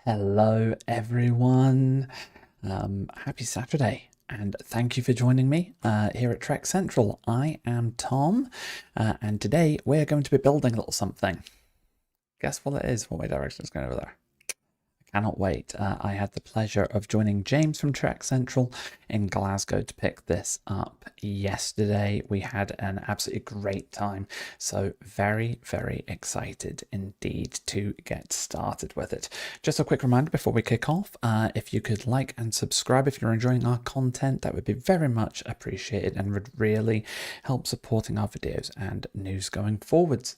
Hello, everyone. Happy Saturday, and thank you for joining me here at Trek Central. I am Tom, and today we're going to be building a little something. Guess what it is? What way direction is going over there? Cannot wait. I had the pleasure of joining James from Trek Central in Glasgow to pick this up yesterday. We had an absolutely great time. So very, very excited indeed to get started with it. Just a quick reminder before we kick off, if you could like and subscribe if you're enjoying our content, that would be very much appreciated and would really help supporting our videos and news going forwards.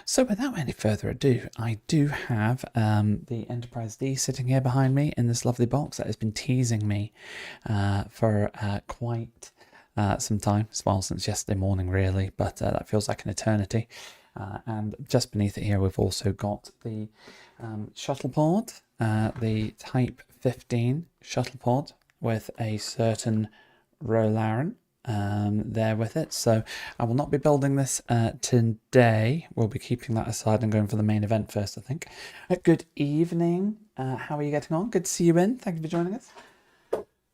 So without any further ado, I do have the Enterprise D sitting here behind me in this lovely box that has been teasing me for quite some time. It's well since yesterday morning, really, but that feels like an eternity. And just beneath it here, we've also got the shuttle pod, the Type 15 shuttle pod with a certain Rolaren there with it. So I will not be building this today. We'll be keeping that aside and going for the main event first, I think. Good evening. How are you getting on? Good to see you in. Thank you for joining us.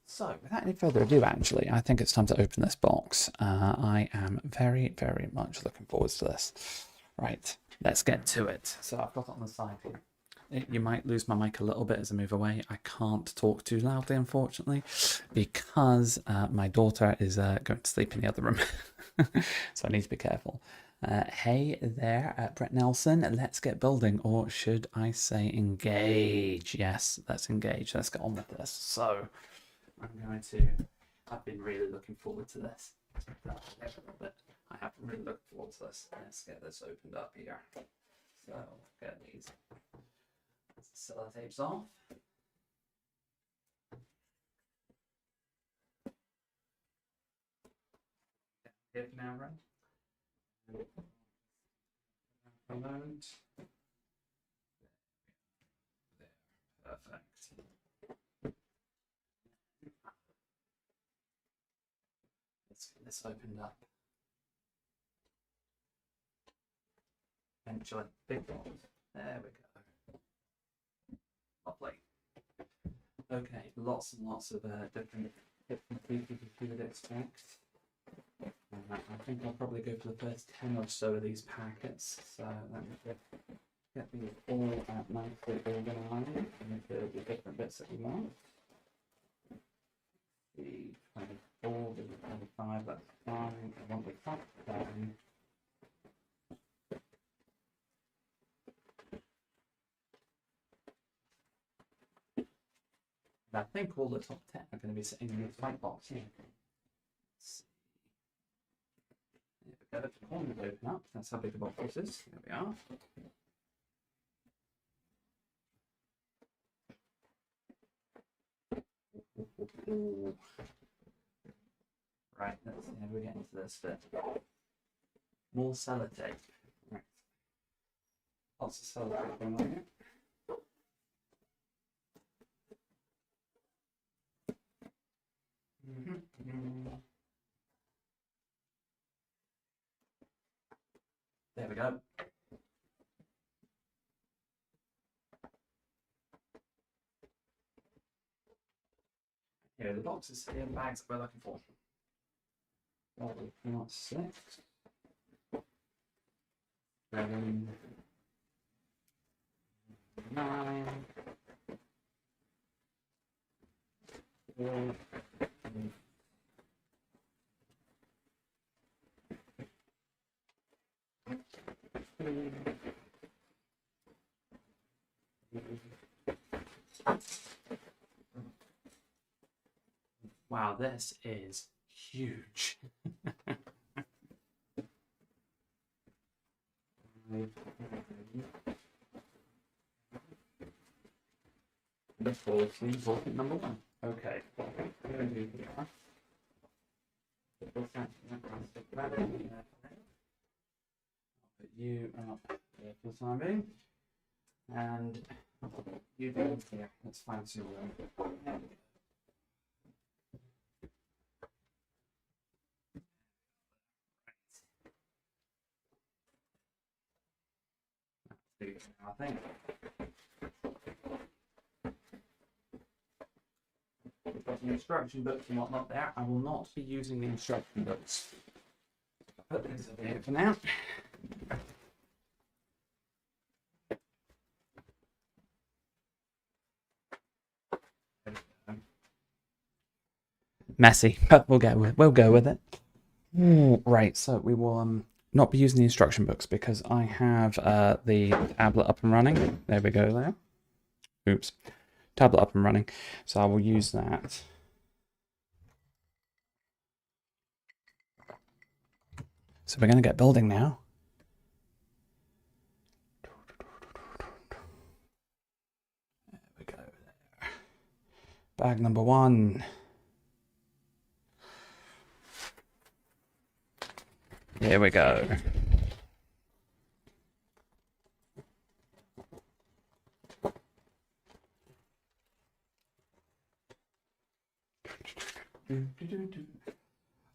So without any further ado, actually, I think it's time to open this box. I am very, very much looking forward to this. Right, let's get to it. So I've got it on the side here. You might lose my mic a little bit as I move away. I can't talk too loudly, unfortunately, because my daughter is going to sleep in the other room. So I need to be careful. Hey there, Brett Nelson. Let's get building, or should I say engage? Yes, let's engage. Let's get on with this. So I've been really looking forward to this. I have been really looking forward to this. Let's get this opened up here. So get these sellotapes off. Hip now, right? For a moment. There. Perfect. Let's get this opened up. Eventually, big ones. There we go. Lovely. Okay, lots and lots of different features you would expect. I think I'll probably go for the first 10 or so of these packets. So let me get these all nicely organised into the different bits that we want. The 24, the 25, that's fine. I want the top down. I think all the top 10 are going to be sitting in the white box here. There we go, the corner will open up. That's how big the box is. There we are. Right, let's see how we get into this bit. More sellotape. Right. Lots of sellotape going on here. There we go. Here are the boxes, here are the bags that we're looking for. Not 6. 7. 9. 4. Wow, this is huge. The 14 important number 1. Okay, what I'm going to do here. I'll put you up there for the time being. And you down here. Let's find some room. I think. got the instruction books and whatnot there. I will not be using the instruction books. Put these over here for now. Messy, but we'll go with it. Right, so we will not be using the instruction books because I have the tablet up and running. There we go there. Oops. Tablet up and running. So I will use that. So we're going to get building now. There we go there. Bag number 1. Here we go.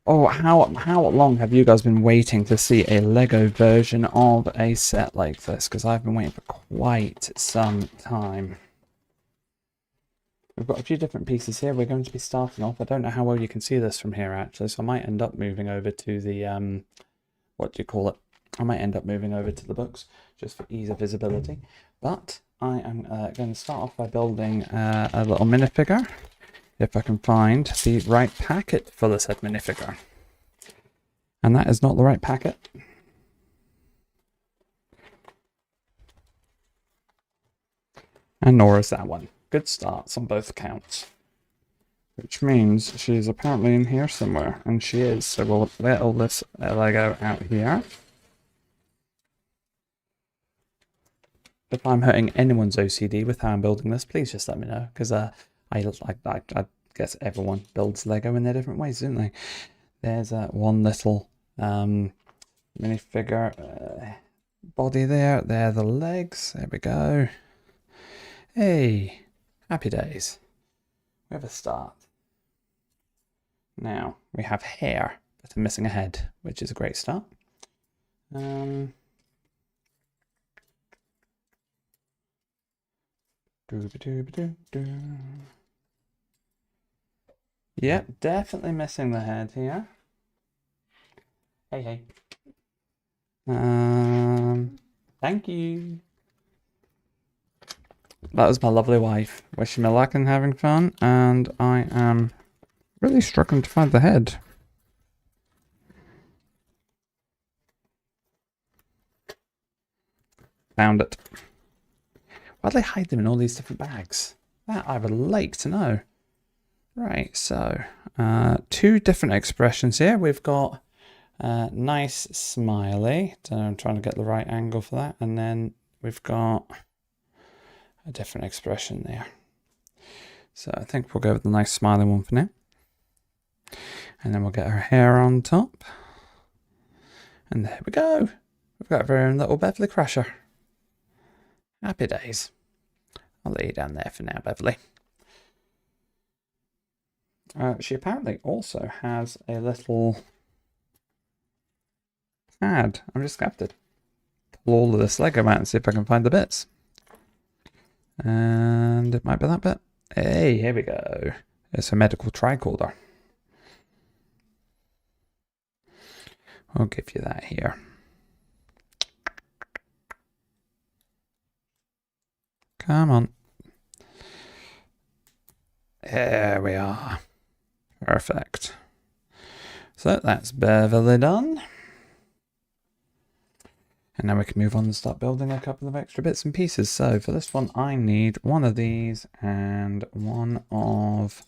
Oh, how long have you guys been waiting to see a Lego version of a set like this? Because I've been waiting for quite some time. We've got a few different pieces here. We're going to be starting off. I don't know how well you can see this from here, actually, so I might end up moving over to the, what do you call it? I might end up moving over to the books, just for ease of visibility. But I am going to start off by building a little minifigure. If I can find the right packet for the said minifigure. And that is not the right packet. And nor is that one. Good starts on both accounts. Which means she's apparently in here somewhere. And she is. So we'll let all this Lego out here. If I'm hurting anyone's OCD with how I'm building this, please just let me know. Because I guess everyone builds Lego in their different ways, don't they? There's one little minifigure body there. There are the legs. There we go. Hey, happy days. We have a start. Now, we have hair, but I'm missing a head, which is a great start. Yep, definitely missing the head here. Hey. Thank you. That was my lovely wife. Wishing me luck and having fun, and I am really struggling to find the head. Found it. Why do they hide them in all these different bags? That I would like to know. Right, so 2 different expressions here. We've got nice smiley. Don't know, I'm trying to get the right angle for that. And then we've got a different expression there. So I think we'll go with the nice smiley one for now. And then we'll get her hair on top. And there we go. We've got our very own little Beverly Crusher. Happy days. I'll lay you down there for now, Beverly. She apparently also has a little pad. I'm just going to have to pull all of this Lego out and see if I can find the bits. And it might be that bit. Hey, here we go. It's a medical tricorder. I'll give you that here. Come on. There we are. Perfect. So that's Beverly done. And now we can move on and start building a couple of extra bits and pieces. So for this one, I need one of these and one of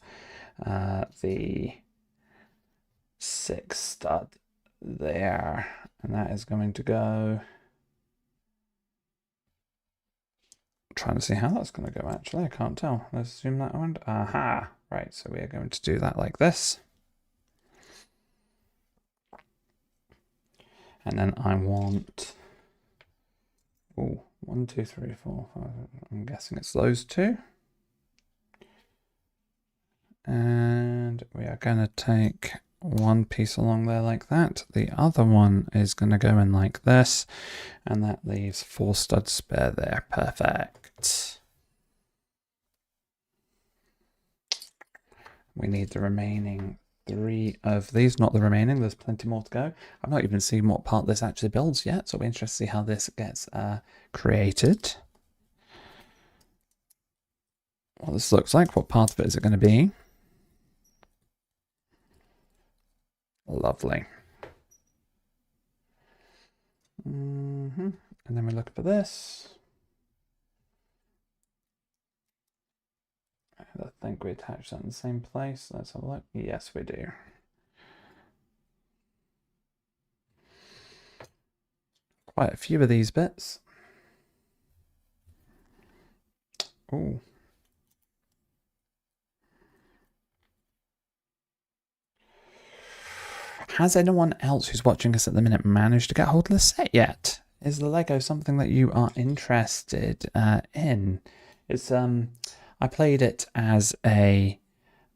the 6 stud there. And that is going to go... trying to see how that's going to go, actually. I can't tell. Let's zoom that around. Aha! Right, so we are going to do that like this. And then I want... oh, 1, 2, 3, 4, 5. I'm guessing it's those 2. And we are going to take one piece along there like that. The other one is going to go in like this. And that leaves 4 studs spare there. Perfect. we need the remaining 3 of these. Not the remaining, there's plenty more to go. I've not even seen what part this actually builds yet, so it'll be interesting to see how this gets created. What this looks like, what part of it is it going to be? Lovely. And then we look for this. I think we attach that in the same place. Let's have a look. Yes, we do. Quite a few of these bits. Ooh. Has anyone else who's watching us at the minute managed to get hold of the set yet? Is the Lego something that you are interested in? It's I played it as I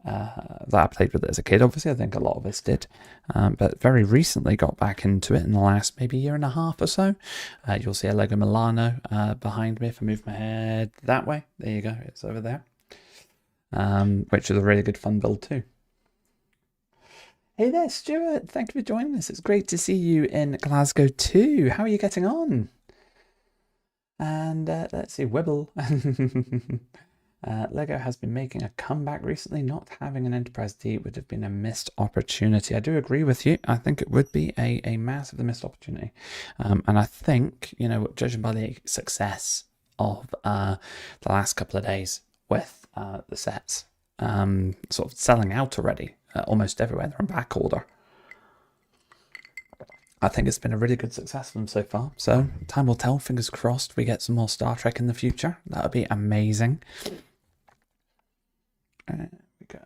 played with it as a kid. Obviously, I think a lot of us did, but very recently got back into it in the last maybe year and a half or so. You'll see a Lego Milano behind me if I move my head that way. There you go, it's over there, which is a really good fun build too. Hey there, Stuart. Thank you for joining us. It's great to see you in Glasgow too. How are you getting on? And let's see, Wibble. Lego has been making a comeback recently. Not having an Enterprise D would have been a missed opportunity. I do agree with you. I think it would be a massive missed opportunity. And I think, you know, judging by the success of the last couple of days with the sets sort of selling out already, almost everywhere. They're on back order. I think it's been a really good success for them so far. So time will tell. Fingers crossed we get some more Star Trek in the future. That would be amazing. There we go.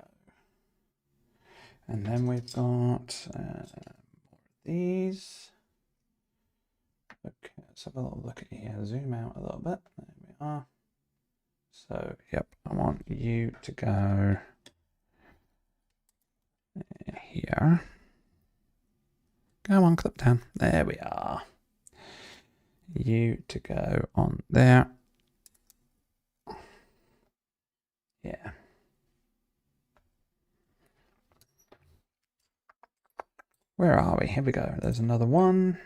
And then we've got more of these. Okay, let's have a little look at here. Zoom out a little bit. There we are. So, yep, I want you to go here. Go on, clip down. There we are. You to go on there. Yeah. Where are we? Here we go. There's another one.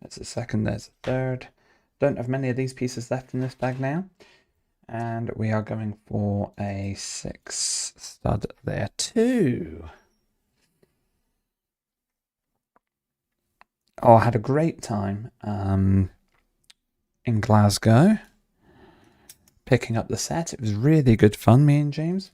There's a second. There's a third. Don't have many of these pieces left in this bag now. And we are going for a 6 stud there too. Oh, I had a great time in Glasgow picking up the set. It was really good fun, me and James.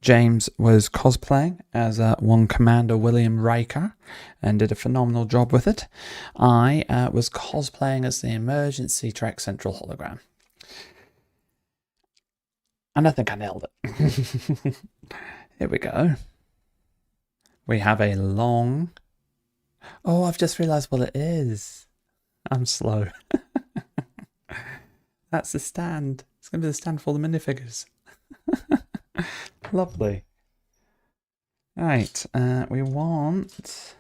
James was cosplaying as one Commander William Riker and did a phenomenal job with it. I was cosplaying as the emergency Trek Central hologram. And I think I nailed it. Here we go. We have a long... Oh, I've just realised what it is. I'm slow. That's the stand. It's going to be the stand for the minifigures. Lovely. Right, we want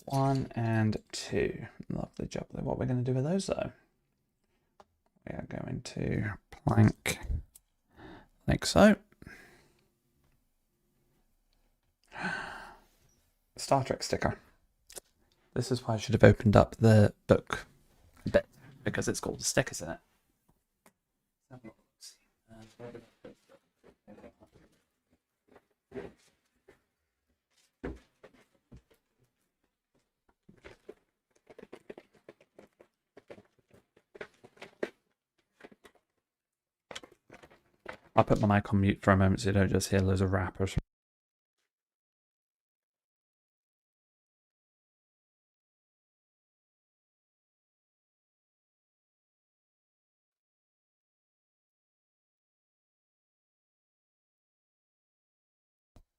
1 and 2. Lovely jubbly. What we're going to do with those though? We are going to plank like so. Star Trek sticker. This is why I should have opened up the book a bit, because it's got the stickers in it. I'll put my mic on mute for a moment so you don't just hear loads of rappers.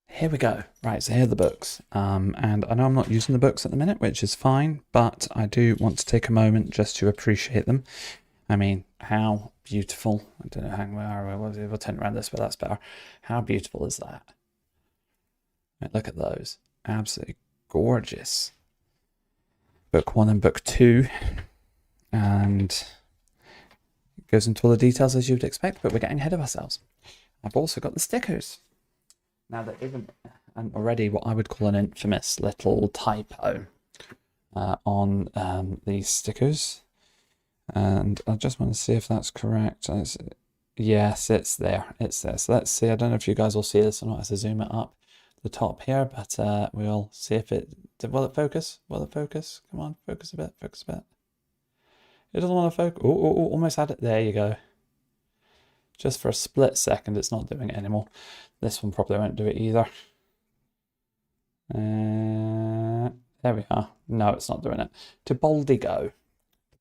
Here we go. Right, so here are the books. And I know I'm not using the books at the minute, which is fine, but I do want to take a moment just to appreciate them. I mean, how beautiful. I don't know, hang where we'll turn around this, but that's better. How beautiful is that? Right, look at those. Absolutely gorgeous. Book 1 and book 2. And it goes into all the details as you would expect, but we're getting ahead of ourselves. I've also got the stickers. Now, there isn't already what I would call an infamous little typo on these stickers. And I just want to see if that's correct. Yes, it's there. It's there. So let's see. I don't know if you guys will see this or not as I zoom it up the top here, but we'll see if it... Will it focus? Will it focus? Come on, focus a bit. Focus a bit. It doesn't want to focus. Oh, almost had it. There you go. Just for a split second, it's not doing it anymore. This one probably won't do it either. There we are. No, it's not doing it. To Boldy go.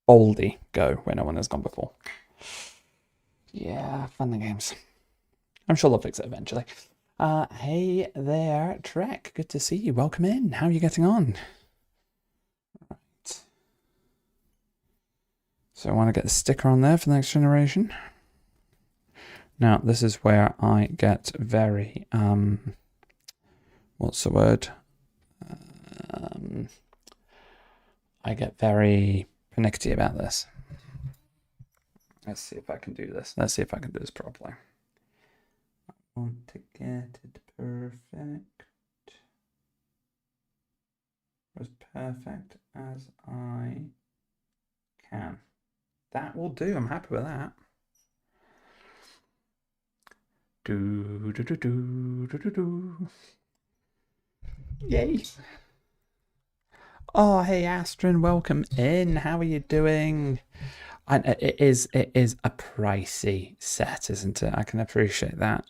Boldy go, where no one has gone before. Yeah, fun and games. I'm sure they'll fix it eventually. Hey there, Trek. Good to see you. Welcome in. How are you getting on? Right. So I want to get the sticker on there for the next generation. Now, this is where I get very, what's the word? I get very pernickety about this. Let's see if I can do this. Let's see if I can do this properly. I want to get it perfect. As perfect as I can. That will do. I'm happy with that. Yay. Oh, hey Astrid, welcome in. How are you doing? And it is a pricey set, isn't it? I can appreciate that.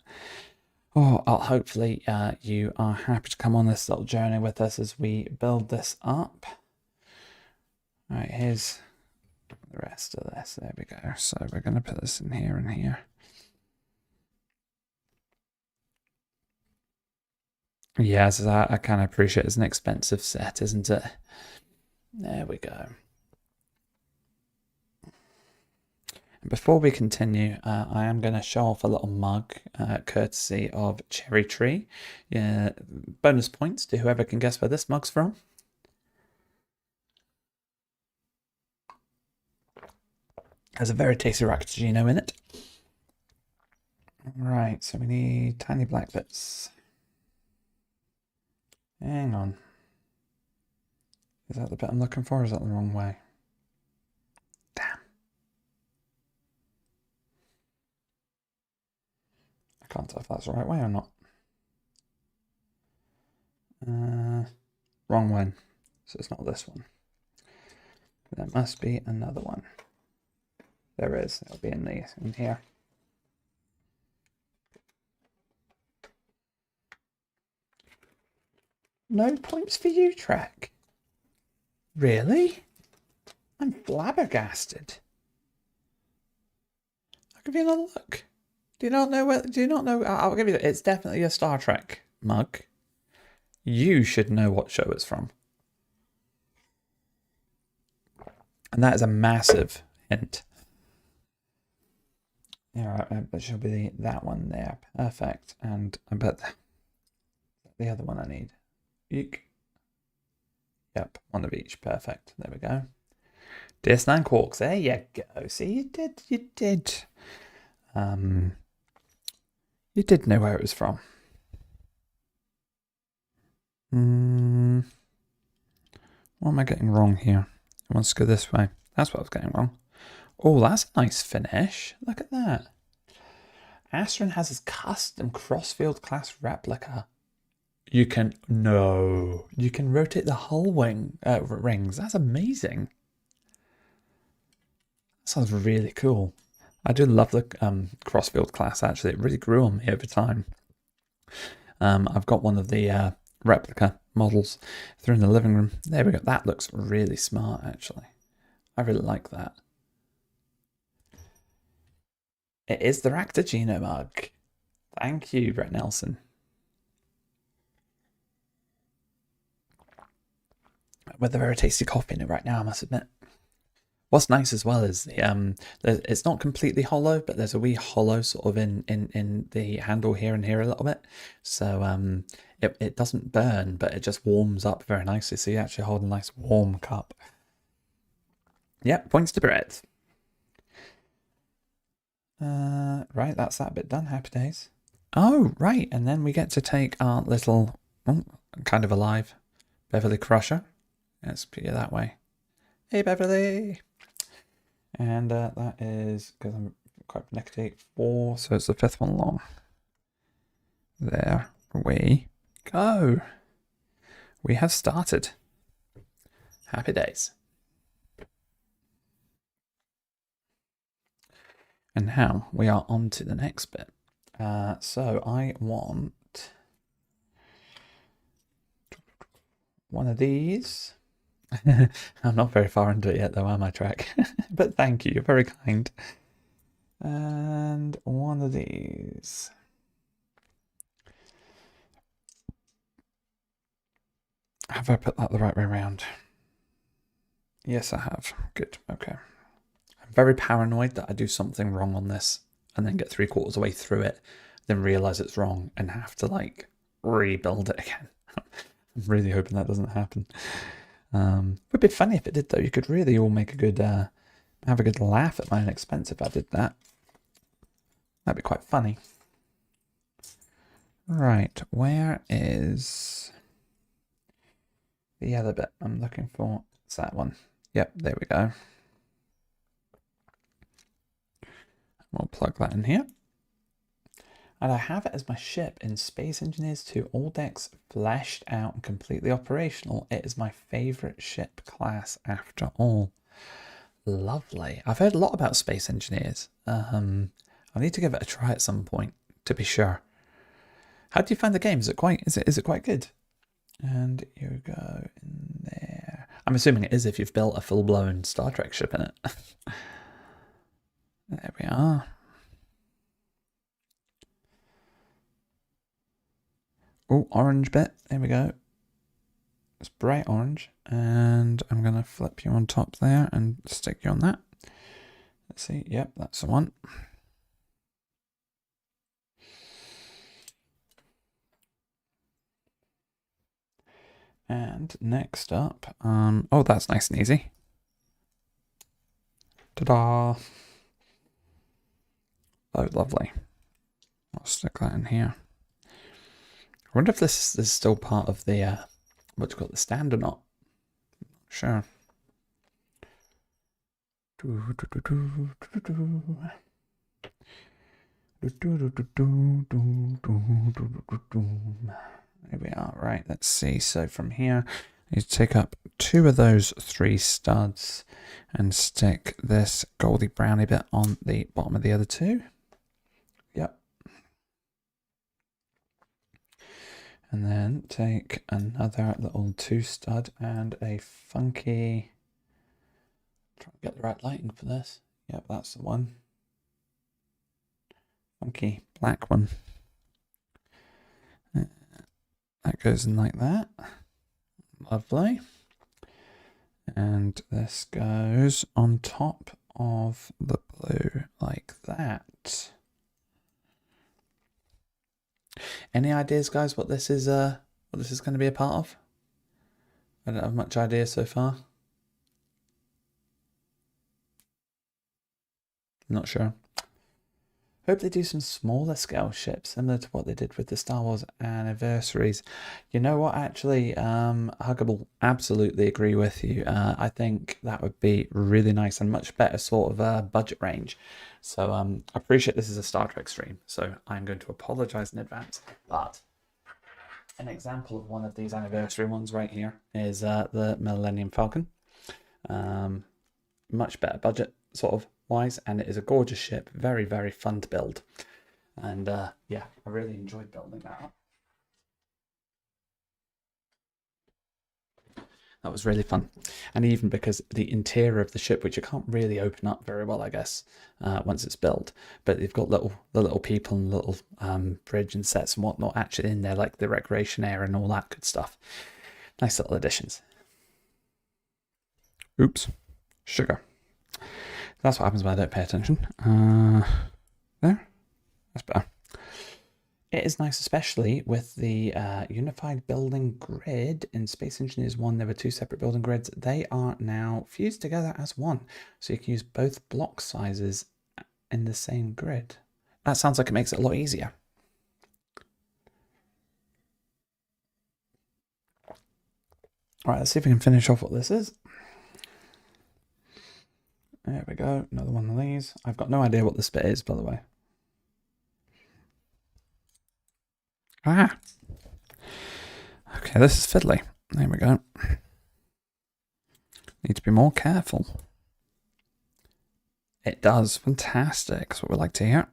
Oh, hopefully you are happy to come on this little journey with us as we build this up. All right, here's the rest of this. There we go. So we're going to put this in here and here. Yes, I kind of appreciate it's an expensive set, isn't it? There we go. Before we continue, I am going to show off a little mug, courtesy of Cherry Tree. Bonus points to whoever can guess where this mug's from. Has a very tasty Raktajino in it. Right, so we need tiny black bits. Hang on. Is that the bit I'm looking for, or is that the wrong way? Damn. I can't tell if that's the right way or not. Wrong one. So it's not this one. There must be another one. There is. It'll be in here. No points for you, Trek. Really? I'm flabbergasted. I'll give you another look. Do you not know where? Do you not know? I'll give you. It's definitely a Star Trek mug. You should know what show it's from. And that is a massive hint. Yeah, right, that should be that one there. Perfect. And I bet the other one I need. Eek. Yep, one of each. Perfect. There we go. DS9 Quarks. There you go. See, you did. You did know where it was from. What am I getting wrong here? I want to go this way. That's what I was getting wrong. Oh, that's a nice finish. Look at that. Astron has his custom Crossfield class replica. You can rotate the hull rings. That's amazing. That sounds really cool. I do love the Crossfield class, actually. It really grew on me over time. I've got one of the replica models through in the living room. There we go. That looks really smart, actually. I really like that. It is the Raktajino mug. Thank you, Brett Nelson. With a very tasty coffee in it right now, I must admit. What's nice as well is it's not completely hollow, but there's a wee hollow sort of in the handle here and here a little bit. So it doesn't burn, but it just warms up very nicely. So you actually hold a nice warm cup. Yep, points to Brett. Right, that's that bit done. Happy days. Oh, right. And then we get to take our little, kind of alive, Beverly Crusher. Let's put it that way. Hey, Beverly. And that is, because I'm quite connected, 4, so it's the 5th one long. There we go. We have started. Happy days. And now we are on to the next bit. So I want one of these. I'm not very far into it yet though, am I, Track? But thank you, you're very kind. And one of these. Have I put that the right way around? Yes, I have. Good, okay. I'm very paranoid that I do something wrong on this and then get 3/4 of the way through it, then realise it's wrong and have to like rebuild it again. I'm really hoping that doesn't happen. Would be funny if it did though. You could really all make a good, have a good laugh at my own expense if I did that. That'd be quite funny. Right, where is the other bit I'm looking for? It's that one. Yep, there we go. We'll plug that in here. And I have it as my ship in Space Engineers 2, all decks fleshed out and completely operational. It is my favourite ship class after all. Lovely. I've heard a lot about Space Engineers. I need to give it a try at some point to be sure. How do you find the game? Is it quite good? And you go in there. I'm assuming it is if you've built a full-blown Star Trek ship in it. There we are. Oh, orange bit. There we go. It's bright orange. And I'm going to flip you on top there and stick you on that. Let's see. Yep, that's the one. And next up, oh, that's nice and easy. Ta-da! Oh, lovely. I'll stick that in here. I wonder if this is still part of the, what do you call it, the stand or not? Sure. There we are. Right, let's see. So from here, you take up 2 of those 3 studs and stick this goldy brownie bit on the bottom of the other 2. Yep. And then take another little 2 stud and a funky, try and get the right lighting for this. Yep, that's the one. Funky black one. That goes in like that. Lovely. And this goes on top of the blue like that. Any ideas, guys, what this is going to be a part of? I don't have much idea so far. Not sure. Hope they do some smaller scale ships, similar to what they did with the Star Wars anniversaries. You know what, actually, Huggable, absolutely agree with you. I think that would be really nice and much better sort of budget range. So I appreciate this is a Star Trek stream, so I'm going to apologize in advance. But an example of one of these anniversary ones right here is the Millennium Falcon. Much better budget, sort of wise, and it is a gorgeous ship, very, very fun to build. And yeah, I really enjoyed building that up. That was really fun. And even because the interior of the ship, which you can't really open up very well, I guess, once it's built, but you've got the little people and little bridge and sets and whatnot actually in there, like the recreation area and all that good stuff. Nice little additions. Oops, sugar. That's what happens when I don't pay attention. There, that's better. It is nice, especially with the unified building grid. In Space Engineers 1, there were 2 separate building grids. They are now fused together as one. So you can use both block sizes in the same grid. That sounds like it makes it a lot easier. Alright, let's see if we can finish off what this is. There we go, another one of these. I've got no idea what this bit is, by the way. Ah! Okay, this is fiddly. There we go. Need to be more careful. It does. Fantastic. That's what we like to hear.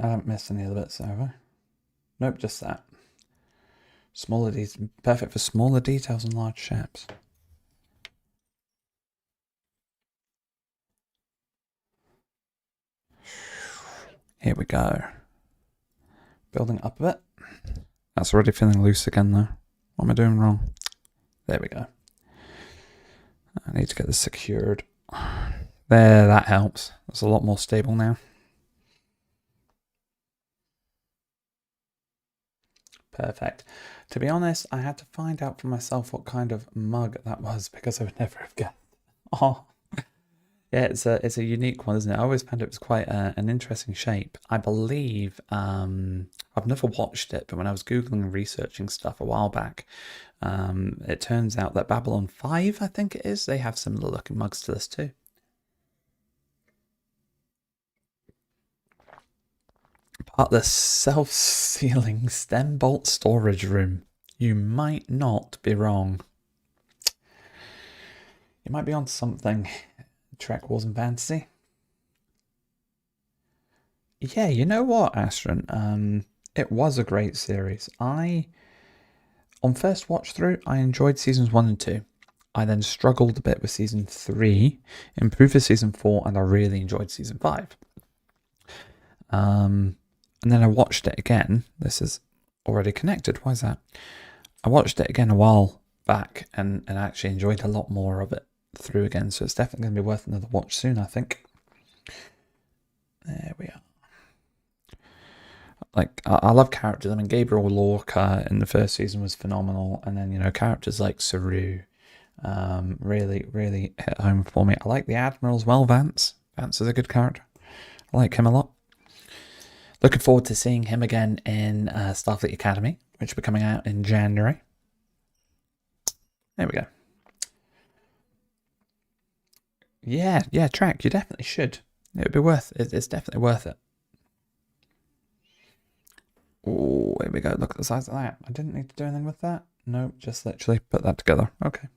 I haven't missed any of the bits, have I? Nope, just that. Smaller details. Perfect for smaller details and large shapes. Here we go. Building up a bit. That's already feeling loose again though. What am I doing wrong? There we go. I need to get this secured. There, that helps. It's a lot more stable now. Perfect. To be honest, I had to find out for myself what kind of mug that was because I would never have guessed. Oh, yeah, it's a unique one, isn't it? I always found it was quite an interesting shape. I believe I've never watched it, but when I was Googling and researching stuff a while back, it turns out that Babylon 5, I think it is, they have similar looking mugs to this too. Part of the self-sealing stem bolt storage room. You might not be wrong. You might be onto something, Trek Wars and Fantasy. Yeah, you know what, Astron? It was a great series. On first watch through, I enjoyed seasons 1 and 2. I then struggled a bit with season 3, improved with season 4, and I really enjoyed season 5. And then I watched it again. This is already connected. Why is that? I watched it again a while back and actually enjoyed a lot more of it through again. So it's definitely going to be worth another watch soon, I think. There we are. Like, I love characters. I mean, Gabriel Lorca in the first season was phenomenal. And then, you know, characters like Saru really, really hit home for me. I like the Admiral as well, Vance. Vance is a good character. I like him a lot. Looking forward to seeing him again in Starfleet Academy, which will be coming out in January. There we go. Yeah, Trek, you definitely should. It would be worth it. It's definitely worth it. Oh, here we go. Look at the size of that. I didn't need to do anything with that. No, just literally put that together. Okay.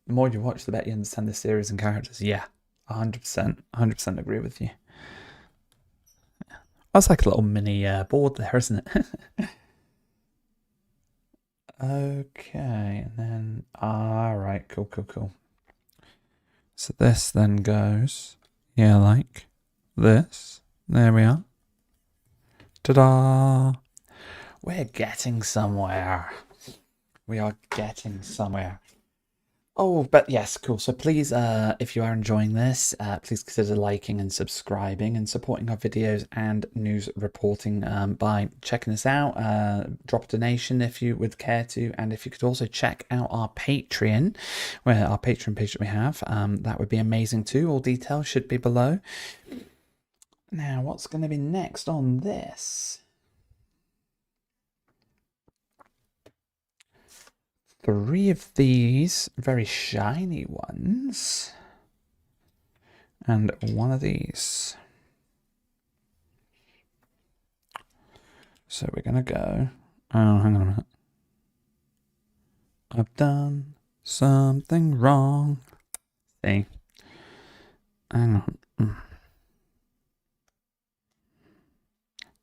The more you watch, the better you understand the series and characters. Yeah, 100%. 100% agree with you. That's like a little mini board there, isn't it? Okay, and then, alright, cool. So this then goes, yeah, like this. There we are. Ta-da! We're getting somewhere. We are getting somewhere. Oh, but yes, cool. So please, if you are enjoying this, please consider liking and subscribing and supporting our videos and news reporting by checking us out. Drop a donation if you would care to, and if you could also check out our Patreon, where our Patreon page that we have, that would be amazing too. All details should be below. Now, what's going to be next on this? 3 of these very shiny ones. And 1 of these. So we're going to go... Oh, hang on a minute. I've done something wrong. See? Hang on.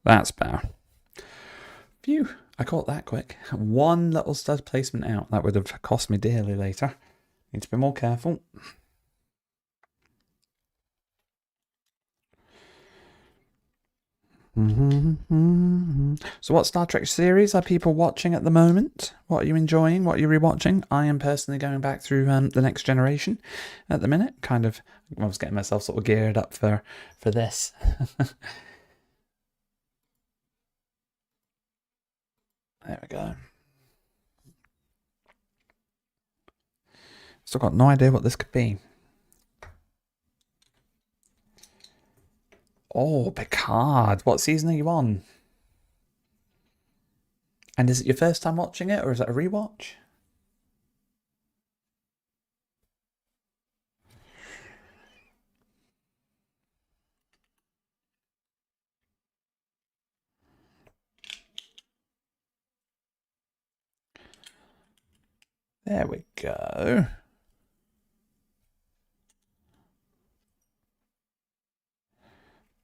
That's better. Phew. I caught that quick. 1 little stud placement out. That would have cost me dearly later. Need to be more careful. So what Star Trek series are people watching at the moment? What are you enjoying? What are you rewatching? I am personally going back through The Next Generation at the minute. Kind of, I was getting myself sort of geared up for this. There we go. Still got no idea what this could be. Oh, Picard. What season are you on? And is it your first time watching it, or is it a rewatch? There we go.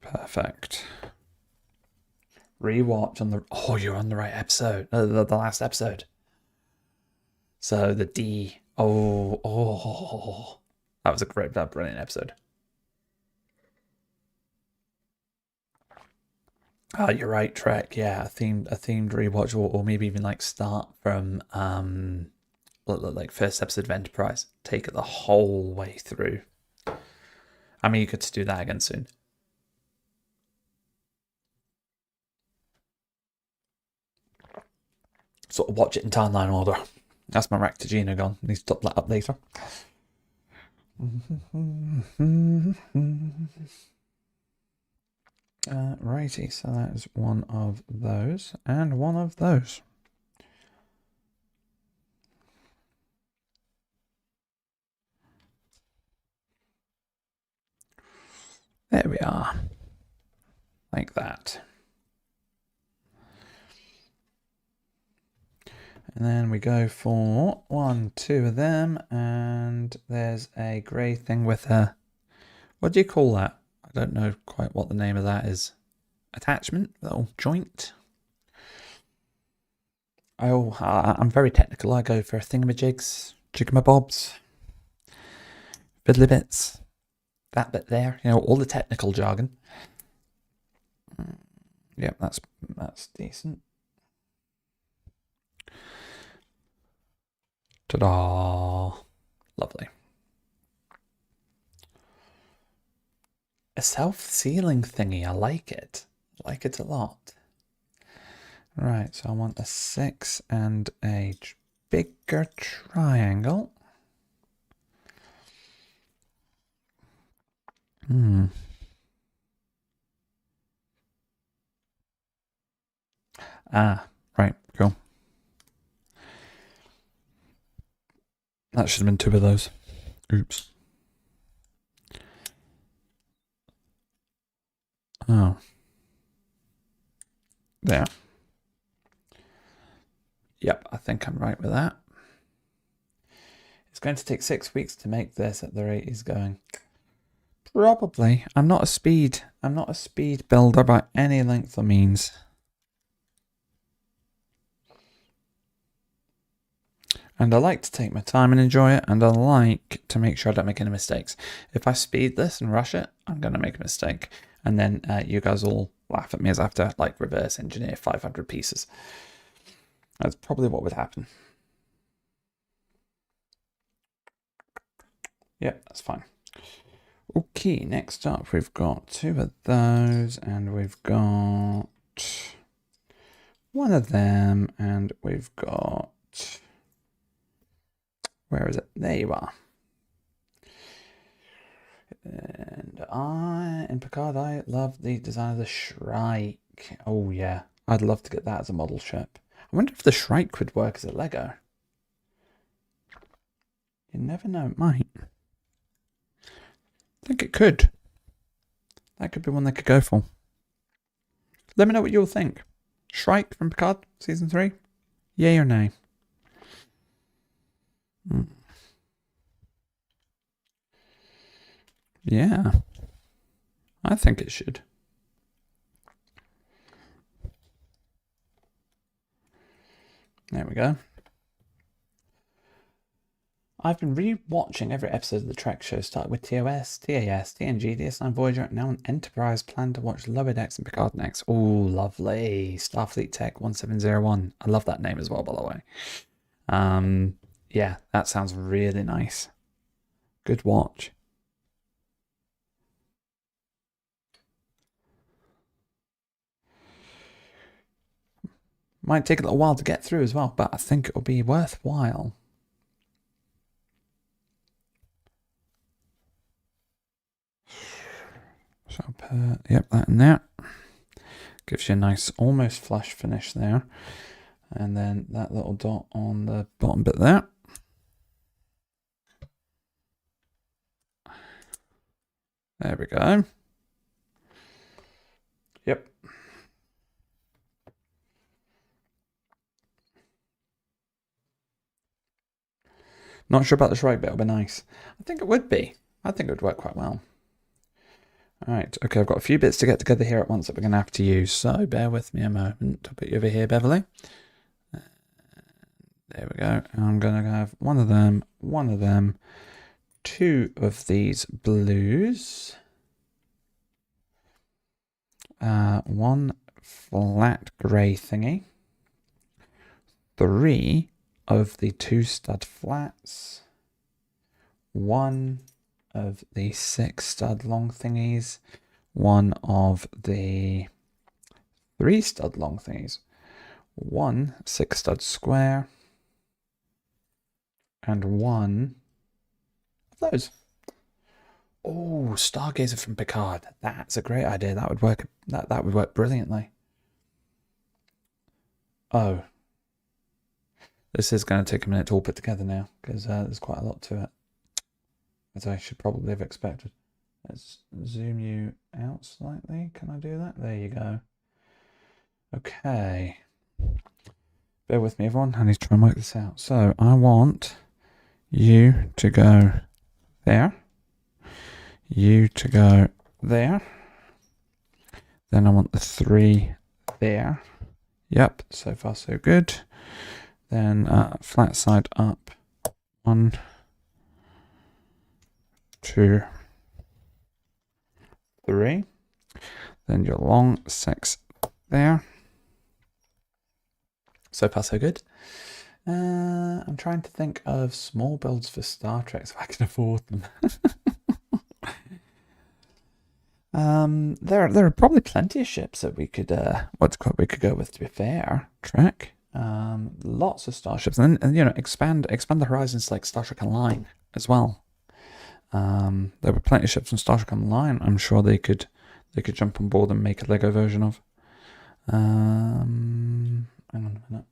Perfect. Rewatch on the... Oh, you're on the right episode. The last episode. So the D... Oh. That was a brilliant episode. Oh, you're right, Trek. Yeah, a themed rewatch, or maybe even like start from like first episode of Enterprise. Take it the whole way through. I mean, you could do that again soon. Sort of watch it in timeline order. That's my Ractagina gone. Need to top that up later. Righty, so that is one of those and one of those. There we are. Like that. And then we go for 1, 2 of them, and there's a grey thing with a... What do you call that? I don't know quite what the name of that is. Attachment? Little joint? Oh, I'm very technical. I go for thingamajigs, jigamabobs, fiddly bits, that bit there. You know, all the technical jargon. Yep, that's decent. Ta-da! Lovely. A self-sealing thingy. I like it. I like it a lot. Right, so I want a 6 and a bigger triangle. Ah, right, cool. That should have been 2 of those. Oops. Oh. There. Yep, I think I'm right with that. It's going to take 6 weeks to make this at the rate he's going. Probably. I'm not a speed builder by any length of means. And I like to take my time and enjoy it, and I like to make sure I don't make any mistakes. If I speed this and rush it, I'm going to make a mistake. And then you guys all laugh at me as I have to like reverse engineer 500 pieces. That's probably what would happen. Yep, that's fine. Okay, next up we've got 2 of those, and we've got 1 of them, and we've got... Where is it? There you are. And in Picard, I love the design of the Shrike. Oh yeah, I'd love to get that as a model ship. I wonder if the Shrike would work as a Lego. You never know, it might. I think it could. That could be one they could go for. Let me know what you'll think. Shrike from Picard, Season 3? Yay or nay? Yeah. I think it should. There we go. I've been re-watching every episode of the Trek show, starting with TOS, TAS, TNG, DS9 Voyager, now on Enterprise. Plan to watch Lower Decks and Picard next. Oh, lovely. Starfleet Tech 1701. I love that name as well, by the way. Yeah, that sounds really nice. Good watch. Might take a little while to get through as well, but I think it'll be worthwhile. So Yep, that in there. Gives you a nice, almost flush finish there. And then that little dot on the bottom bit there. There we go. Yep. Not sure about this right bit. It'll be nice. I think it would be. I think it would work quite well. All right. Okay, I've got a few bits to get together here at once that we're going to have to use. So bear with me a moment. I'll put you over here, Beverly. There we go. I'm going to have one of them, two of these blues, one flat grey thingy, three of the 2 stud flats, one of the 6 stud long thingies, one of the 3 stud long thingies, one 6 stud square, and one of those. Oh, Stargazer from Picard. That's a great idea. That would work. That would work brilliantly. Oh. This is going to take a minute to all put together now, because there's quite a lot to it, as I should probably have expected. Let's zoom you out slightly. Can I do that? There you go. Okay. Bear with me, everyone. I need to try and work this out. So I want you to go there. You to go there. Then I want the 3 there. Yep, so far so good. Then flat side up, 1, 2, 3. Then your long 6 there. So far so good. I'm trying to think of small builds for Star Trek if I can afford them. There are probably plenty of ships that we could go with, to be fair. Trek. Lots of starships, and expand the horizons like Star Trek Online as well. There were plenty of ships from Star Trek Online. I'm sure they could jump on board and make a Lego version of. Hang on a minute.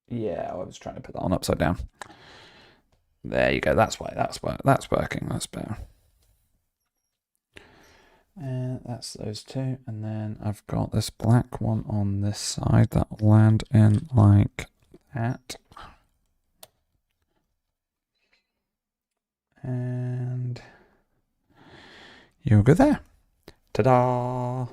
Yeah, I was trying to put that on upside down. There you go. That's why. That's working. That's better. And that's those 2, and then I've got this black one on this side that will land in like that. And you'll go there. Ta-da!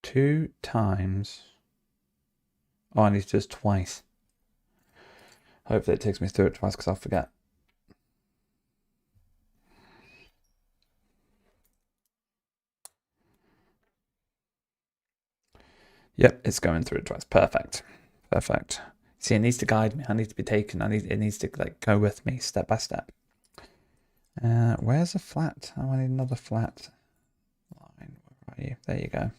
Two times. Oh, I need to do this twice. Hopefully it takes me through it twice, because I'll forget. Yep, it's going through it twice. Perfect. Perfect. See, it needs to guide me. I need to be taken. It needs to go with me step by step. Where's a flat? Oh, I need another flat line. Where are you? There you go.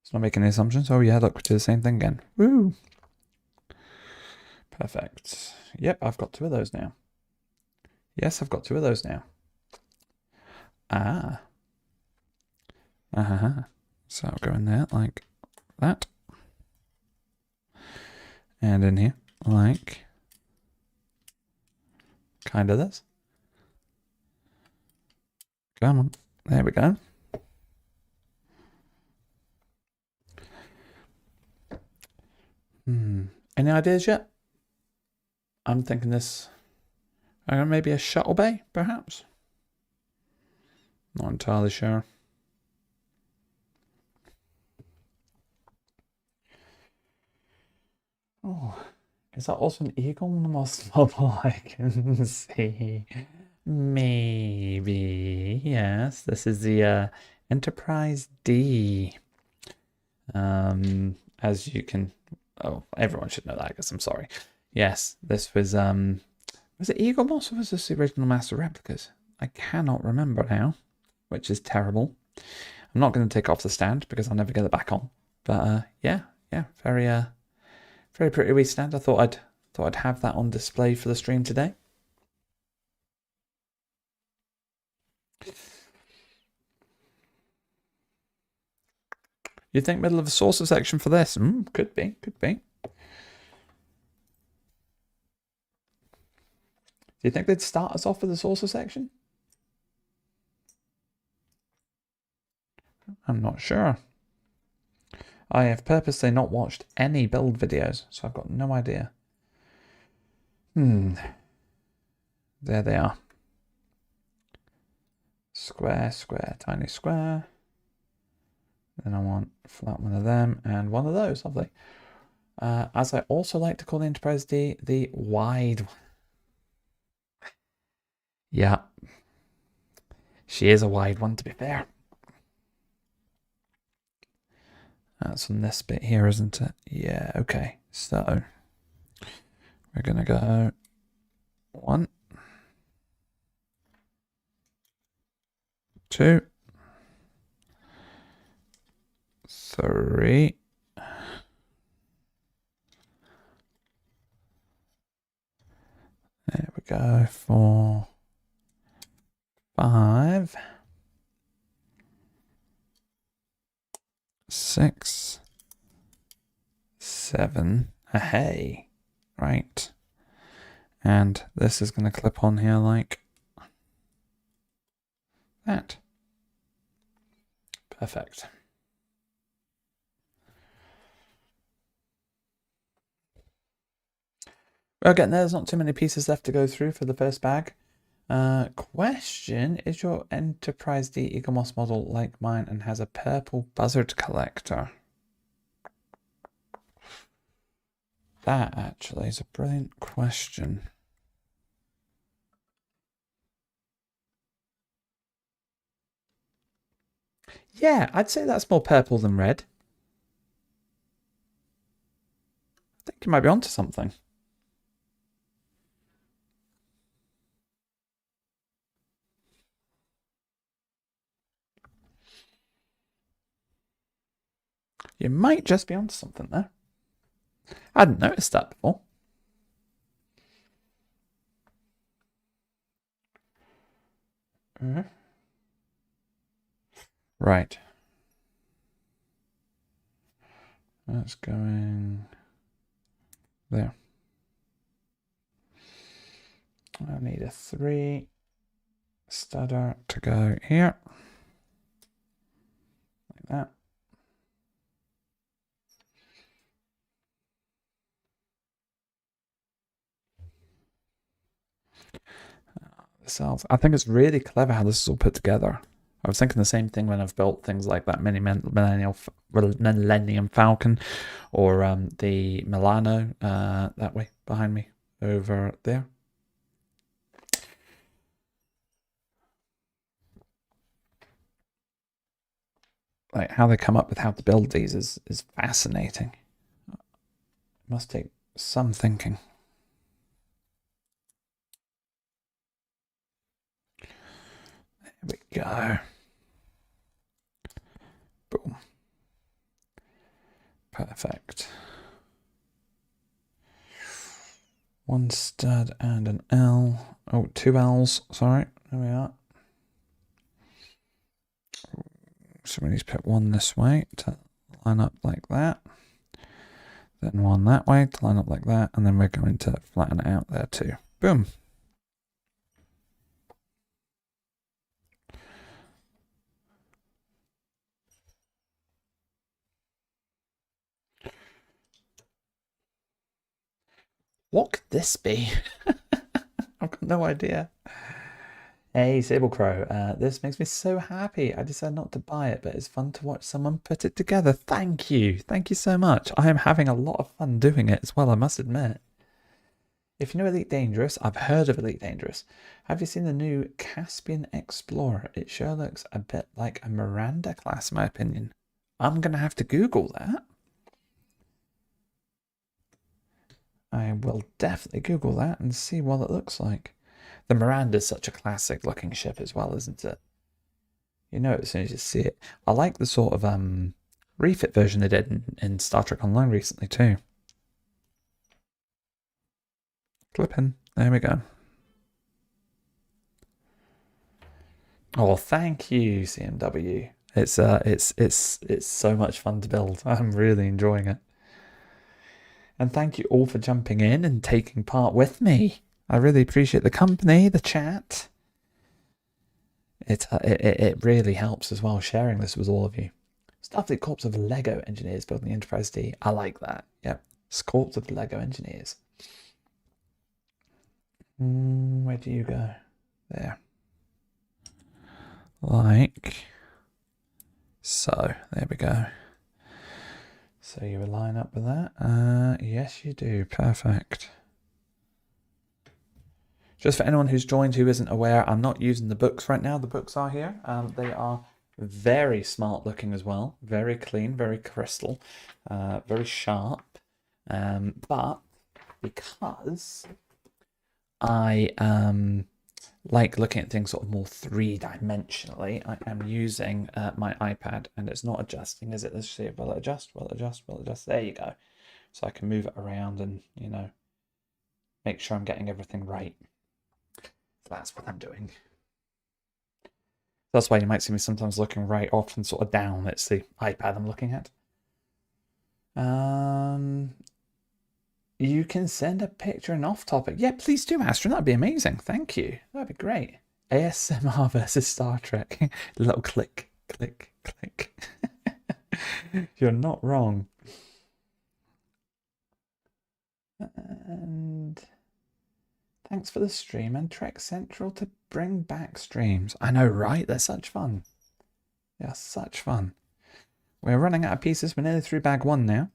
It's not making any assumptions. Oh yeah, look, we do the same thing again. Woo! Perfect. Yep, I've got 2 of those now. Yes, I've got 2 of those now. Ah. So I'll go in there like that. And in here like kind of this. Come on. There we go. Any ideas yet? I'm thinking this. Maybe a shuttle bay, perhaps? Not entirely sure. Oh, is that also an eagle on the most level I can see? Maybe, yes. This is the Enterprise D. As you can, everyone should know that, I guess. I'm sorry. Yes, this was it Eagle Moss or was this the original Master Replicas? I cannot remember now, which is terrible. I'm not going to take it off the stand because I'll never get it back on. But yeah, very Very pretty wee stand. I thought I'd have that on display for the stream today. You think middle of a saucer section for this? Could be, could be. Do you think they'd start us off with a saucer section? I'm not sure. I have purposely not watched any build videos, so I've got no idea. There they are. Square, square, tiny square. Then I want flat one of them and one of those. Lovely. As I also like to call the Enterprise D, the wide one. Yeah. She is a wide one, to be fair. That's on this bit here, isn't it? Yeah, okay. So we're going to go 1, 2, 3. There we go. 4, 5, 6, 7. Hey, right. And this is going to clip on here like that. Perfect. Well, again, there's not too many pieces left to go through for the first bag. Question, is your Enterprise D Eagle Moss model like mine and has a purple buzzard collector? That actually is a brilliant question. Yeah, I'd say that's more purple than red. I think you might be onto something. You might just be onto something there. I hadn't noticed that before. Right. That's going there. I need a 3 stutter to go here. Like that. I think it's really clever how this is all put together. I was thinking the same thing when I've built things like that Millennium Falcon or the Milano that way behind me over there. Like how they come up with how to build these is fascinating. It must take some thinking. There we go. Boom. Perfect. 1 stud and an L. Oh, 2 L's. Sorry. There we are. So we need to put 1 this way to line up like that. Then 1 that way to line up like that. And then we're going to flatten it out there too. Boom. What could this be? I've got no idea. Hey, Sable Crow, this makes me so happy. I decided not to buy it, but it's fun to watch someone put it together. Thank you. Thank you so much. I am having a lot of fun doing it as well, I must admit. If you know Elite Dangerous, I've heard of Elite Dangerous. Have you seen the new Caspian Explorer? It sure looks a bit like a Miranda class, in my opinion. I'm going to have to Google that. I will definitely Google that and see what it looks like. The Miranda's such a classic looking ship as well, isn't it? You know it as soon as you see it. I like the sort of refit version they did in Star Trek Online recently too. Clip in. There we go. Oh, thank you, CMW. It's so much fun to build. I'm really enjoying it. And thank you all for jumping in and taking part with me. I really appreciate the company, the chat. It really helps as well, sharing this with all of you. Starfleet Corps of Lego engineers building the Enterprise D. I like that. Yep. It's Corps of Lego engineers. Where do you go? There. Like so. There we go. So you align up with that? Yes, you do. Perfect. Just for anyone who's joined who isn't aware, I'm not using the books right now. The books are here. They are very smart looking as well. Very clean, very crystal, very sharp. But because I like looking at things sort of more three-dimensionally, I am using my iPad, and it's not adjusting, is it? Let's see. Will it adjust? Will it adjust? Will it adjust? There you go. So I can move it around and, you know, make sure I'm getting everything right. That's what I'm doing. That's why you might see me sometimes looking right off and sort of down. It's the iPad I'm looking at. You can send a picture and off topic. Yeah, please do, Astron. That'd be amazing. Thank you. That'd be great. ASMR versus Star Trek. A little click, click, click. You're not wrong. And thanks for the stream and Trek Central to bring back streams. I know, right? They're such fun. They're such fun. We're running out of pieces. We're nearly through bag one now.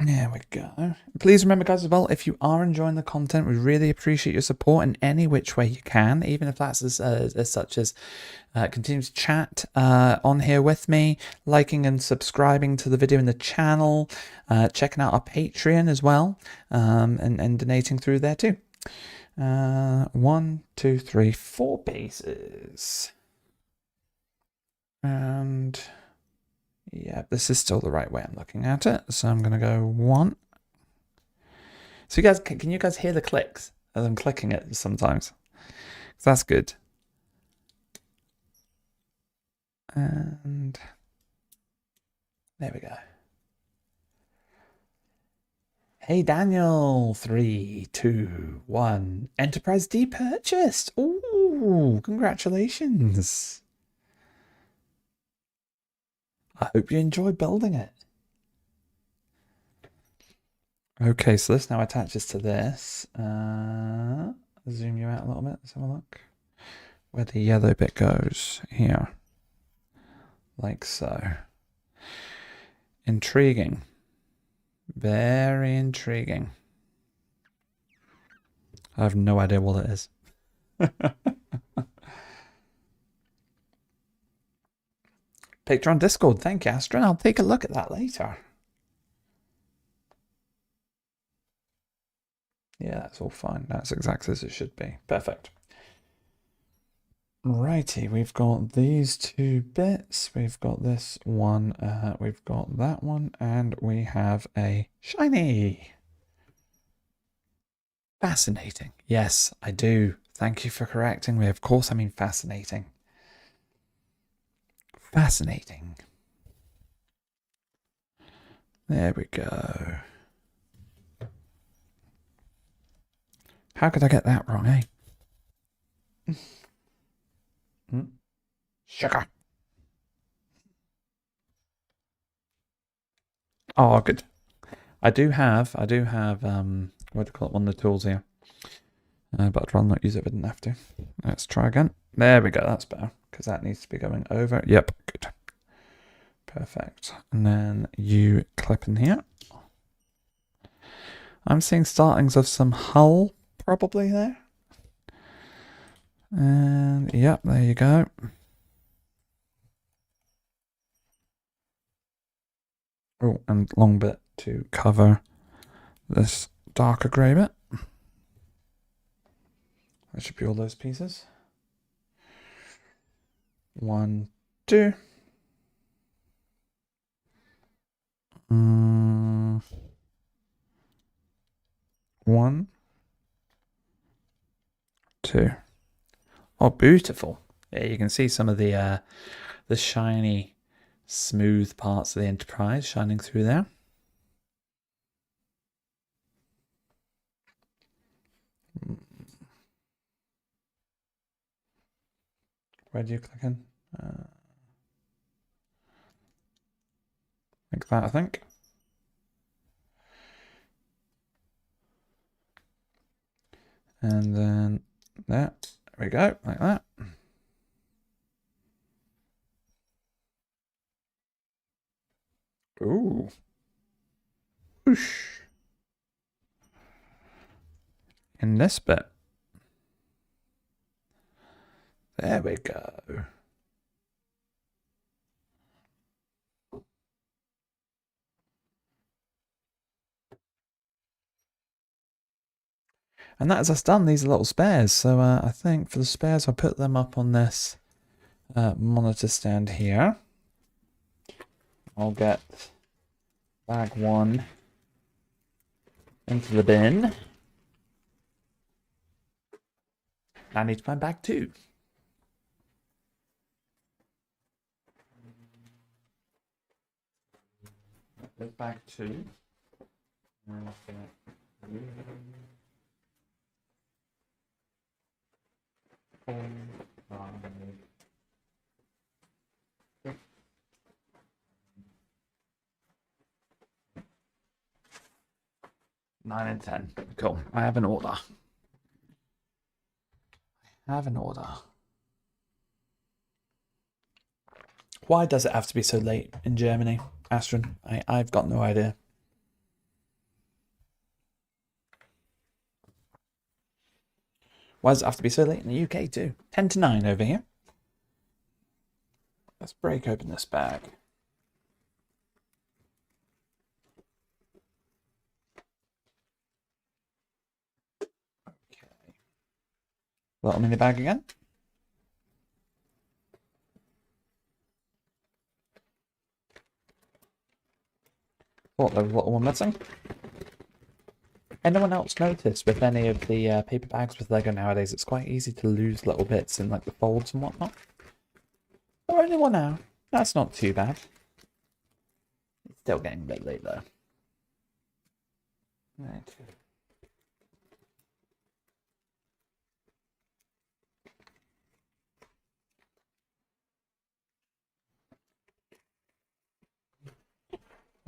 There we go. Please remember, guys, as well, if you are enjoying the content, we really appreciate your support in any which way you can, even if that's as such as continue to chat on here with me, liking and subscribing to the video in the channel, checking out our Patreon as well, and donating through there too. 1, 2, 3, 4 pieces. And yeah, this is still the right way I'm looking at it. So I'm going to go 1. So you guys, can you guys hear the clicks as I'm clicking it sometimes? So that's good. And there we go. Hey, Daniel. 3, 2, 1. Enterprise D purchased. Ooh, congratulations. I hope you enjoy building it. Okay, so this now attaches to this. Zoom you out a little bit. Let's have a look. Where the yellow bit goes. Here. Like so. Intriguing. Very intriguing. I have no idea what it is. Picture on Discord. Thank you, Astron. I'll take a look at that later. Yeah, that's all fine. That's exactly as it should be. Perfect. Righty, we've got these 2 bits. We've got this one. We've got that one. And we have a shiny. Fascinating. Yes, I do. Thank you for correcting me. Of course I mean fascinating. Fascinating. There we go. How could I get that wrong, eh? Sugar. Oh, good. I do have, what do you call it, one of the tools here. But I'd rather not use it if I didn't have to. Let's try again. There we go, that's better. Because that needs to be going over. Yep, good. Perfect. And then you clip in here. I'm seeing startings of some hull probably there. And yep, there you go. Oh, and long bit to cover this darker grey bit. That should be all those pieces. 1, 2. 1, 2. Oh, beautiful. Yeah, you can see some of the shiny, smooth parts of the Enterprise shining through there. Where do you click in? Like that, I think. And then there we go, like that. Ooh. Whoosh. In this bit. There we go. And that is us done. These are little spares. So I think for the spares, I'll put them up on this monitor stand here. I'll get bag 1 into the bin. I need to find bag 2. There's bag 2. Nine and 10. Cool. I have an order. Why does it have to be so late in Germany, Astrid? I've got no idea. Why does it have to be so late in the UK too? 10 to 9 over here. Let's break open this bag. Okay. Little mini bag again. Thought there was a little one missing. Anyone else notice with any of the paper bags with Lego nowadays, it's quite easy to lose little bits in like the folds and whatnot? Or only one now. That's not too bad. It's still getting a bit late though. Right.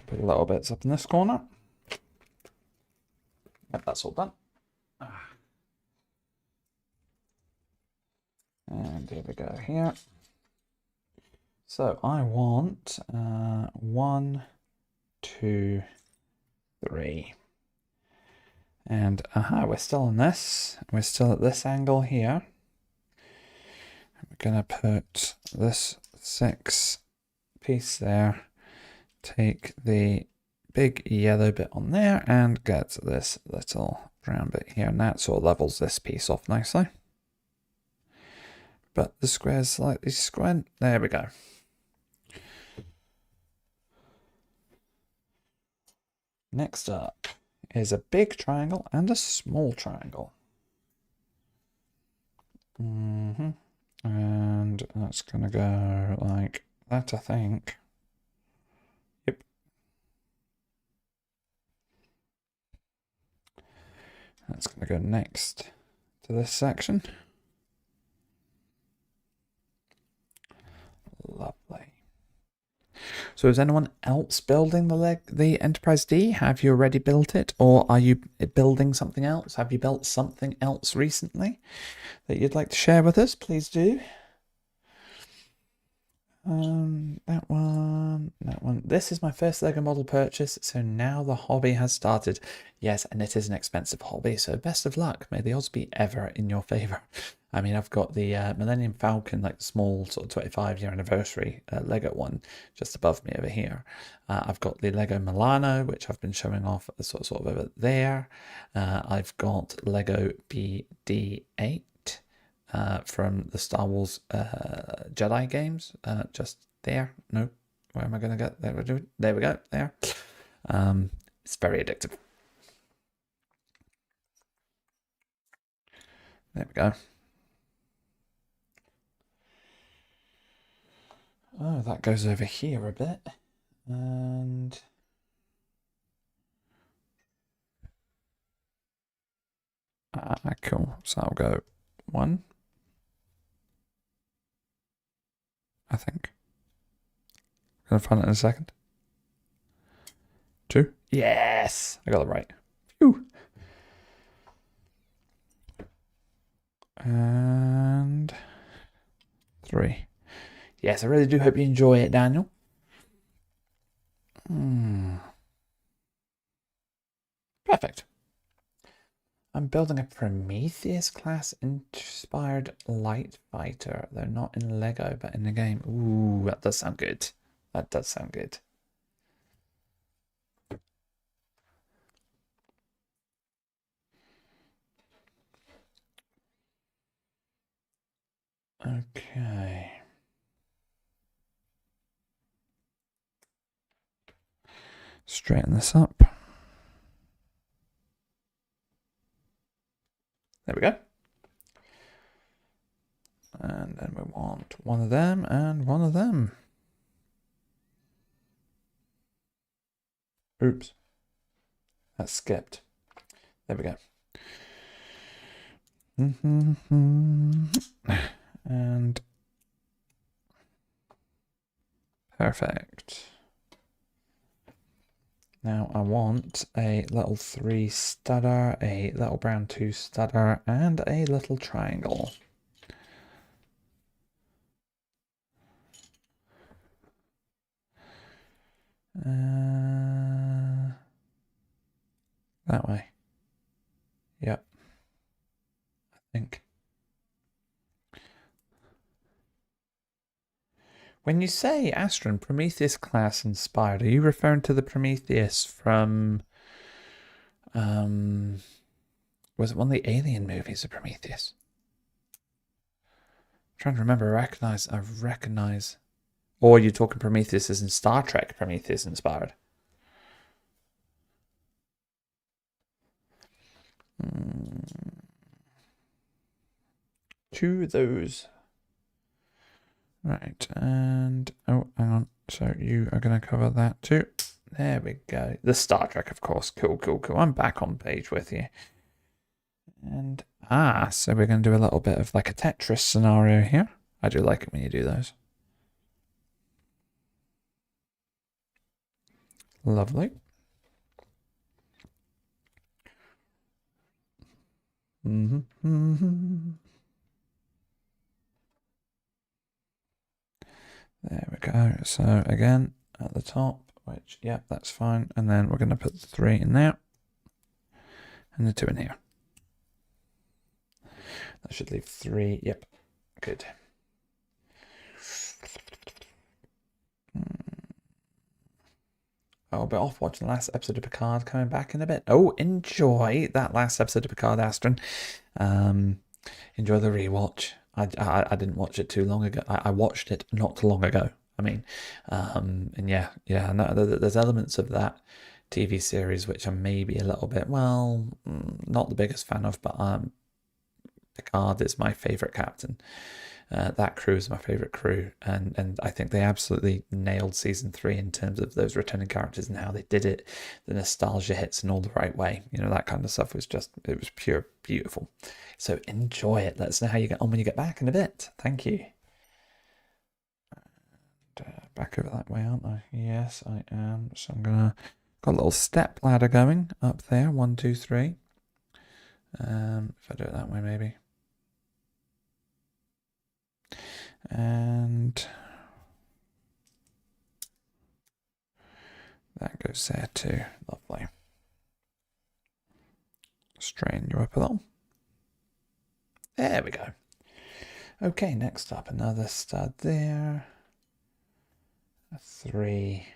Put little bits up in this corner. Yep, that's all done. And here we go here. So I want 1, 2, 3. And we're still on this. We're still at this angle here. We're gonna put this 6 piece there. Take the big yellow bit on there and get this little brown bit here, and that sort of levels this piece off nicely. But the square's slightly squint. There we go. Next up is a big triangle and a small triangle. And that's gonna go like that, I think. Yep. That's gonna go next to this section. Lovely. So is anyone else building the Enterprise D? Have you already built it? Or are you building something else? Have you built something else recently that you'd like to share with us? Please do. That one. This is my first Lego model purchase, so now the hobby has started. Yes, and it is an expensive hobby, so best of luck. May the odds be ever in your favor. I mean, I've got the Millennium Falcon, like the small sort of 25-year anniversary Lego one just above me over here. I've got the Lego Milano, which I've been showing off sort of over there. I've got Lego BD-8. From the Star Wars Jedi games, just there. No, where am I going to get? There we go. There. It's very addictive. There we go. Oh, that goes over here a bit. And cool. So I'll go 1, I think. Gonna find it in a second. 2. Yes, I got it right. Phew. And 3. Yes, I really do hope you enjoy it, Daniel. Perfect. I'm building a Prometheus class inspired light fighter. They're not in Lego, but in the game. Ooh, that does sound good. That does sound good. Okay. Straighten this up. There we go. And then we want one of them and one of them. Oops. That skipped. There we go. And perfect. Now I want a little 3 stutter, a little brown 2 stutter, and a little triangle. That way. Yep. I think. When you say Astron, Prometheus class inspired, are you referring to the Prometheus from was it one of the Alien movies of Prometheus? I'm trying to remember. I recognize. Or are you talking Prometheus as in Star Trek Prometheus inspired? To those. Right, and oh, hang on. So you are going to cover that too. There we go. The Star Trek, of course. Cool, cool, cool. I'm back on page with you. And so we're going to do a little bit of like a Tetris scenario here. I do like it when you do those. Lovely. There we go. So again, at the top, which, yeah, that's fine. And then we're going to put the 3 in there and the 2 in here. That should leave 3. Yep. Good. I'll be off watching the last episode of Picard, coming back in a bit. Oh, enjoy that last episode of Picard, Astron. Enjoy the rewatch. I didn't watch it too long ago. I watched it not too long ago. I mean, and yeah, no, there's elements of that TV series which I'm maybe a little bit, well, not the biggest fan of, but Picard is my favorite captain. That crew is my favorite crew, and I think they absolutely nailed season 3 in terms of those returning characters and how they did it. The nostalgia hits in all the right way. You know, that kind of stuff was just, it was pure beautiful. So enjoy it. Let us know how you get on when you get back in a bit. Thank you. And, back over that way, aren't I? Yes, I am. So I'm gonna got a little step ladder going up there. 1, 2, 3. If I do it that way, maybe. And that goes there too. Lovely. Straighten you up a little. There we go. Okay, next up, another stud there. A 3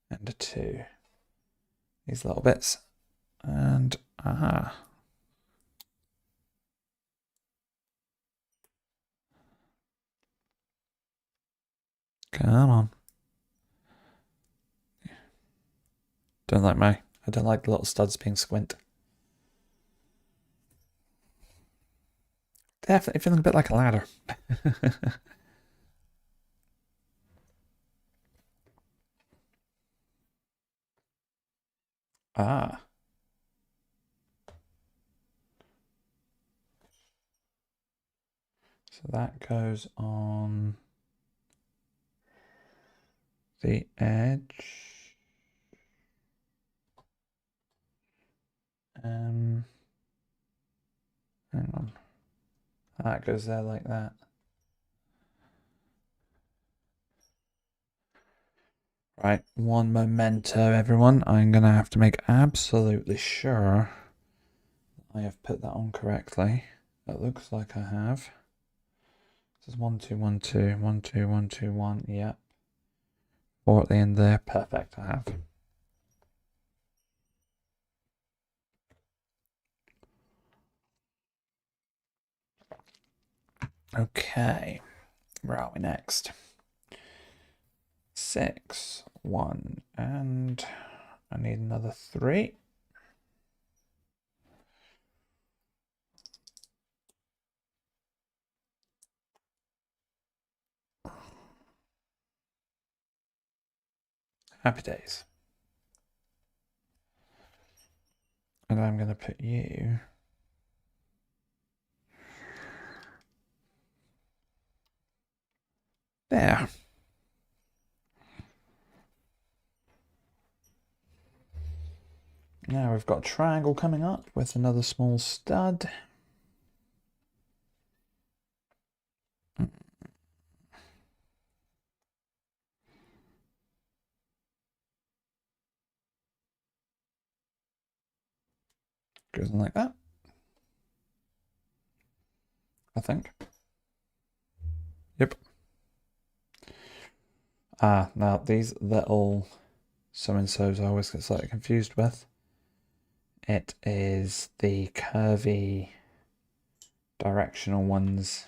and a 2. These little bits. And come on. Don't like me. I don't like the little studs being squint. Definitely feeling a bit like a ladder. Ah. So that goes on the edge. Hang on. That goes there like that. Right, one memento, everyone. I'm going to have to make absolutely sure I have put that on correctly. It looks like I have. This is 1, 2, 1, 2, 1, 2, 1, 2, 1. Yep. 4 at the end there. Perfect, I have. Okay. Where are we next? 6, 1, and I need another 3. Happy days. And I'm going to put you there. Now we've got a triangle coming up with another small stud. Goes in like that, I think. Yep. Now these little so-and-sos I always get slightly confused with. It is the curvy directional ones,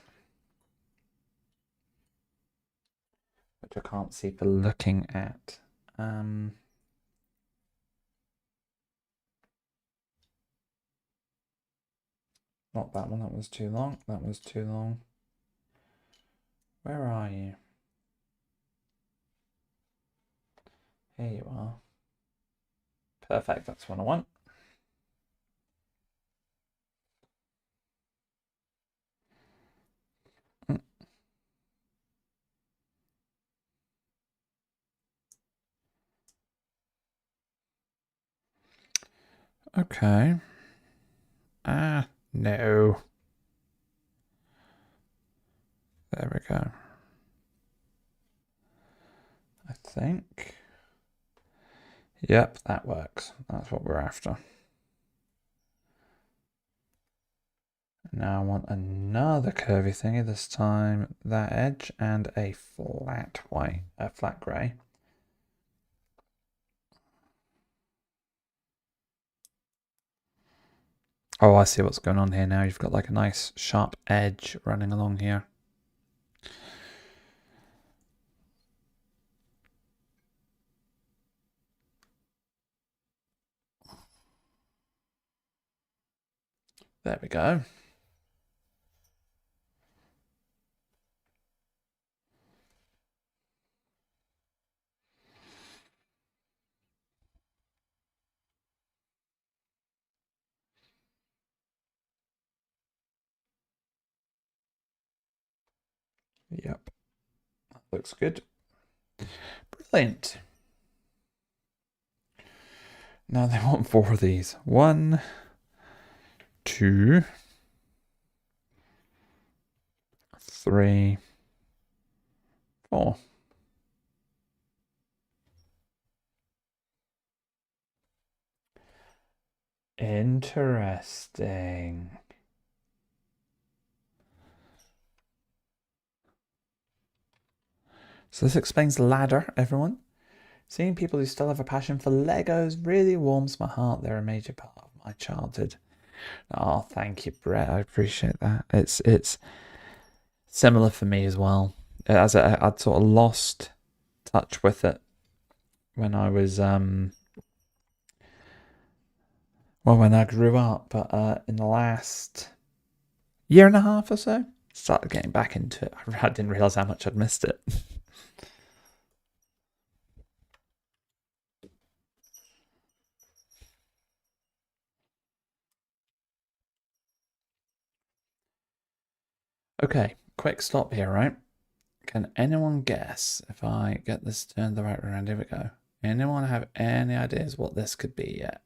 which I can't see for looking at. Not that one, that was too long. That was too long. Where are you? Here you are. Perfect, that's what I want. Okay. No. There we go. I think. Yep, that works. That's what we're after. Now I want another curvy thingy, this time that edge, and a flat white, a flat grey. Oh, I see what's going on here now. You've got like a nice sharp edge running along here. There we go. Yep, that looks good. Brilliant. Now they want 4 of these. 1, 2, 3, 4. Interesting. So this explains the ladder, everyone. Seeing people who still have a passion for Legos really warms my heart. They're a major part of my childhood. Oh, thank you, Brett. I appreciate that. It's similar for me as well. As I'd sort of lost touch with it when I was when I grew up, but in the last year and a half or so. Started getting back into it. I didn't realize how much I'd missed it. Okay, quick stop here, right? Can anyone guess if I get this turned the right way around? Here we go. Anyone have any ideas what this could be yet?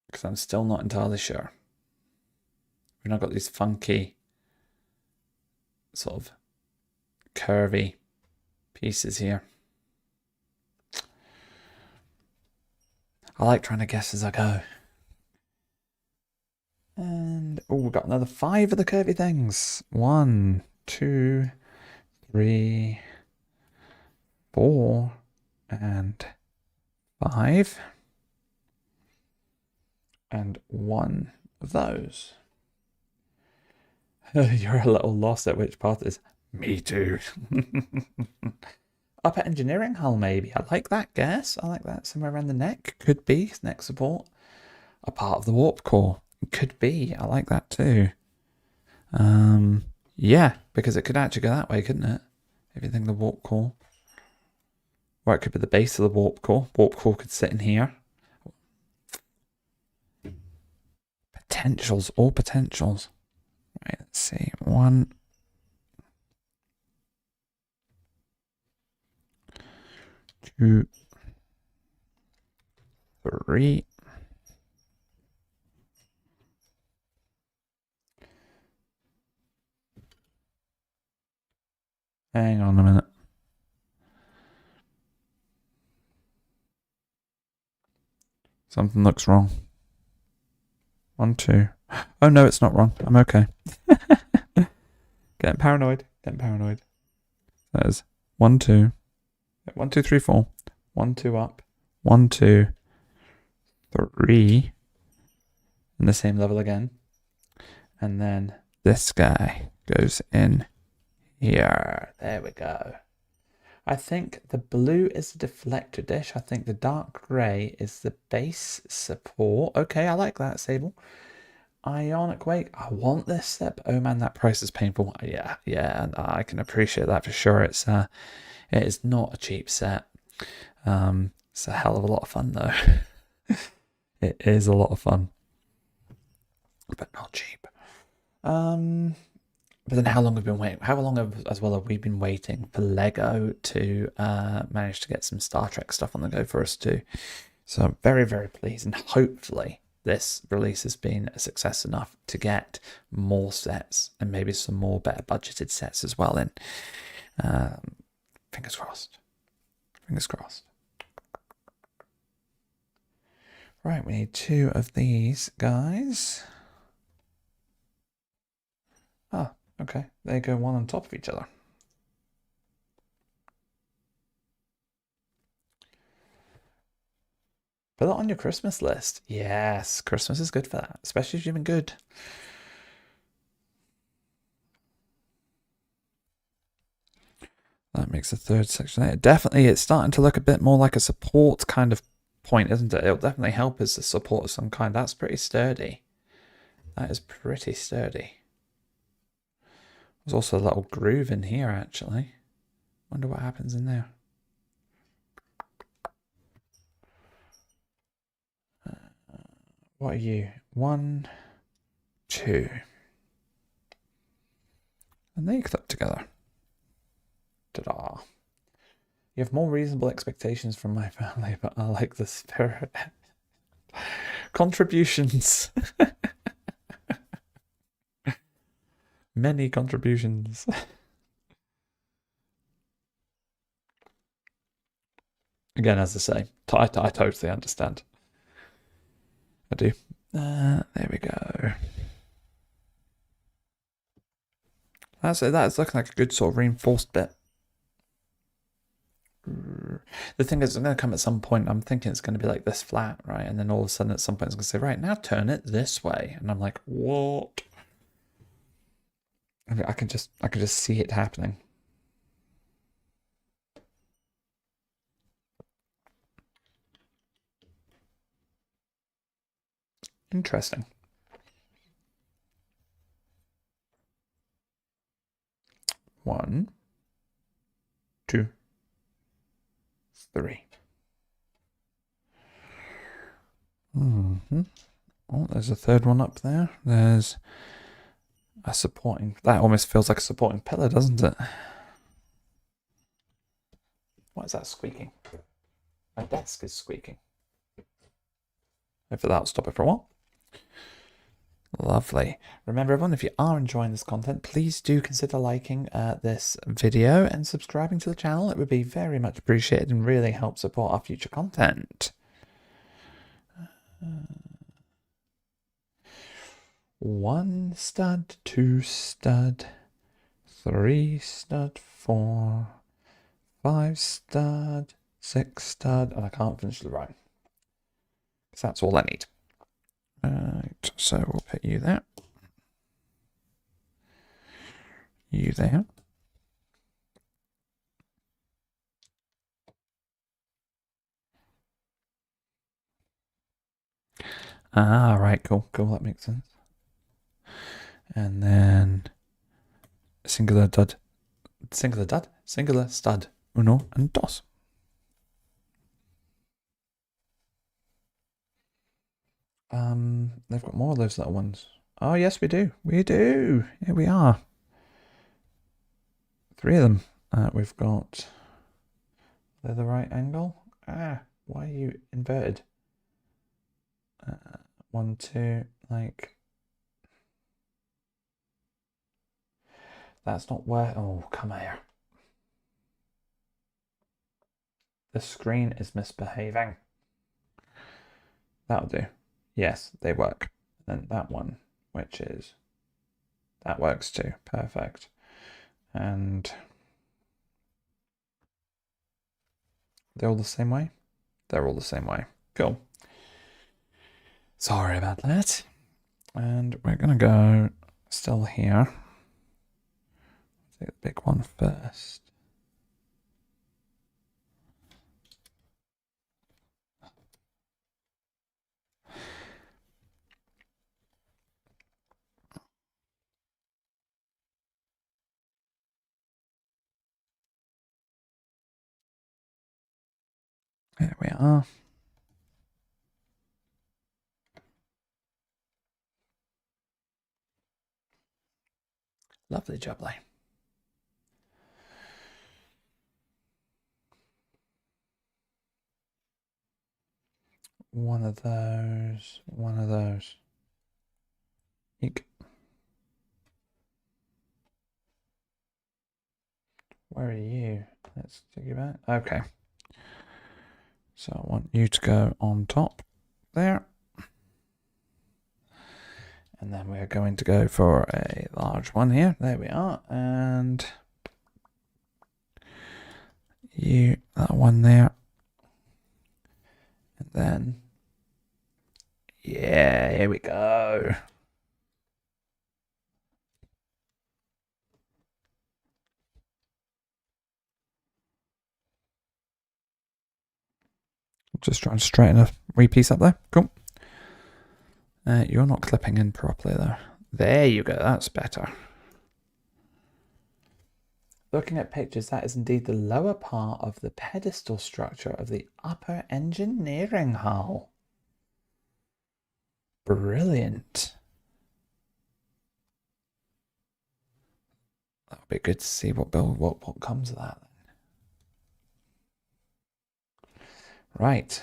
Because I'm still not entirely sure. We've now got these funky, sort of curvy pieces here. I like trying to guess as I go. And, oh, we've got another 5 of the curvy things. 1, 2, 3, 4, and 5. And 1 of those. You're a little lost at which part is. Me too. Upper engineering hull, maybe. I like that guess. I like that. Somewhere around the neck. Could be. Neck support. A part of the warp core. Could be. I like that too. Yeah, because it could actually go that way, couldn't it? If you think the warp core. Or it could be the base of the warp core. Warp core could sit in here. Potentials. All potentials. Right, let's see. 1, 2, 3. Hang on a minute. Something looks wrong. 1, 2. Oh no, it's not wrong. I'm okay. Getting paranoid. Getting paranoid. That is 1, 2. 1, 2, 3, 4. 1, 2 up. 1, 2, 3. And the same level again. And then this guy goes in here. There we go. I think the blue is the deflector dish. I think the dark grey is the base support. Okay, I like that, Sable. Ionic wake. I want this set, but oh man, that price is painful. Yeah, and I can appreciate that for sure. It is not a cheap set. It's a hell of a lot of fun though. It is a lot of fun, but not cheap. But then how long have we been waiting? How long as well have we been waiting for Lego to manage to get some Star Trek stuff on the go for us too? So I'm very, very pleased, and hopefully this release has been a success enough to get more sets and maybe some more better budgeted sets as well in. Fingers crossed. Fingers crossed. Right, we need 2 of these guys. Oh, okay. They go one on top of each other. Put that on your Christmas list. Yes, Christmas is good for that, especially if you've been good. That makes the 3rd section there. Definitely, it's starting to look a bit more like a support kind of point, isn't it? It'll definitely help as a support of some kind. That's pretty sturdy. That is pretty sturdy. There's also a little groove in here, actually. Wonder what happens in there. What are you? 1, 2. And they clip together. Ta-da. You have more reasonable expectations from my family, but I like the spirit. Contributions. Many contributions. Again, as I say, I totally understand. I do. There we go. That's looking like a good sort of reinforced bit. The thing is, it's going to come at some point. I'm thinking it's going to be like this flat, right? And then all of a sudden, at some point, it's going to say, right, now turn it this way. And I'm like, what? I can just see it happening. Interesting. 1, 2, 3. Oh, there's a third one up there. There's a supporting... That almost feels like a supporting pillar, doesn't it? What is that squeaking? My desk is squeaking. Hopefully that'll stop it for a while. Lovely. Remember, everyone, if you are enjoying this content, please do consider liking this video and subscribing to the channel. It would be very much appreciated and really help support our future content. 1 stud, 2 stud, 3 stud, 4, 5 stud, 6 stud, and I can't finish the rhyme. Because that's all I need. Right, so we'll put you there. You there. Ah, right, cool, that makes sense. And then singular stud, uno, and dos. They've got more of those little ones. Oh, yes, we do. Here we are. 3 of them. We've got... They're the right angle. Why are you inverted? 1, 2, like... That's not where... Oh, come here. The screen is misbehaving. That'll do. Yes, they work. And that one, which is... That works too. Perfect. And... They're all the same way? They're all the same way. Cool. Sorry about that. And we're going to go still here. Take the big one first. There we are. Lovely jubbly. One of those. Eek. Where are you? Let's take you back. Okay. So I want you to go on top there. And then we're going to go for a large one here. There we are. And you, that one there. And then, yeah, here we go. Just trying to straighten a wee piece up there. Cool. You're not clipping in properly there. There you go. That's better. Looking at pictures, that is indeed the lower part of the pedestal structure of the upper engineering hull. Brilliant. That'll be good to see what comes of that. Right,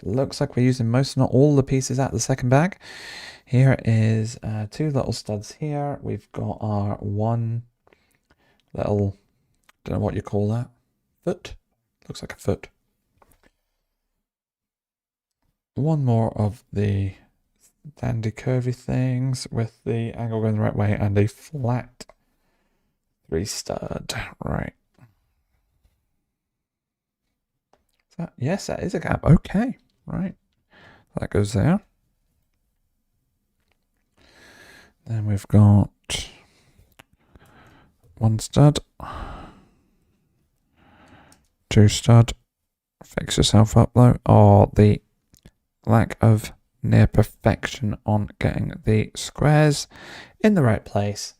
looks like we're using most, not all, the pieces out of the second bag. Here is 2 little studs here. We've got our one little, don't know what you call that, foot. Looks like a foot. One more of the dandy curvy things with the angle going the right way and a flat 3 stud. Right. Yes, that is a gap. Okay, right. That goes there. Then we've got 1 stud, 2 stud. Fix yourself up though. Oh, the lack of near perfection on getting the squares in the right place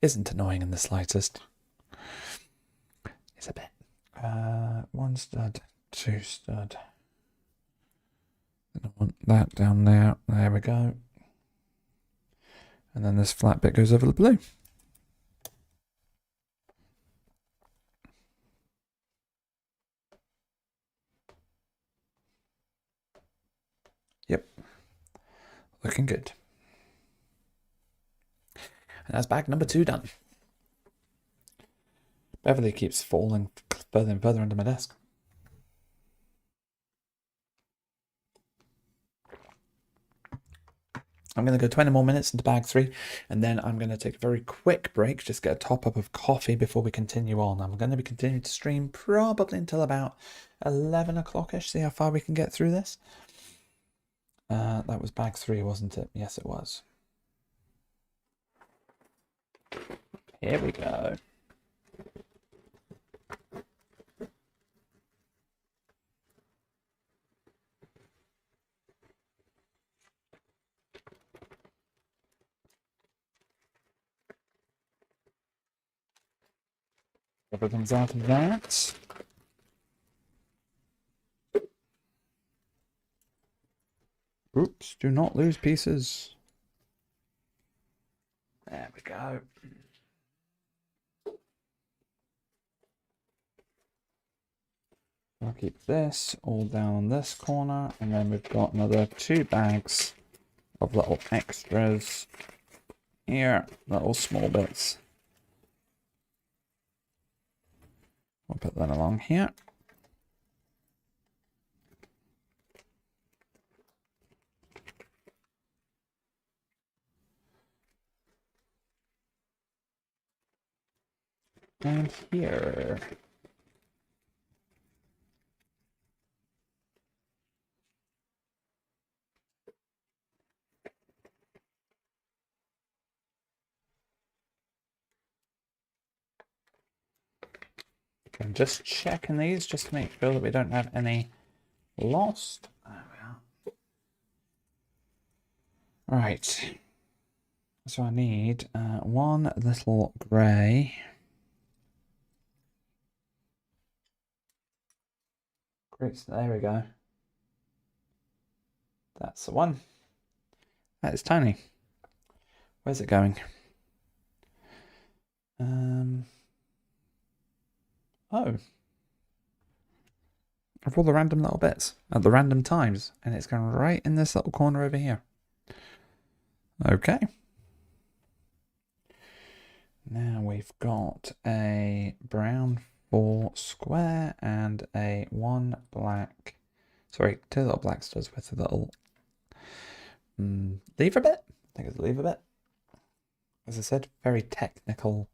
isn't annoying in the slightest. is a bit. One stud, two stud. And I want that down there. There we go. And then this flat bit goes over the blue. Yep. Looking good. And that's bag number 2 done. Beverly keeps falling further and further under my desk. I'm going to go 20 more minutes into bag 3, and then I'm going to take a very quick break, just get a top up of coffee before we continue on. I'm going to be continuing to stream probably until about 11 o'clock-ish, see how far we can get through this. That was bag 3, wasn't it? Yes, it was. Here we go. Everything's out of that. Oops, do not lose pieces. There we go. I'll keep this all down this corner, and then we've got another 2 bags of little extras here, little small bits. We'll put that along here. And here. I'm just checking these just to make sure that we don't have any lost. There we are. Right. So I need one little grey. Great. There we go. That's the one. That is tiny. Where's it going? Oh. Of all the random little bits at the random times, and it's going right in this little corner over here. Okay. Now we've got a brown 4 square and a 1 black. Sorry, 2 little black studs with a little lever bit. I think it's a lever bit. As I said, very technical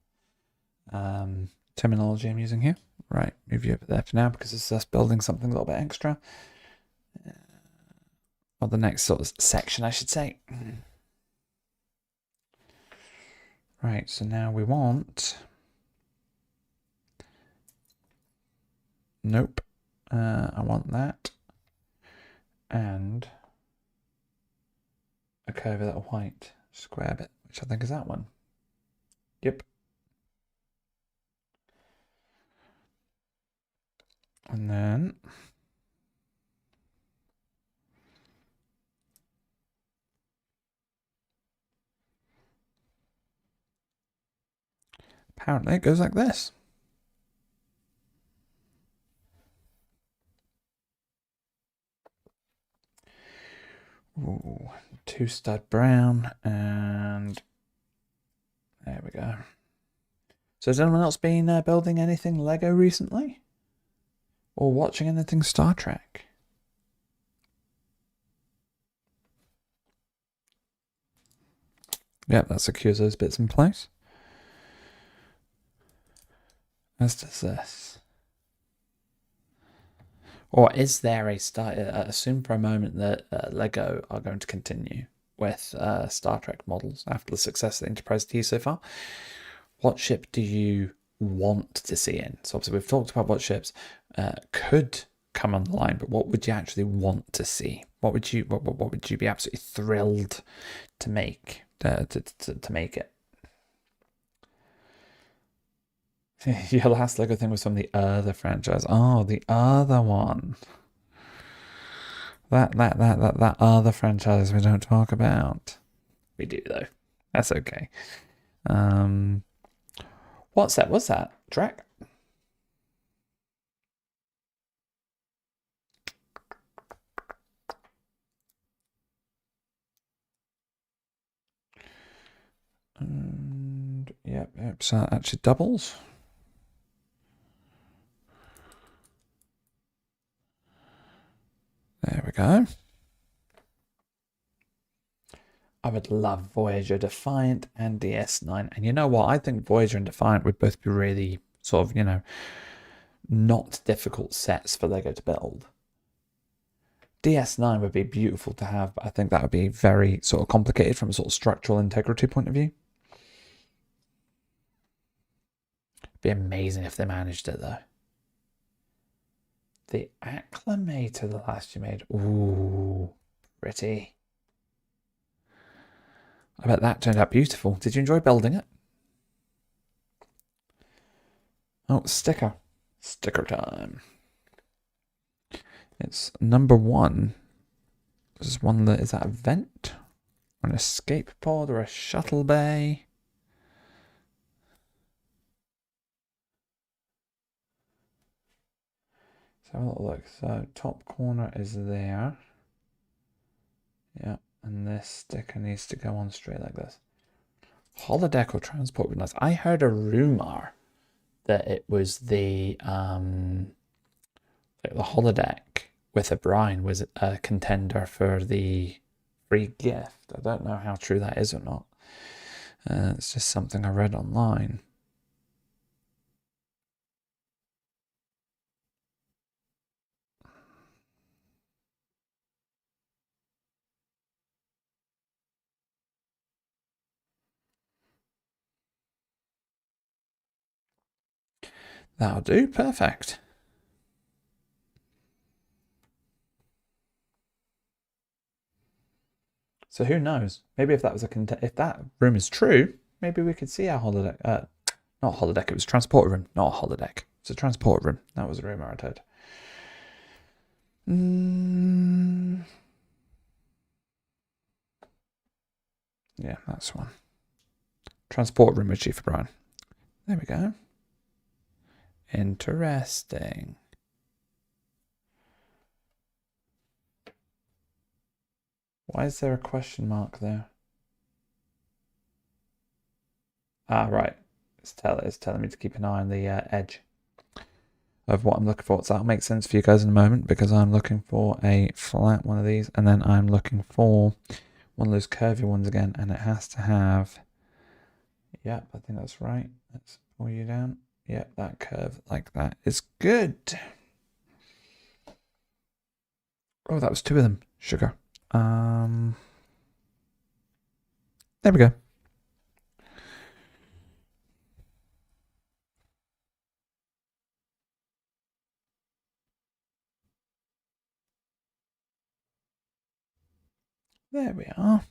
terminology I'm using here. Right, move you over there for now because it's us building something a little bit extra. Or the next sort of section, I should say. Right, so now we want... Nope. I want that. And a curvy little white square bit, which I think is that one. Yep. And then apparently it goes like this. Ooh, 2 stud brown, and there we go. So has anyone else been building anything Lego recently? Or watching anything Star Trek? Yep, that secures those bits in place. As does this. Or is there a assume for a moment that Lego are going to continue with Star Trek models after the success of the Enterprise D so far? What ship do you want to see in? So obviously we've talked about what ships could come on the line, but what would you actually want to see? What would you be absolutely thrilled to make to make it? Your last Lego thing was from the other franchise. Oh, the other one. That other franchise we don't talk about. We do though. That's okay. What's that? What's that? Track? And yep, so that actually doubles. There we go. I would love Voyager, Defiant, and DS9. And you know what? I think Voyager and Defiant would both be really sort of, not difficult sets for Lego to build. DS9 would be beautiful to have, but I think that would be very sort of complicated from a sort of structural integrity point of view. It'd be amazing if they managed it though. The Acclimator, the last you made. Ooh, pretty. I bet that turned out beautiful. Did you enjoy building it? Oh, sticker. Sticker time. It's number 1. This is one that is that a vent? Or an escape pod or a shuttle bay? Let's have a little look. So top corner is there. Yeah, and this sticker needs to go on straight like this. Holodeck or transport would be nice. I heard a rumor that it was the holodeck with a brine was a contender for the free gift. I don't know how true that is or not. It's just something I read online. That'll do. Perfect. So who knows? Maybe if that was if that room is true, maybe we could see our holodeck. Not holodeck. It was a transporter room, not a holodeck. It's a transporter room. That was a rumor I'd heard. Yeah, that's one. Transport room with Chief O'Brien. There we go. Interesting. Why is there a question mark there? Ah, right. It's telling me to keep an eye on the edge of what I'm looking for. So that'll make sense for you guys in a moment because I'm looking for a flat one of these and then I'm looking for one of those curvy ones again and it has to have, yep, I think that's right. Let's pull you down. Yep, that curve like that is good. Oh, that was 2 of them. Sugar. There we go. There we are.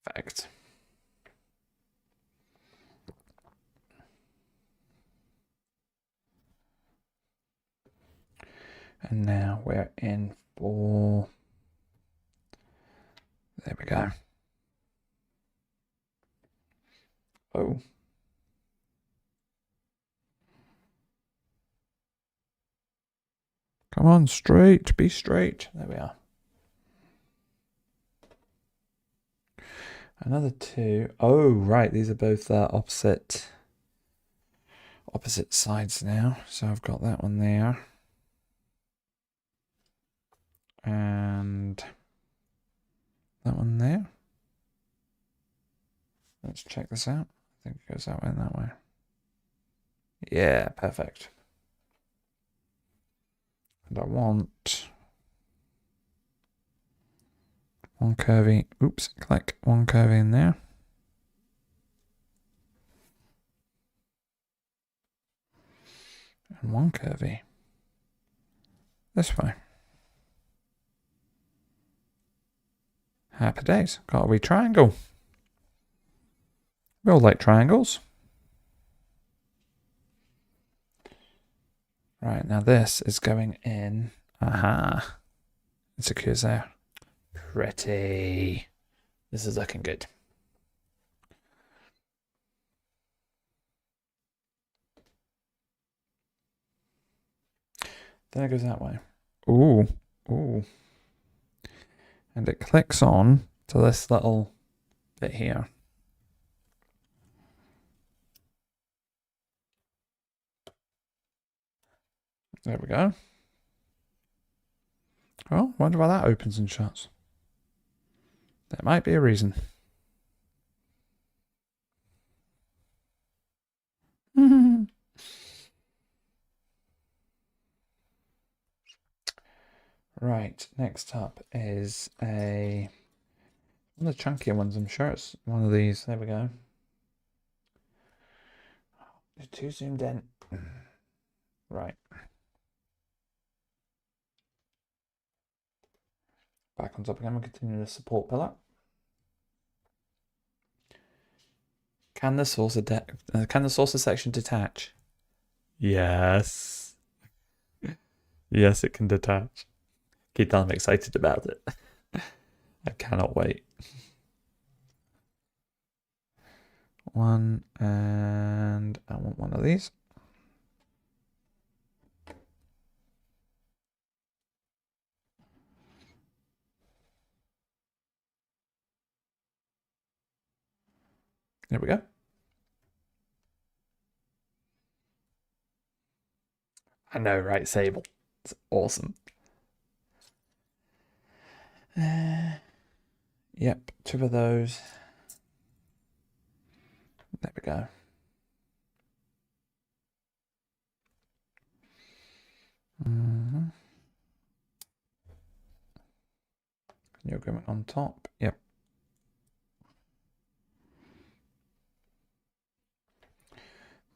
Perfect. And now we're in for, there we go. Oh. Come on, straight, be straight. There we are. Another 2. Oh, right, these are both opposite sides now. So I've got that one there. And that one there. Let's check this out. I think it goes that way and that way. Yeah, perfect. And I want one curvy, oops, click, one curvy in there. And one curvy this way. Happy days. Got a wee triangle. We all like triangles. Right, now this is going in. Aha. It secures there. Pretty. This is looking good. Then it goes that way. Ooh. Ooh. And it clicks on to this little bit here. There we go. Well, wonder why that opens and shuts. There might be a reason. Right, next up is one of the chunkier ones. I'm sure it's one of these. There we go. They're too zoomed in. Right. Back on top again. We'll continue the support pillar. Can the saucer section detach? Yes. Yes, it can detach. Keep telling me excited about it. I cannot wait. One, and I want one of these. There we go. I know, right, Sable? It's awesome. Yep, two of those. There we go. You're going on top. Yep.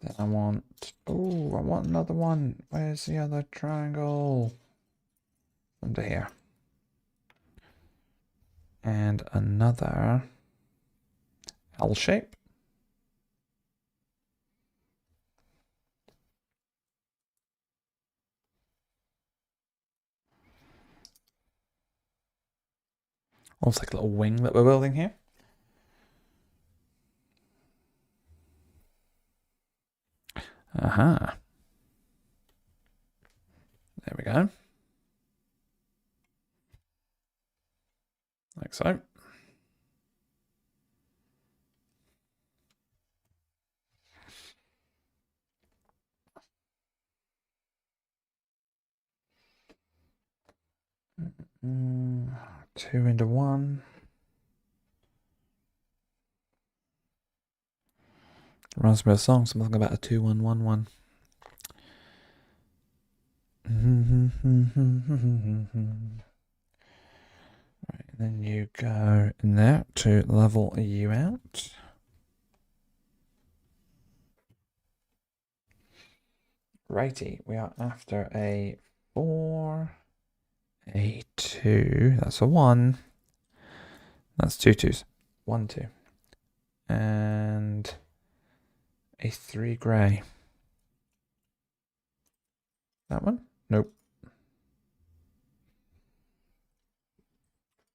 Then I want another one. Where's the other triangle? Under here. And another L shape. Almost like a little wing that we're building here. Aha. There we go. Like so. Two into one. Reminds me of a song, something about a 2-1-1-1. Right, then you go in there to level you out. Righty, we are after a 4, a 2, that's a 1. That's 2 2s. 1, 2. And a 3 grey. That one? Nope.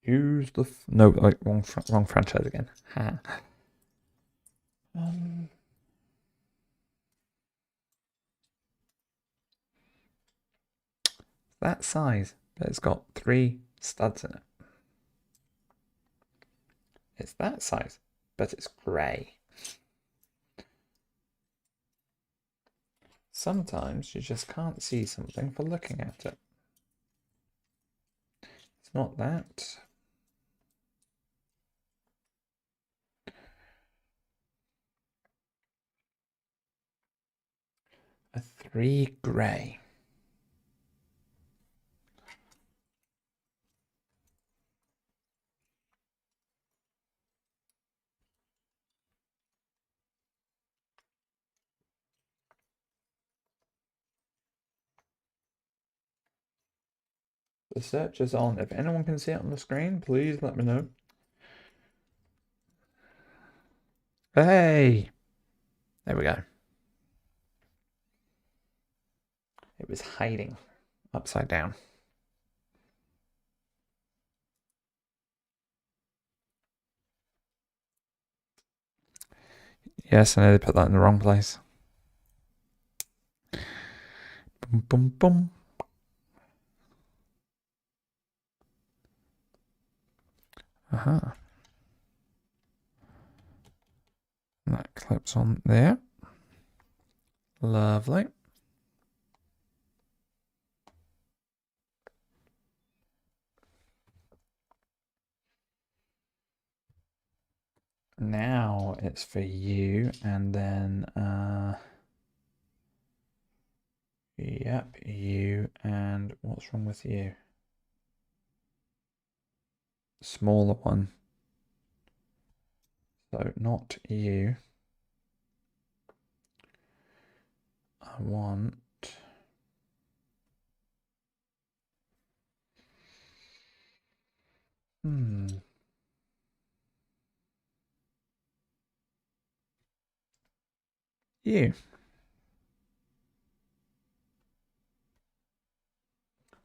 Use the no, like wrong franchise again. That size, but it's got 3 studs in it. It's that size, but it's grey. Sometimes you just can't see something for looking at it. It's not that. A 3 grey. The search is on. If anyone can see it on the screen, please let me know. Hey! There we go. It was hiding upside down. Yes, I know they put that in the wrong place. Boom, boom, boom. Aha. That clips on there. Lovely. Now it's for you, and then yep, you, and what's wrong with you? Smaller one. So not you. I want you.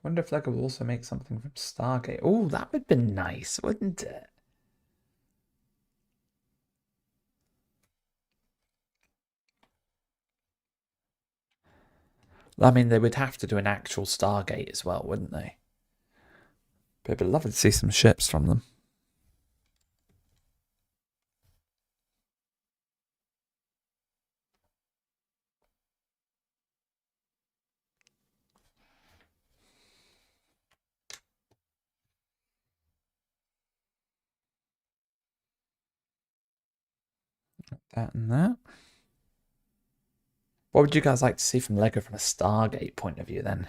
Wonder if I could also make something from Stargate. Oh, that would be nice, wouldn't it? I mean, they would have to do an actual Stargate as well, wouldn't they? But it'd be lovely to see some ships from them. That and that. What would you guys like to see from Lego from a Stargate point of view then?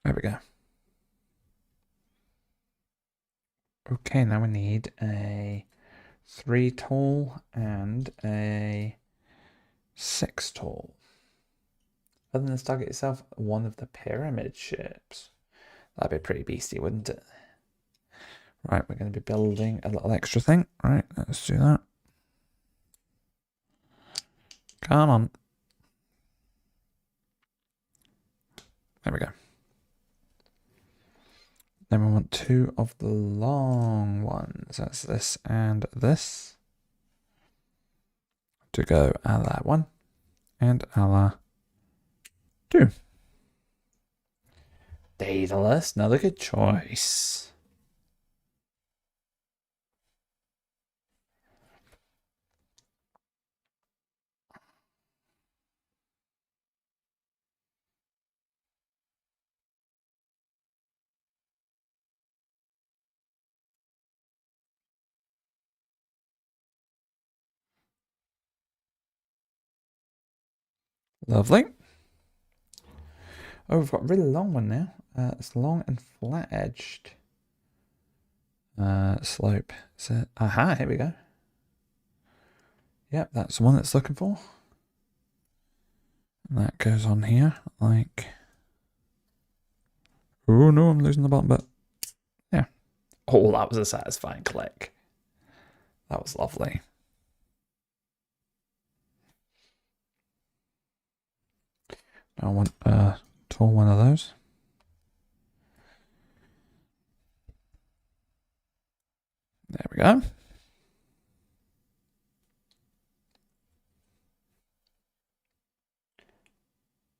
There we go. Okay, now we need a 3 tall and a 6 tall. Other than the Stargate itself, one of the pyramid ships. That'd be pretty beastly, wouldn't it? Right, we're going to be building a little extra thing. Right, let's do that. Come on. There we go. Then we want 2 of the long ones. That's this and this. To go a la 1 and a la 2. Daedalus, another good choice. Lovely. Oh, we've got a really long one now. It's long and flat-edged. Slope. So, aha, here we go. Yep, that's the one that's looking for. And that goes on here, like... Oh no, I'm losing the bottom bit. Yeah. Oh, that was a satisfying click. That was lovely. Now I want a tall one of those. There we go.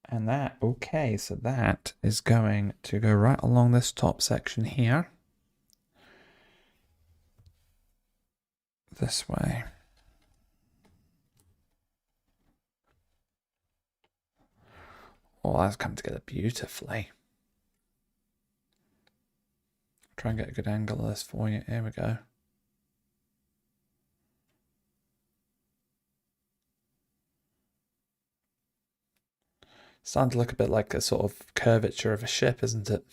And that, okay, so that is going to go right along this top section here. This way. Oh, that's come together beautifully. Try and get a good angle of this for you. Here we go. Starting to look a bit like a sort of curvature of a ship, isn't it?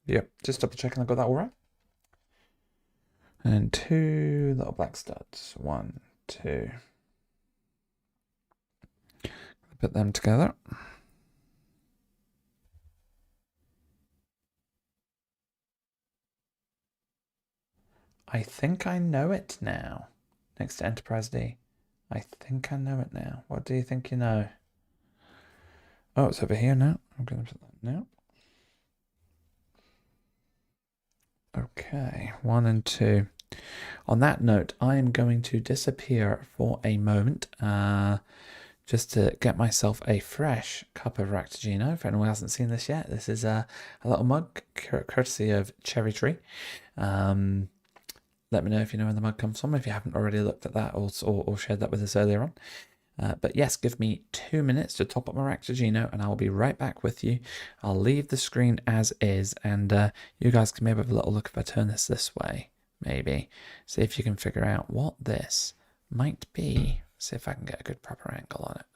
Yep, just double checking I got that all right. And 2 little black studs. 1, 2. Put them together. I think I know it now. Next to Enterprise D. I think I know it now. What do you think you know? Oh, it's over here now. I'm going to put that now. Okay, 1 and 2. On that note, I am going to disappear for a moment, just to get myself a fresh cup of Ractigino. For anyone who hasn't seen this yet, this is a little mug courtesy of Cherry Tree. Let me know if you know where the mug comes from, if you haven't already looked at that or shared that with us earlier on. But yes, give me 2 minutes to top up my Ractigino and I'll be right back with you. I'll leave the screen as is, and you guys can maybe have a little look if I turn this way, maybe. See if you can figure out what this might be. See if I can get a good proper angle on it.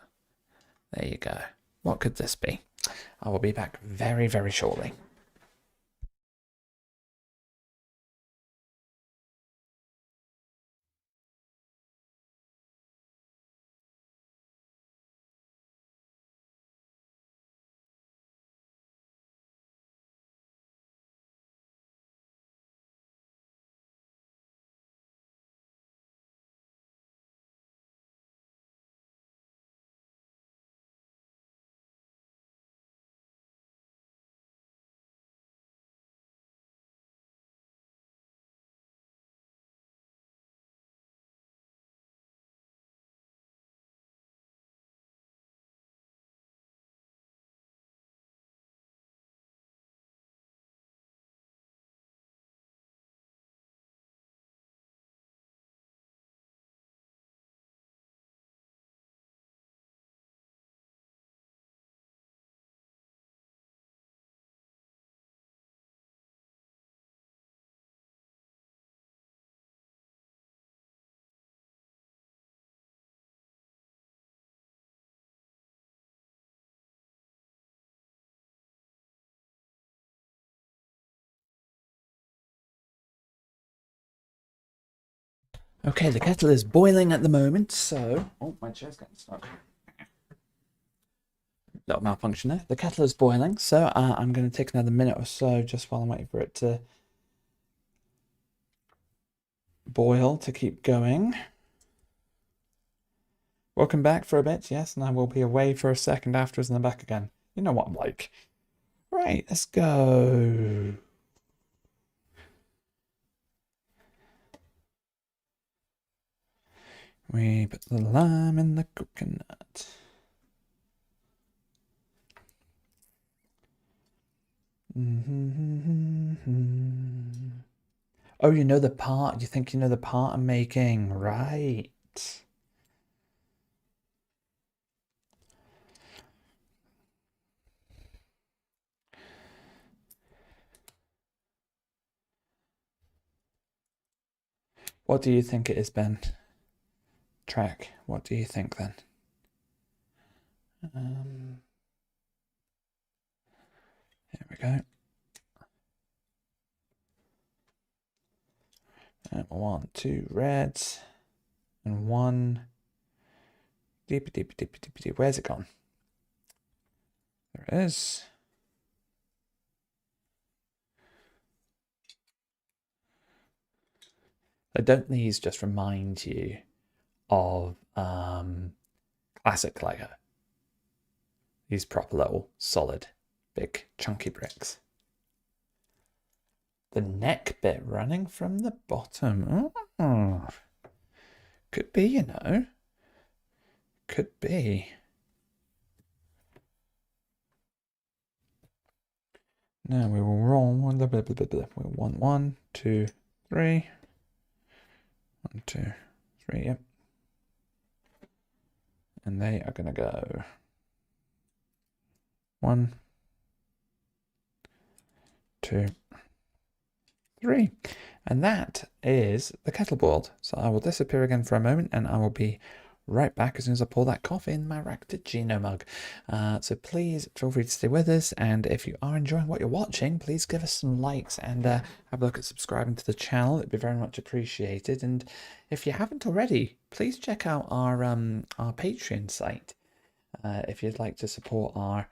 There you go. What could this be? I will be back very, very shortly. Okay, the kettle is boiling at the moment, so... Oh, my chair's getting stuck. Little malfunction there. The kettle is boiling, so I'm going to take another minute or so just while I'm waiting for it to boil to keep going. Welcome back for a bit, yes, and I will be away for a second afterwards and then back again. You know what I'm like. Right, let's go. We put the lime in the coconut. Oh, you know the part? You think you know the part I'm making? Right. What do you think it is, Ben? Track. What do you think then? Here we go. And 1, 2 reds, and 1 deep. Where's it gone? There it is. Don't these just remind you of classic Lego? These proper little solid, big, chunky bricks. The neck bit running from the bottom. Oh, could be, you know. Could be. Now we will roll one. We want 1, 2, 3. 1, 2, 3. Yep. And they are going to go 1, 2, 3. And that is the kettle boiled. So I will disappear again for a moment and I will be right back as soon as I pour that coffee in my Ractigino mug. So please feel free to stay with us. And if you are enjoying what you're watching, please give us some likes and have a look at subscribing to the channel. It'd be very much appreciated. And if you haven't already, please check out our Patreon site. If you'd like to support our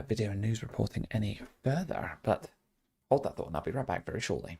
video and news reporting any further. But hold that thought and I'll be right back very shortly.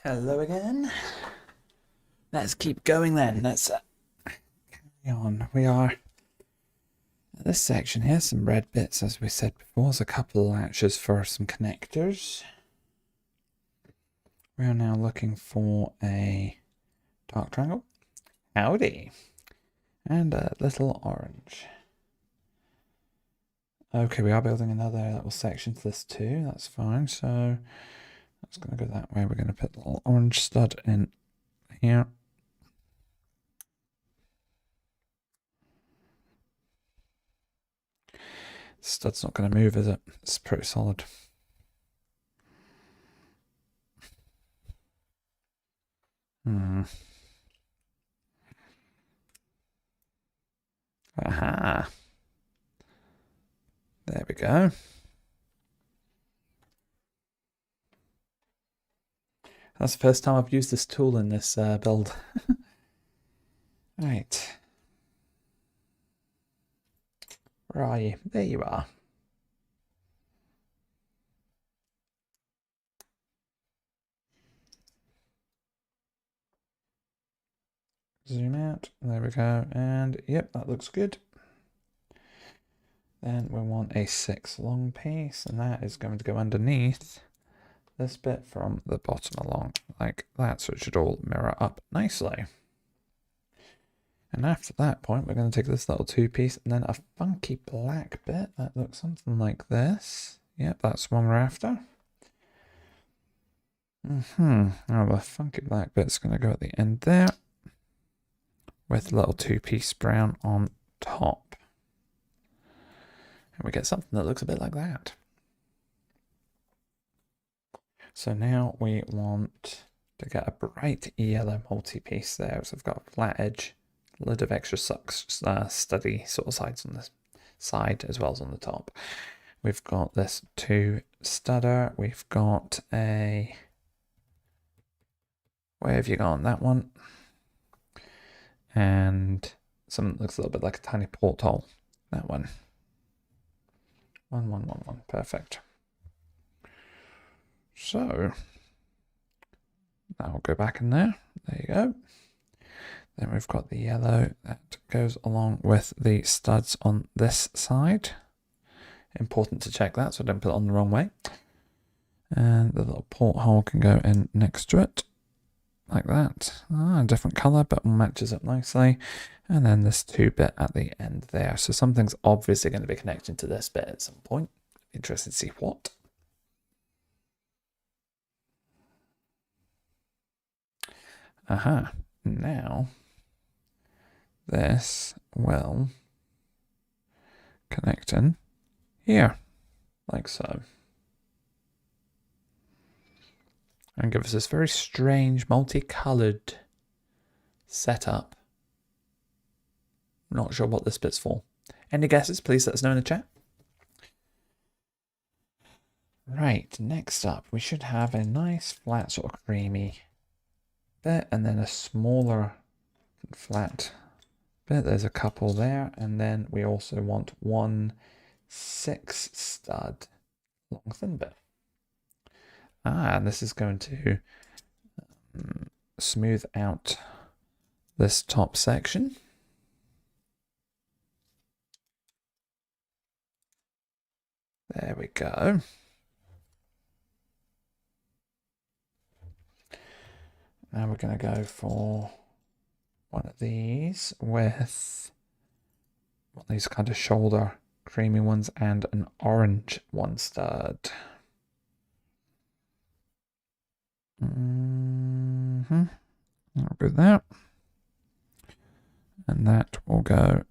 Hello again. Let's keep going then. Let's carry on. We are at this section here, some red bits, as we said before. There's a couple of latches for some connectors. We are now looking for a dark triangle. Howdy. And a little orange. Okay, we are building another little section to this too. That's fine. So that's going to go that way. We're going to put the little orange stud in here. The stud's not going to move, is it? It's pretty solid. Aha. There we go. That's the first time I've used this tool in this build. Right. Where are you? There you are. Zoom out. There we go. And yep, that looks good. Then we want a 6 long piece, and that is going to go underneath this bit from the bottom along like that, so it should all mirror up nicely. And after that point, we're going to take this little 2-piece and then a funky black bit that looks something like this. Yep, that's one we're after. Now the funky black bit's going to go at the end there with a little 2-piece brown on top. And we get something that looks a bit like that. So now we want to get a bright yellow multi-piece there. So I've got a flat edge, a lot of extra study sort of sides on this side as well as on the top. We've got this 2 studder. We've got a... Where have you gone? That one. And something that looks a little bit like a tiny porthole. That one. 1, 1, 1, 1. Perfect. So that'll go back in there. There you go. Then we've got the yellow that goes along with the studs on this side. Important to check that so I don't put it on the wrong way. And the little porthole can go in next to it. Like that. Different colour, but matches up nicely. And then this 2 bit at the end there. So something's obviously going to be connecting to this bit at some point. Interested to see what. Aha. Now, this will connect in here, like so. And give us this very strange multicolored setup Not sure what this bit's for. Any guesses? Please let us know in the chat. Right, next up, we should have a nice flat sort of creamy bit, and then a smaller flat bit. There's a couple there, and then we also want 1 6 stud long thin bit. And this is going to smooth out this top section. There we go. Now we're going to go for one of these with one of these kind of shoulder creamy ones and an orange 1 stud. I'll do that. And that will go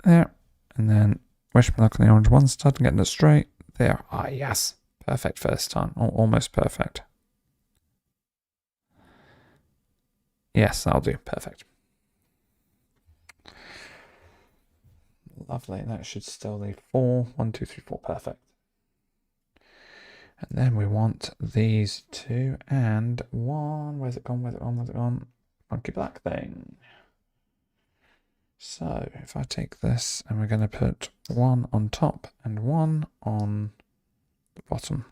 there. And then wish me luck on the orange 1 stud and getting it straight. There. Ah, yes. Perfect first time. Almost perfect. Yes, that'll do. Perfect. Lovely. That should still leave 4. 1, 2, 3, 4. Perfect. And then we want these 2 and 1. Where's it gone? Where's it gone? Where's it gone? Funky black thing. So if I take this and we're going to put 1 on top and 1 on the bottom.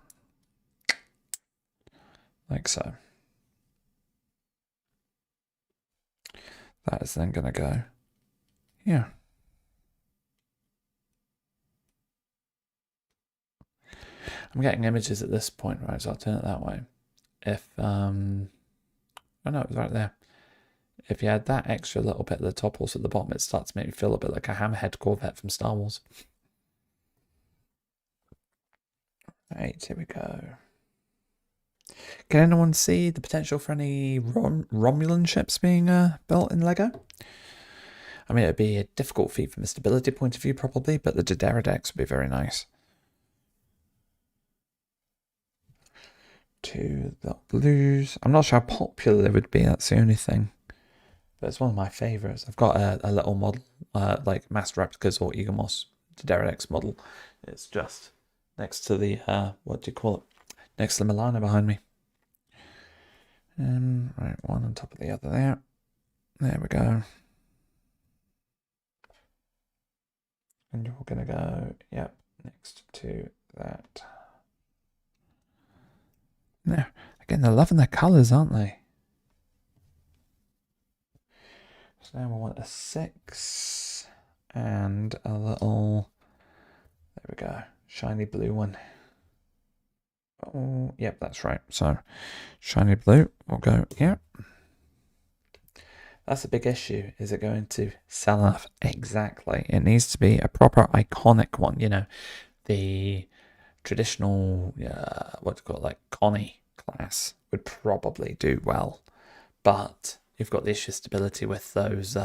Like so. That is then going to go here. I'm getting images at this point, right? So I'll turn it that way. If, oh no, it was right there. If you had that extra little bit at the top, also at the bottom, it starts to make me feel a bit like a hammerhead Corvette from Star Wars. Right, here we go. Can anyone see the potential for any Romulan ships being built in Lego? I mean, it would be a difficult feat from a stability point of view, probably, but the Dodera decks would be very nice. 2 the blues. I'm not sure how popular they would be, that's the only thing. But it's one of my favourites. I've got a little model, like Master Replicas or Egomos Dodera X model. It's just next to the, what do you call it? Next to the Milano behind me. Right, 1 on top of the other there. There we go. And you're going to go, yep, next to that. There. Again, they're loving their colours, aren't they? So now we want a 6 and a little, there we go, shiny blue one. Oh, yep, that's right. So shiny blue will go here. That's a big issue. Is it going to sell enough? Exactly. It needs to be a proper iconic one. You know, the traditional, what do you call it, like Connie class would probably do well. But you've got the issue of stability with those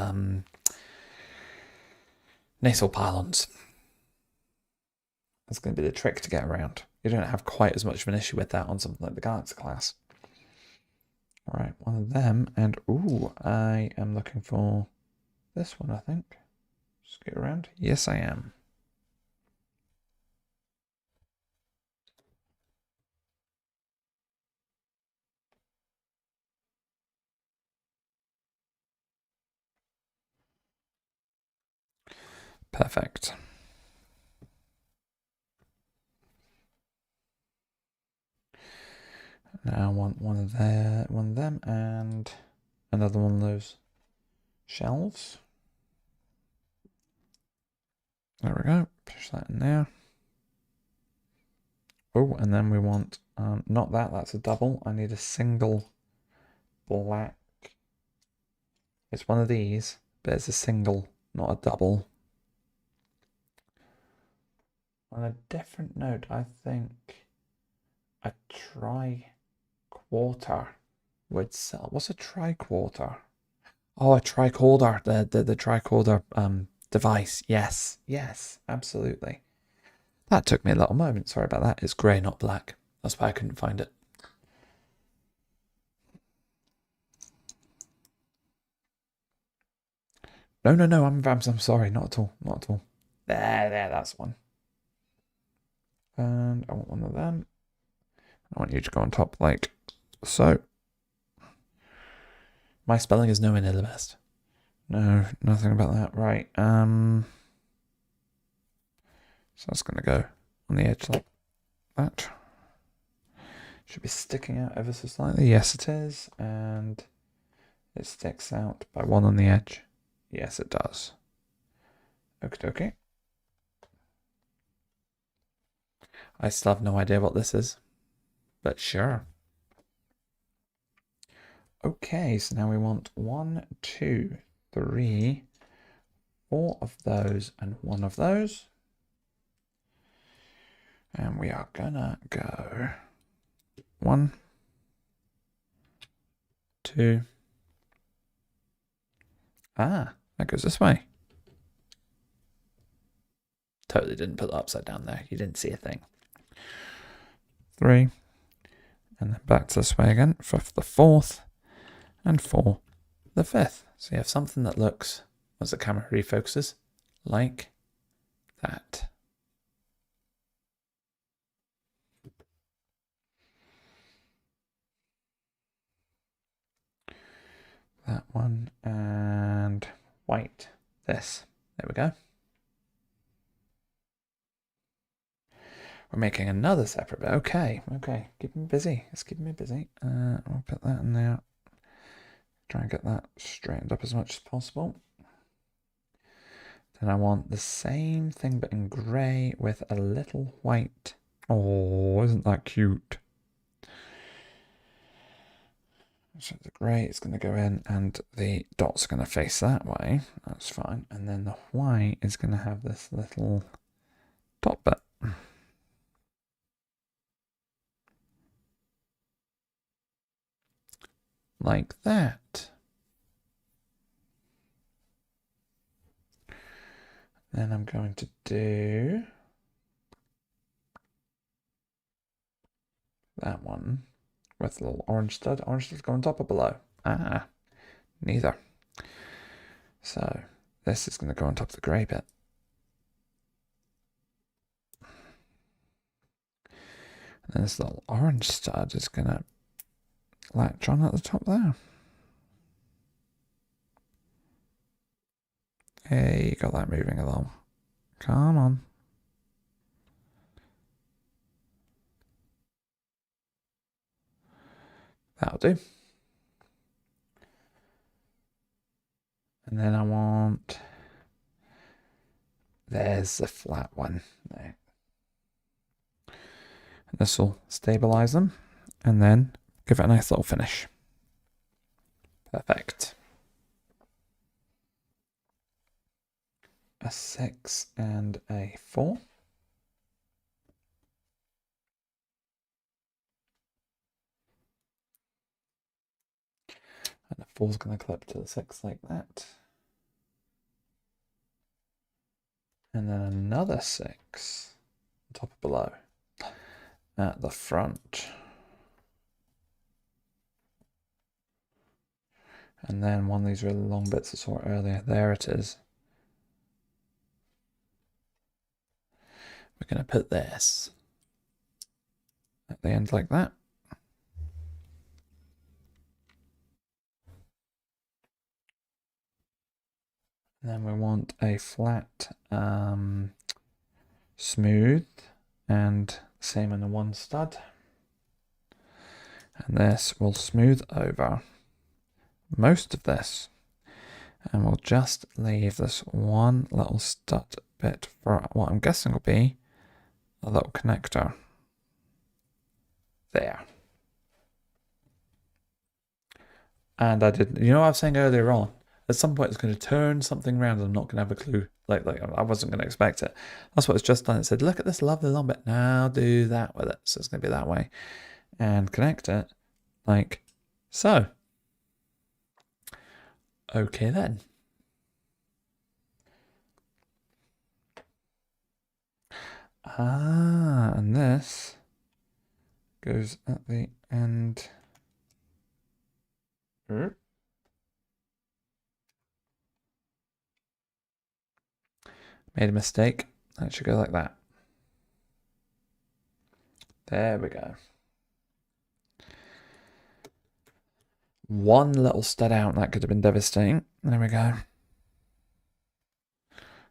nasal pylons. That's going to be the trick to get around. You don't have quite as much of an issue with that on something like the Galaxy class. All right, one of them, and ooh, I am looking for this one, I think. Just get around. Yes, I am. Perfect. Now I want one of them, and another one of those shelves. There we go. Push that in there. Oh, and then we want not that. That's a double. I need a single black. It's one of these, but it's a single, not a double. On a different note, I think a triquarter would sell. What's a triquarter? Oh, a tricorder. The tricorder device. Yes, yes, absolutely. That took me a little moment. Sorry about that. It's grey, not black. That's why I couldn't find it. No. I'm sorry. Not at all. Not at all. There. That's one. And I want one of them. I want you to go on top like so. My spelling is nowhere near the best. No, nothing about that. Right. So that's going to go on the edge like that. Should be sticking out ever so slightly. Yes, it is. And it sticks out by one on the edge. Yes, it does. Okay. I still have no idea what this is, but sure. Okay, so now we want 1, 2, 3, 4 of those and 1 of those. And we are gonna go 1, 2. Ah, that goes this way. Totally didn't put the upside down there. You didn't see a thing. 3. And then back to this way again for the 4th. And 4, the 5th. So you have something that looks, as the camera refocuses, like that. That one and white. This. There we go. We're making another separate bit. Okay. Keep me busy. It's keeping me busy. I'll put that in there. Try and get that straightened up as much as possible. Then I want the same thing but in grey with a little white. Oh, isn't that cute? So the grey is going to go in and the dot's going to face that way. That's fine. And then the white is going to have this little dot bit. Like that. Then I'm going to do that one with a little orange stud. Orange stud's going on top or below? Ah, neither. So this is going to go on top of the grey bit. And then this little orange stud is going to latch on at the top there. Hey, you got that moving along. Come on. That'll do. And then I want... There's the flat one there. And this will stabilize them and then give it a nice little finish. Perfect. A 6 and a 4. And the 4 is going to clip to the 6 like that. And then another 6 on top of below at the front. And then one of these really long bits I saw earlier. There it is. We're going to put this at the end like that. And then we want a flat, smooth, and same in the one stud. And this will smooth over most of this. And we'll just leave this one little stud bit for what I'm guessing will be a little connector. There. And I didn't, you know what I was saying earlier on? At some point it's going to turn something around and I'm not going to have a clue. Like I wasn't going to expect it. That's what it's just done. It said, look at this lovely long bit. Now do that with it. So it's going to be that way. And connect it like so. Okay then. Ah, and this goes at the end. Made a mistake. That should go like that. There we go. One little stud out, that could have been devastating. There we go.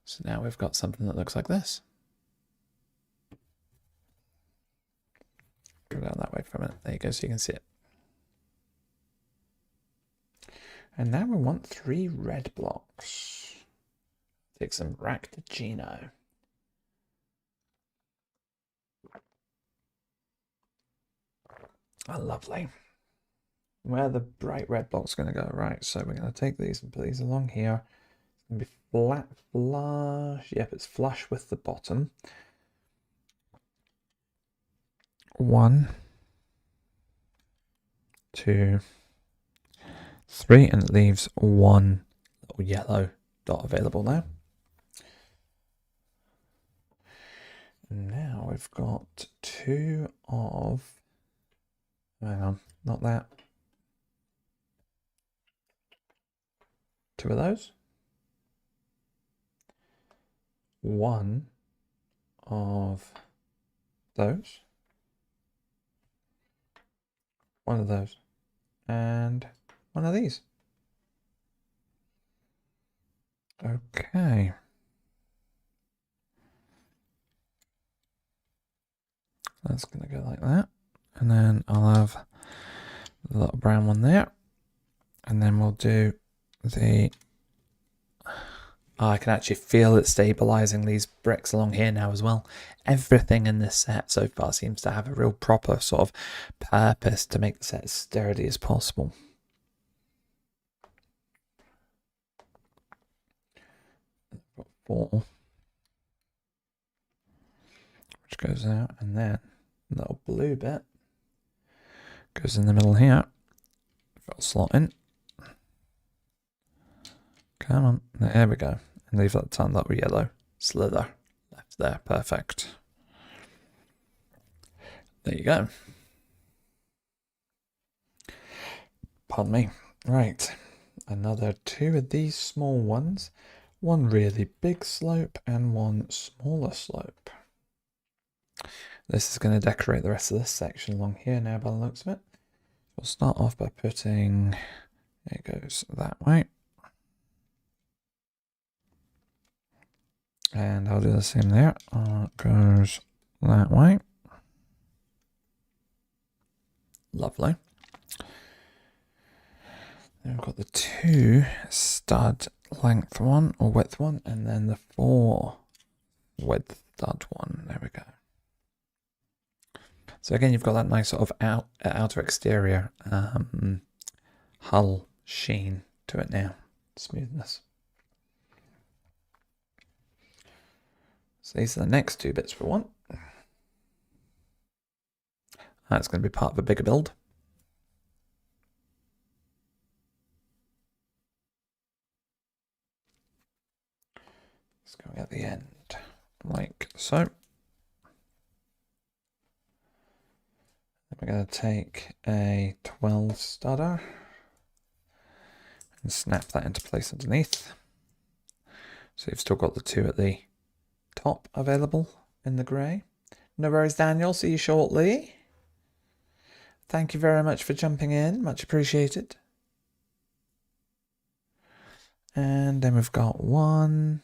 So now we've got something that looks like this. Go down that way for a minute. There you go, so you can see it. And now we want 3 red blocks. Take some Ractigino. Oh, lovely. Where the bright red block's going to go? Right, so we're going to take these and put these along here. It's going to be flat, flush. Yep, it's flush with the bottom. 1, 2, 3, and it leaves 1 little yellow dot available now. And now we've got 2 of, hang on, not that. 2 of those. 1 of those. 1 of those. And 1 of these. Okay. That's going to go like that. And then I'll have the little brown one there. And then we'll do the... Oh, I can actually feel it stabilizing these bricks along here now as well. Everything in this set so far seems to have a real proper sort of purpose to make the set as sturdy as possible. Got 4, which goes out, and then the little blue bit goes in the middle here. It'll slot in. Come on, there we go. And leave that tiny little yellow slither left there. Perfect. There you go. Pardon me. Right. Another 2 of these small ones. 1 really big slope and 1 smaller slope. This is going to decorate the rest of this section along here now by the looks of it. We'll start off by putting, it goes that way. And I'll do the same there. It goes that way. Lovely. Then we've got the 2 stud length one or width one, and then the 4 width stud one. There we go. So again, you've got that nice sort of outer exterior hull sheen to it now. Smoothness. So these are the next 2 bits we want. That's going to be part of a bigger build. It's going at the end, like so. We're going to take a 12 studder and snap that into place underneath. So you've still got the 2 at the top available in the grey. No worries, Daniel. See you shortly. Thank you very much for jumping in. Much appreciated. And then we've got 1,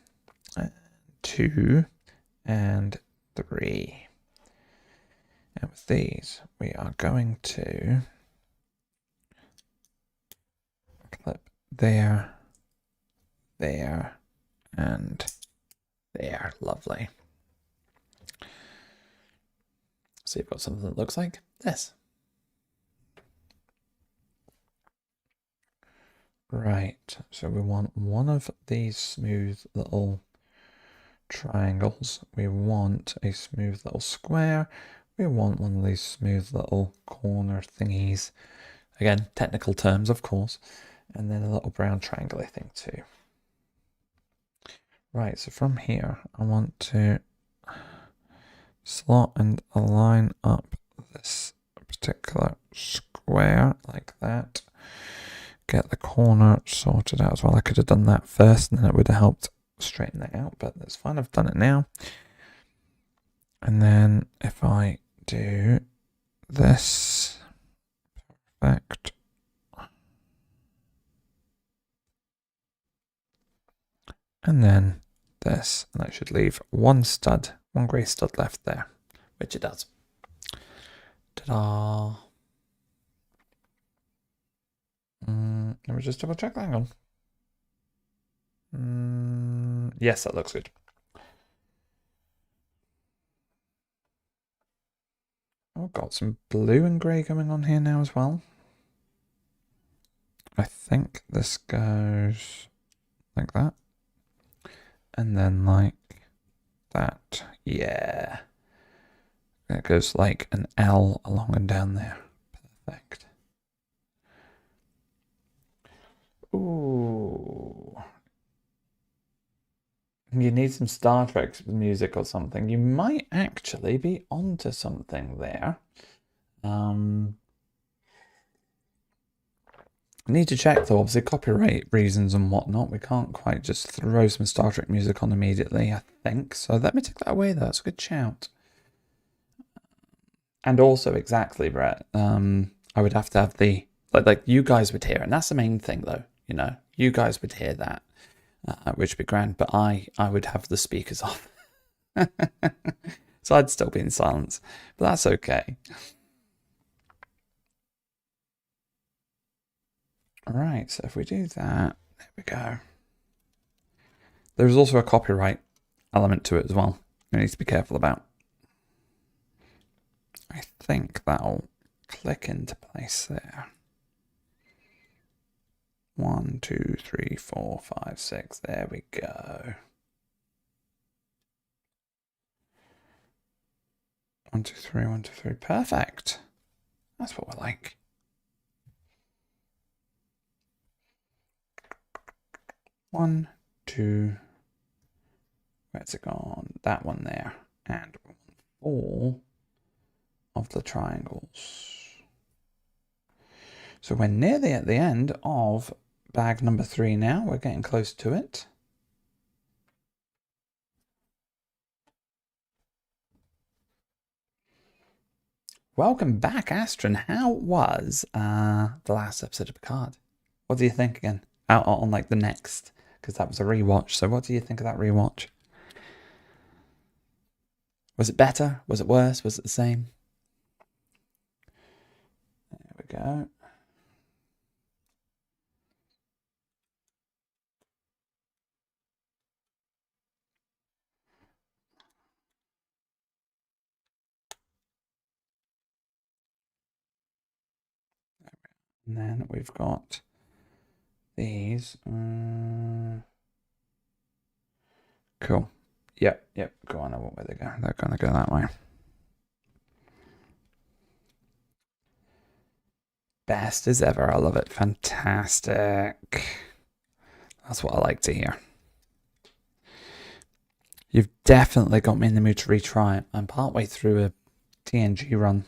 2, and 3. And with these, we are going to clip there, there, and there. Lovely. So you've got something that looks like this. Right, so we want 1 of these smooth little triangles. We want a smooth little square. We want 1 of these smooth little corner thingies. Again, technical terms, of course. And then a little brown triangle thing too. Right, so from here, I want to slot and align up this particular square like that. Get the corner sorted out as well. I could have done that first and then it would have helped straighten that out, but that's fine. I've done it now. And then if I do this, perfect. And then this, and that should leave one grey stud left there, which it does. Ta-da! Let me just double check. Hang on. Yes, that looks good. Oh, got some blue and grey going on here now as well. I think this goes like that. And then like that. Yeah. It goes like an L along and down there. Perfect. Ooh. You need some Star Trek music or something. You might actually be onto something there. Need to check though, obviously copyright reasons and whatnot. We can't quite just throw some Star Trek music on immediately, I think. So let me take that away though. That's a good shout. And also, exactly, Brett. I would have to have the like you guys would hear, and that's the main thing though. You know, you guys would hear that, which would be grand. But I would have the speakers off, so I'd still be in silence. But that's okay. All right, so if we do that, there we go. There's also a copyright element to it as well. You need to be careful about. I think that'll click into place there. 1, 2, 3, 4, 5, 6. There we go. 1, 2, 3, 1, 2, 3. Perfect. That's what we like. One, two. Where's it gone? That one there. And 4 of the triangles. So we're nearly at the end of bag number 3 now. We're getting close to it. Welcome back, Astron. How was the last episode of Picard? What do you think again? Out on like the next, because that was a rewatch. So what do you think of that rewatch? Was it better? Was it worse? Was it the same? There we go. And then we've got these. Cool. Yep. Go on. I won't where they go. They're going to go that way. Best as ever. I love it. Fantastic. That's what I like to hear. You've definitely got me in the mood to retry it. I'm partway through a TNG run,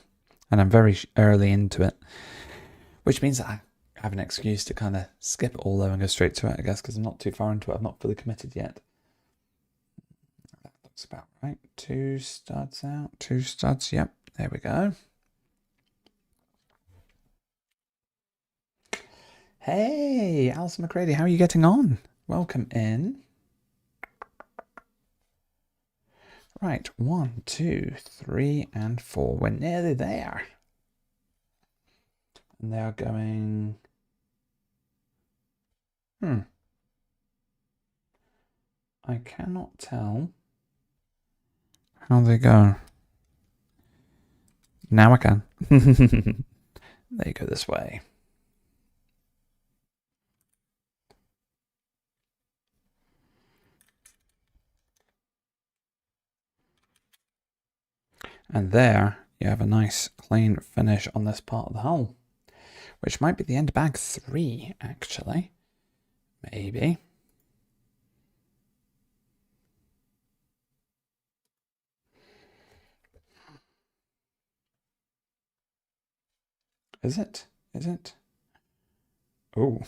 and I'm very early into it, which means that I have an excuse to kind of skip it all though and go straight to it, I guess, because I'm not too far into it. I'm not fully committed yet. That looks about right. 2 studs out. 2 studs. Yep. There we go. Hey, Alison McCready, how are you getting on? Welcome in. Right, 1, 2, 3, and 4. We're nearly there. And they are going... I cannot tell how they go. Now I can. They go this way. And there you have a nice clean finish on this part of the hull, which might be the end of bag 3, actually. Maybe. Is it? Is it? Oh.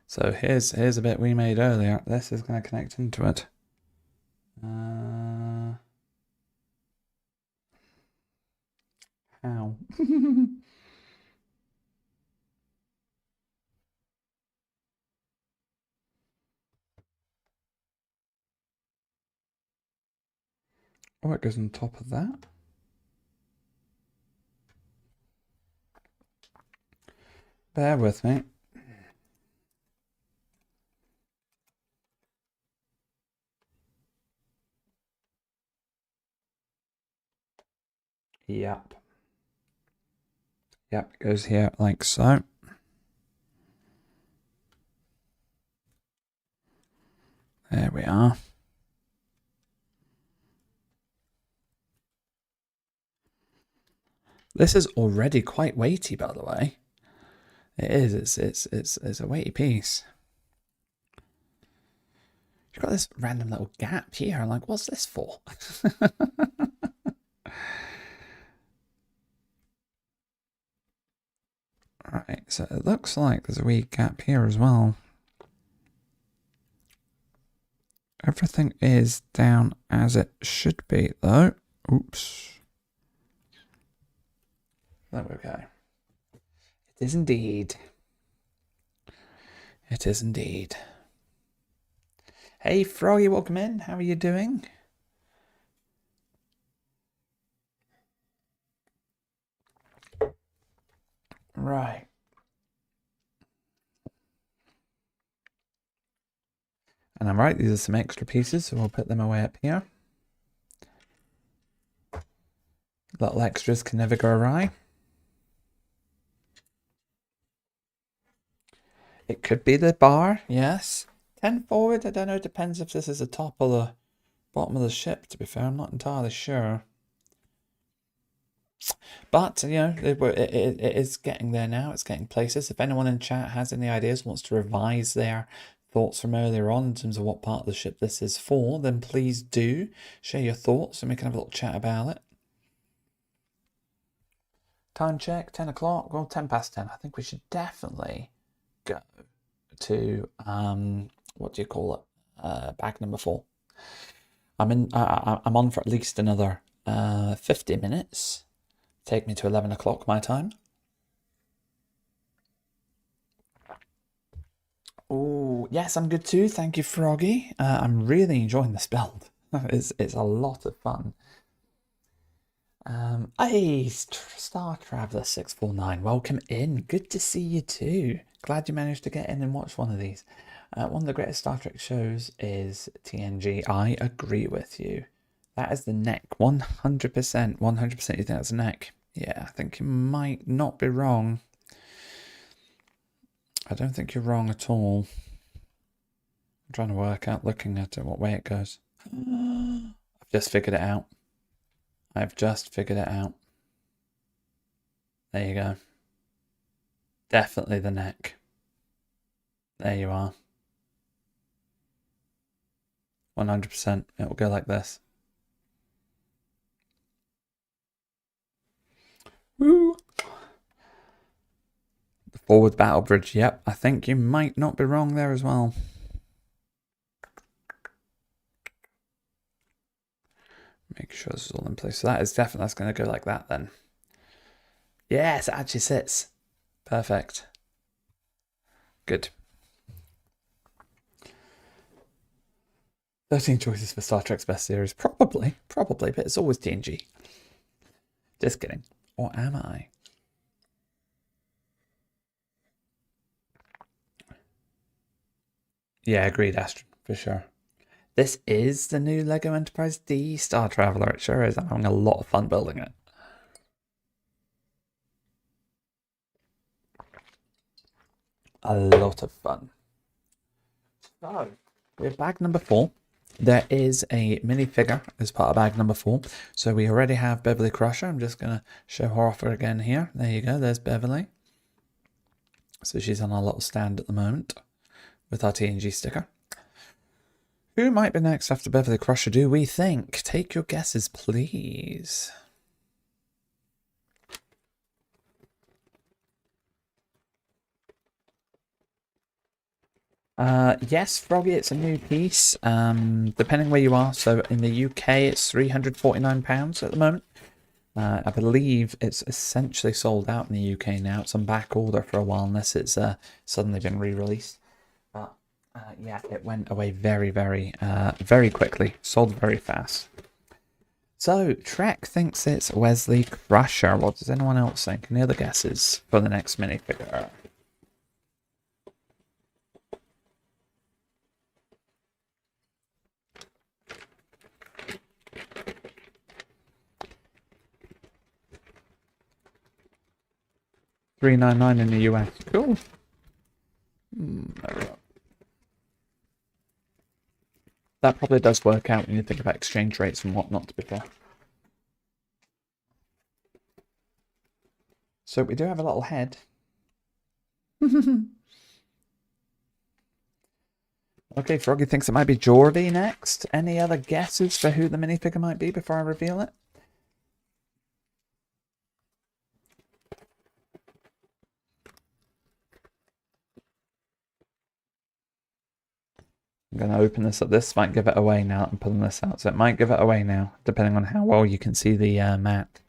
So here's a bit we made earlier. This is going to connect into it. How? Oh, it goes on top of that. Bear with me. Yep. Yep, it goes here like so. There we are. This is already quite weighty, by the way. It is. It's a weighty piece. You've got this random little gap here. I'm like, what's this for? Right, so it looks like there's a wee gap here as well. Everything is down as it should be, though. Oops. There we go. It is indeed. It is indeed. Hey, Froggy, welcome in. How are you doing? Right. And I'm right, these are some extra pieces, so we'll put them away up here. Little extras can never go awry. It could be the bar, yes. 10 forward, I don't know, it depends if this is the top or the bottom of the ship, to be fair. I'm not entirely sure. But, you know, it is getting there now. It's getting places. If anyone in chat has any ideas, wants to revise their thoughts from earlier on in terms of what part of the ship this is for, then please do share your thoughts and we can have a little chat about it. Time check, 10 o'clock. Well, 10 past 10. I think we should definitely go to, what do you call it? Bag number 4. I'm on for at least another 50 minutes. Take me to 11 o'clock my time. Oh, yes, I'm good too. Thank you, Froggy. I'm really enjoying this build. It's a lot of fun. Hey, Star Traveler 649, welcome in. Good to see you too. Glad you managed to get in and watch one of these. One of the greatest Star Trek shows is TNG. I agree with you. That is the neck. 100%. 100% you think that's the neck? Yeah, I think you might not be wrong. I don't think you're wrong at all. I'm trying to work out, looking at it, what way it goes. I've just figured it out. I've just figured it out. There you go. Definitely the neck. There you are. 100%. It will go like this. Woo! The forward battle bridge. Yep, I think you might not be wrong there as well. Make sure this is all in place. So that is definitely, that's going to go like that then. Yes, it actually sits. Perfect. Good. 13 choices for Star Trek's best series. Probably, but it's always TNG. Just kidding. Or am I? Yeah, agreed, Astrid, for sure. This is the new LEGO Enterprise D Star Traveler. It sure is. I'm having a lot of fun building it. A lot of fun. So, with bag number 4, there is a minifigure as part of bag number 4. So we already have Beverly Crusher. I'm just going to show her off again here. There you go. There's Beverly. So she's on our little stand at the moment with our TNG sticker. Who might be next after Beverly Crusher, do we think? Take your guesses, please. Yes, Froggy, it's a new piece. Depending where you are. So in the UK, it's £349 at the moment. I believe it's essentially sold out in the UK now. It's on back order for a while, unless it's suddenly been re-released. But yeah, it went away very, very quickly. Sold very fast. So Trek thinks it's Wesley Crusher. What does anyone else think? Any other guesses for the next minifigure? $399 in the US. Cool. That probably does work out when you think about exchange rates and whatnot, to be fair. So we do have a little head. Okay, Froggy thinks it might be Geordie next. Any other guesses for who the minifigure might be before I reveal it? I'm going to open this up. This might give it away now that I'm pulling this out. So it might give it away now, depending on how well you can see the mat.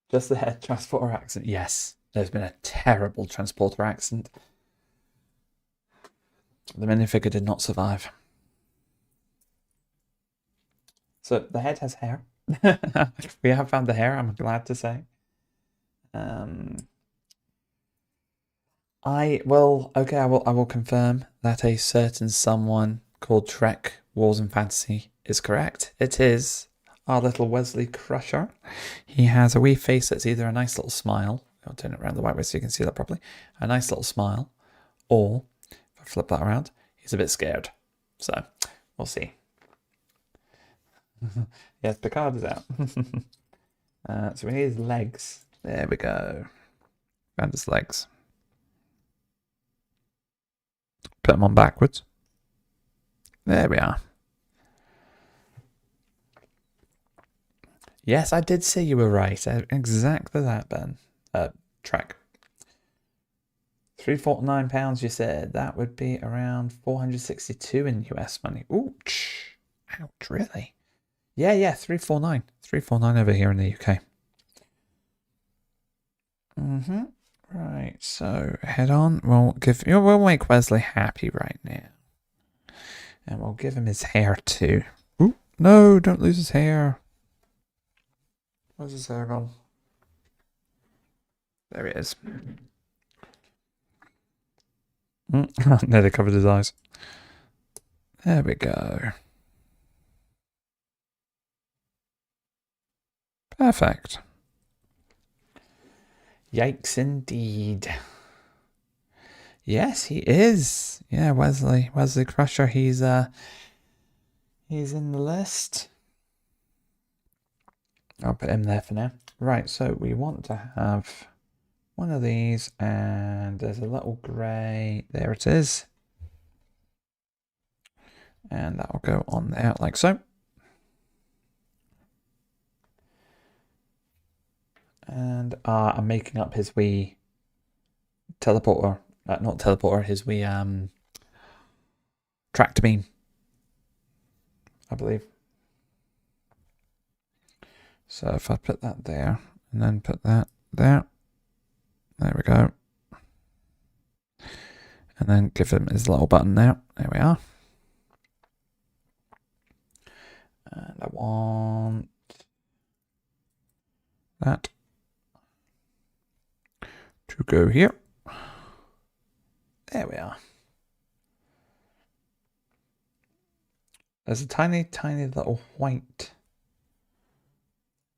Just the head transporter accident. Yes, there's been a terrible transporter accident. The minifigure did not survive. So the head has hair. We have found the hair, I'm glad to say. I will confirm that a certain someone called Trek Wars and Fantasy is correct. It is our little Wesley Crusher. He has a wee face that's either a nice little smile. I'll turn it around the right way so you can see that properly. A nice little smile, or if I flip that around, he's a bit scared. So we'll see. Yes, the card is out. So we need his legs. There we go. Found his legs. Put them on backwards. There we are. Yes, I did say you were right. Exactly that, Ben. Track. £349, you said. That would be around 462 in US money. Ouch. Ouch, really? Yeah, 349. 349 over here in the UK. Right, so head on. We'll make Wesley happy right now. And we'll give him his hair too. Ooh, no, don't lose his hair. Where's his hair gone? There he is. Nearly covered his eyes. There we go. Perfect. Yikes indeed. Yes, he is. Yeah, Wesley Crusher. He's in the list. I'll put him there for now. Right, so we want to have one of these, and there's a little grey. There it is. And that will go on there like so. And I'm making up his wee teleporter. Not teleporter, his wee tractor beam, I believe. So if I put that there, and then put that there. There we go. And then give him his little button there. There we are. And I want that to go here. There we are. There's a tiny little white.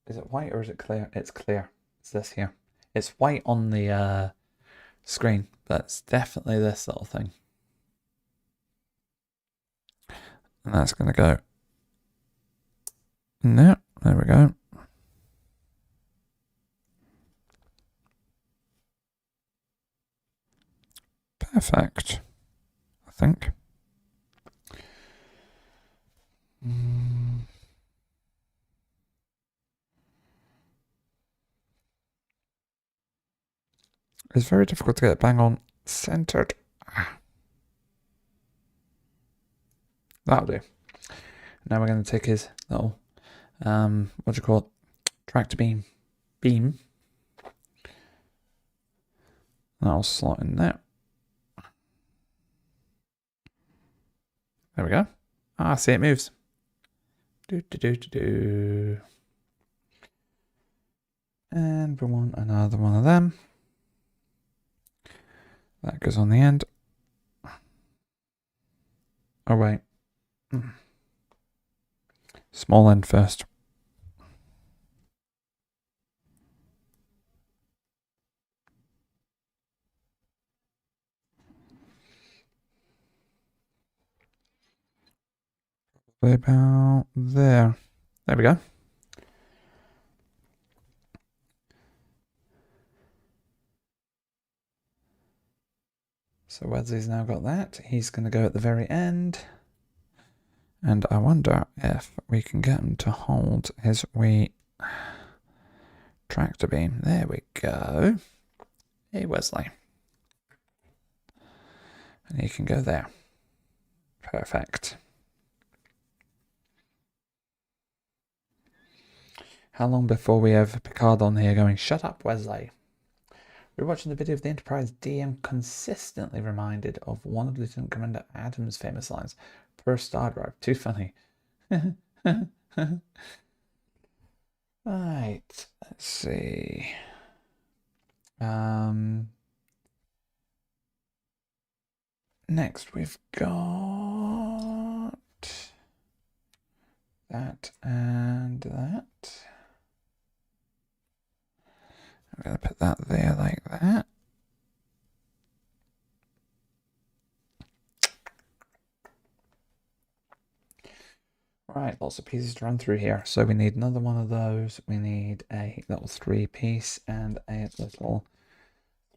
Is it white or is it clear? It's clear. It's this here. It's white on the screen, but it's definitely this little thing. And that's going to go in there. There we go. Perfect, I think. It's very difficult to get it bang on centered. That'll do. Now we're going to take his little, what do you call it? Tractor beam. That'll slot in there. There we go. Ah, see, it moves. And we want another one of them. That goes on the end. Oh, wait. Small end first. About there. There we go. So Wesley's now got that. He's going to go at the very end. And I wonder if we can get him to hold his wee tractor beam. There we go. Hey, Wesley. And he can go there. Perfect. How long before we have Picard on here going, "Shut up, Wesley"? We're watching the video of the Enterprise DM consistently reminded of one of Lieutenant Commander Adams' famous lines. "Per star drive." Too funny. Right. Let's see. Next we've got that and that. I'm going to put that there like that. Right, lots of pieces to run through here. So we need another one of those. We need a little 3-piece and a little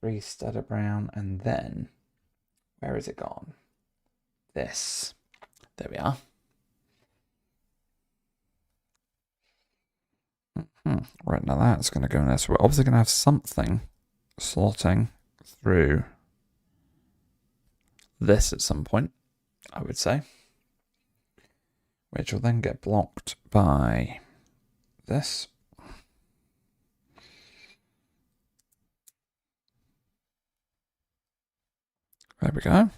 3-studded brown. And then, where is it gone? This. There we are. Right, now that's going to go in there. So we're obviously going to have something slotting through this at some point, I would say. Which will then get blocked by this. There we go.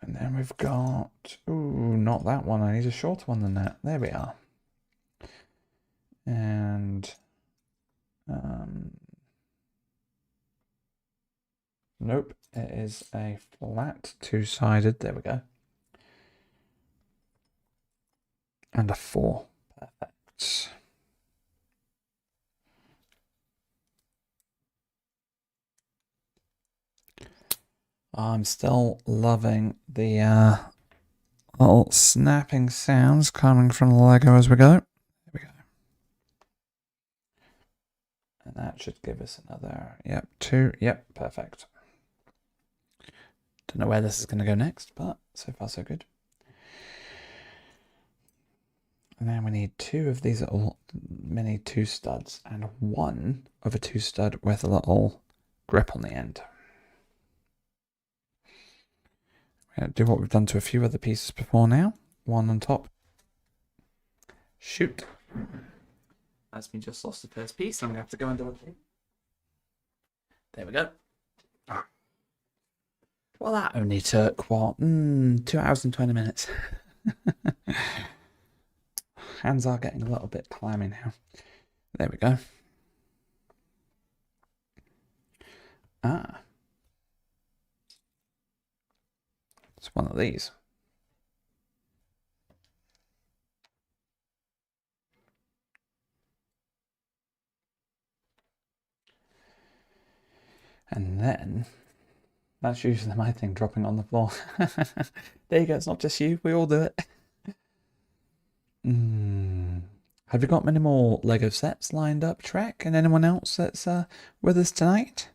And then we've got, ooh, not that one. I need a shorter one than that. There we are. And, nope, it is a flat 2-sided. There we go. And a 4. Perfect. I'm still loving the little snapping sounds coming from the Lego as we go. There we go. And that should give us another, 2. Yep, perfect. Don't know where this is going to go next, but so far so good. And then we need 2 of these little mini 2-studs and 1 of a 2-stud with a little grip on the end. We're going to do what we've done to a few other pieces before now. 1 on top. Shoot. As we just lost the first piece, I'm going to have to go and do it. There we go. Well, that only took, what, 2 hours and 20 minutes. Hands are getting a little bit clammy now. There we go. Ah. It's one of these. And then, that's usually my thing, dropping on the floor. There you go, it's not just you, we all do it. Have you got many more Lego sets lined up, Trek? And anyone else that's with us tonight?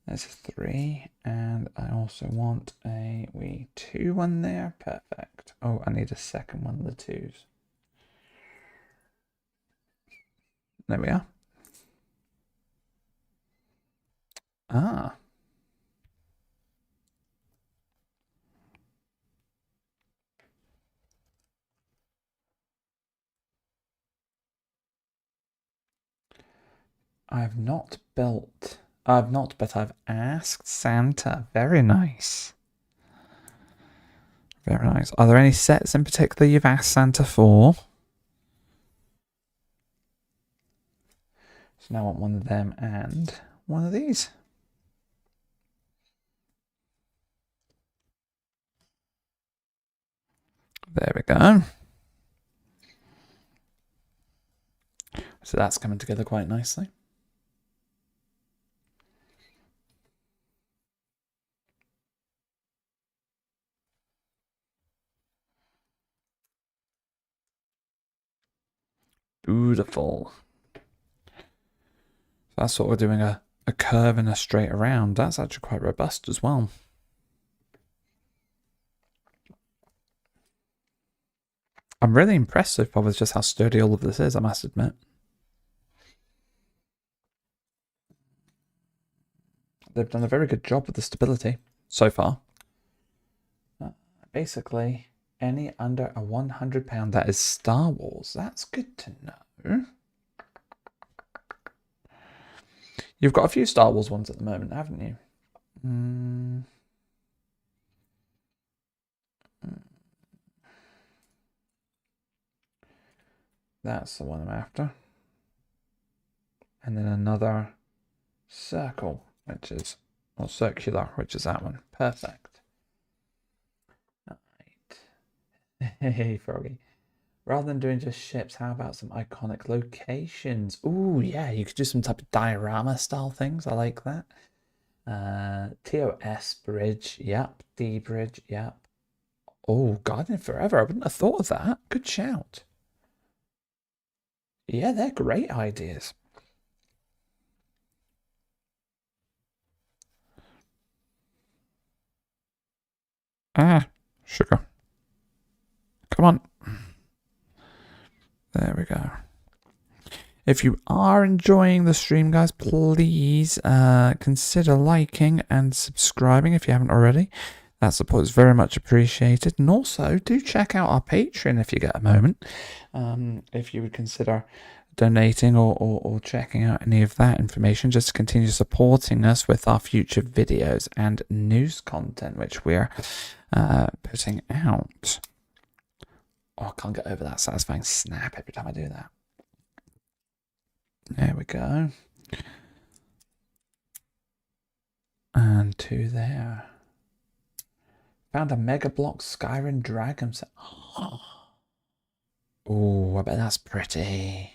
There's a 3, and I also want a wee 2 one there. Perfect. Oh, I need a second one of the 2s. there we are. Ah. I've not, but I've asked Santa. Very nice. Very nice. Are there any sets in particular you've asked Santa for? So now I want one of them and one of these. There we go. So that's coming together quite nicely. Beautiful. That's sort of doing a curve and a straight around. That's actually quite robust as well. I'm really impressed so far with just how sturdy all of this is, I must admit. They've done a very good job with the stability so far. Basically, any under a 100 pound, that is Star Wars. That's good to know. You've got a few Star Wars ones at the moment, haven't you? That's the one I'm after. And then another circle, which is, or circular, which is that one. Perfect. Right. Hey, Froggy. Rather than doing just ships, how about some iconic locations? Ooh, yeah, you could do some type of diorama style things. I like that. TOS bridge, yep. D bridge, yep. Oh, Garden Forever. I wouldn't have thought of that. Good shout. Yeah, they're great ideas. Ah, sugar. Come on. There we go. If you are enjoying the stream, guys, please consider liking and subscribing if you haven't already. That support is very much appreciated. And also, do check out our Patreon if you get a moment. If you would consider donating or checking out any of that information, just to continue supporting us with our future videos and news content, which we're putting out. Oh, I can't get over that satisfying snap every time I do that. There we go. And two there. Found a Mega Block Skyrim Dragon set. Oh, I bet that's pretty.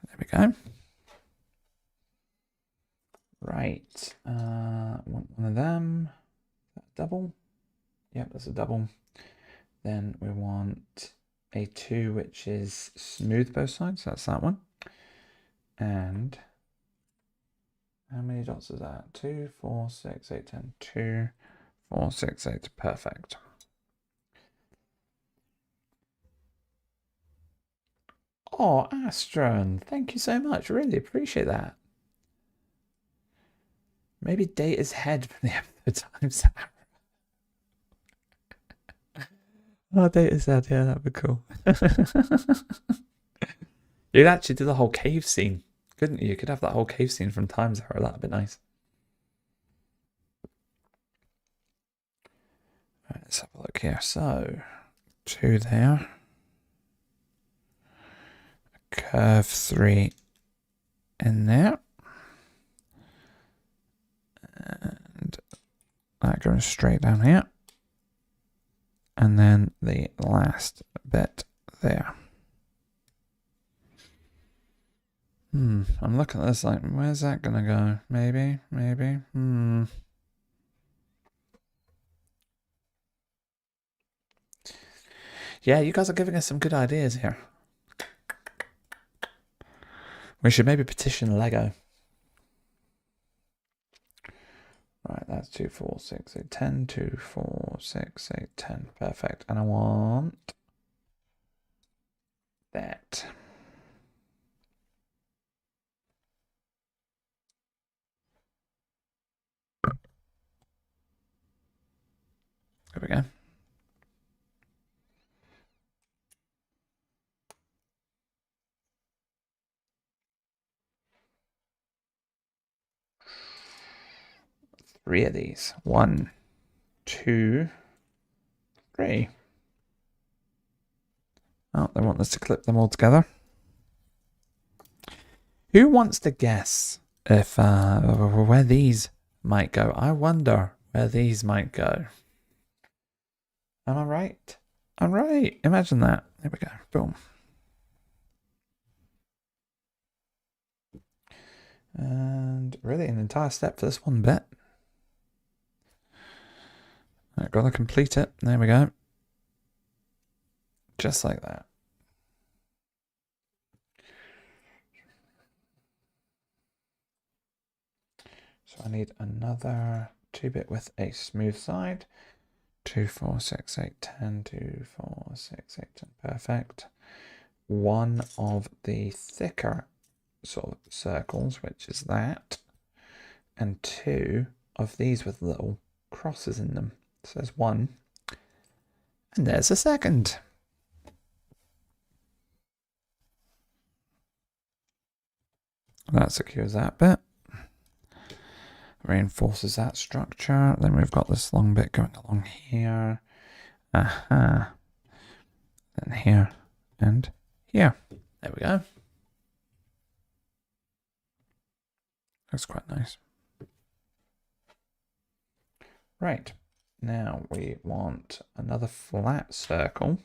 There we go. Right. Want one of them. Double. Yep, that's a double. Then we want a 2, which is smooth both sides. That's that one. And how many dots is that? 2, 4, 6, 8, 10. 2, 4, 6, 8. Perfect. Oh, Astron, thank you so much. Really appreciate that. Maybe Data's head from the episode times. Oh, Data's head. Yeah, that'd be cool. You'd actually do the whole cave scene, couldn't you? You could have that whole cave scene from Times Arrow. That'd be nice. Right, let's have a look here. So, 2 there. Curve 3 in there. And that goes straight down here. And then the last bit there. I'm looking at this like, where's that gonna go? Maybe. Yeah, you guys are giving us some good ideas here. We should maybe petition Lego. Right, that's 2, 4, 6, 8, 10. 2, 4, 6, 8, 10. Perfect. And I want that. we go. Three of these. 1, 2, 3. Oh, they want us to clip them all together. Who wants to guess if where these might go? I wonder where these might go. Am I right? I'm right. Imagine that. There we go. Boom. And really an entire step for this one bit. I've got to complete it. There we go. Just like that. So I need another 2-bit with a smooth side. 2, 4, 6, 8, 10. 2, 4, 6, 8, 10. Perfect. One of the thicker sort of circles, which is that. And 2 of these with little crosses in them. So there's 1. And there's a second. That secures that bit. Reinforces that structure. Then we've got this long bit going along here. Aha. Then here and here. There we go. Looks quite nice. Right. Now we want another flat circle.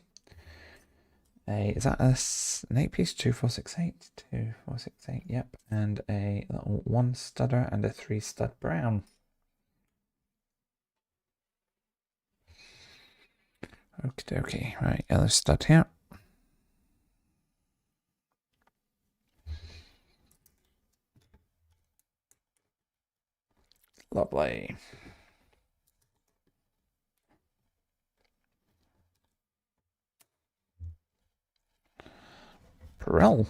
Is that an 8-piece? 2, 4, 6, 8. 2, 4, 6, 8. Yep. And a little 1 studder and a 3 stud brown. Okie dokie. Right. Yellow stud here. Lovely. Perel.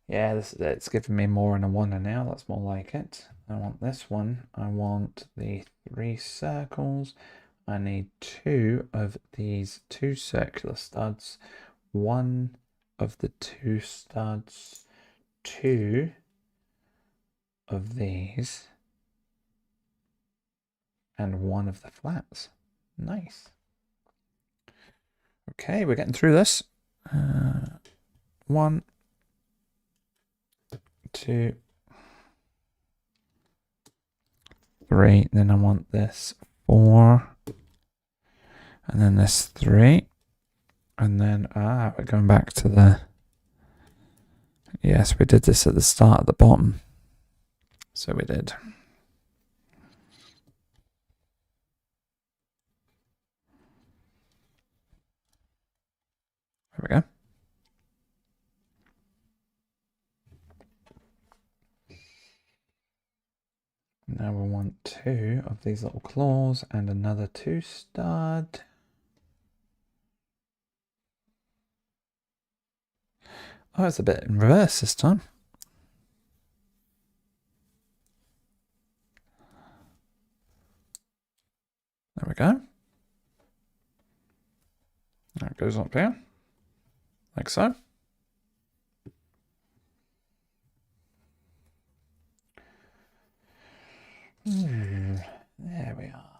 Yeah, it's giving me more than a 1 now. That's more like it. I want this one. I want the 3 circles. I need 2 of these 2 circular studs. 1 of the 2 studs. 2 of these. And 1 of the flats. Nice. Okay, we're getting through this. 1, 2, 3. Then I want this 4. And then this 3. And then, we're going back to the... Yes, we did this at the start at the bottom. So we did. There we go. Now we want 2 of these little claws and another 2 stud. Oh, it's a bit in reverse this time. There we go. Now it goes up here, like so. There we are.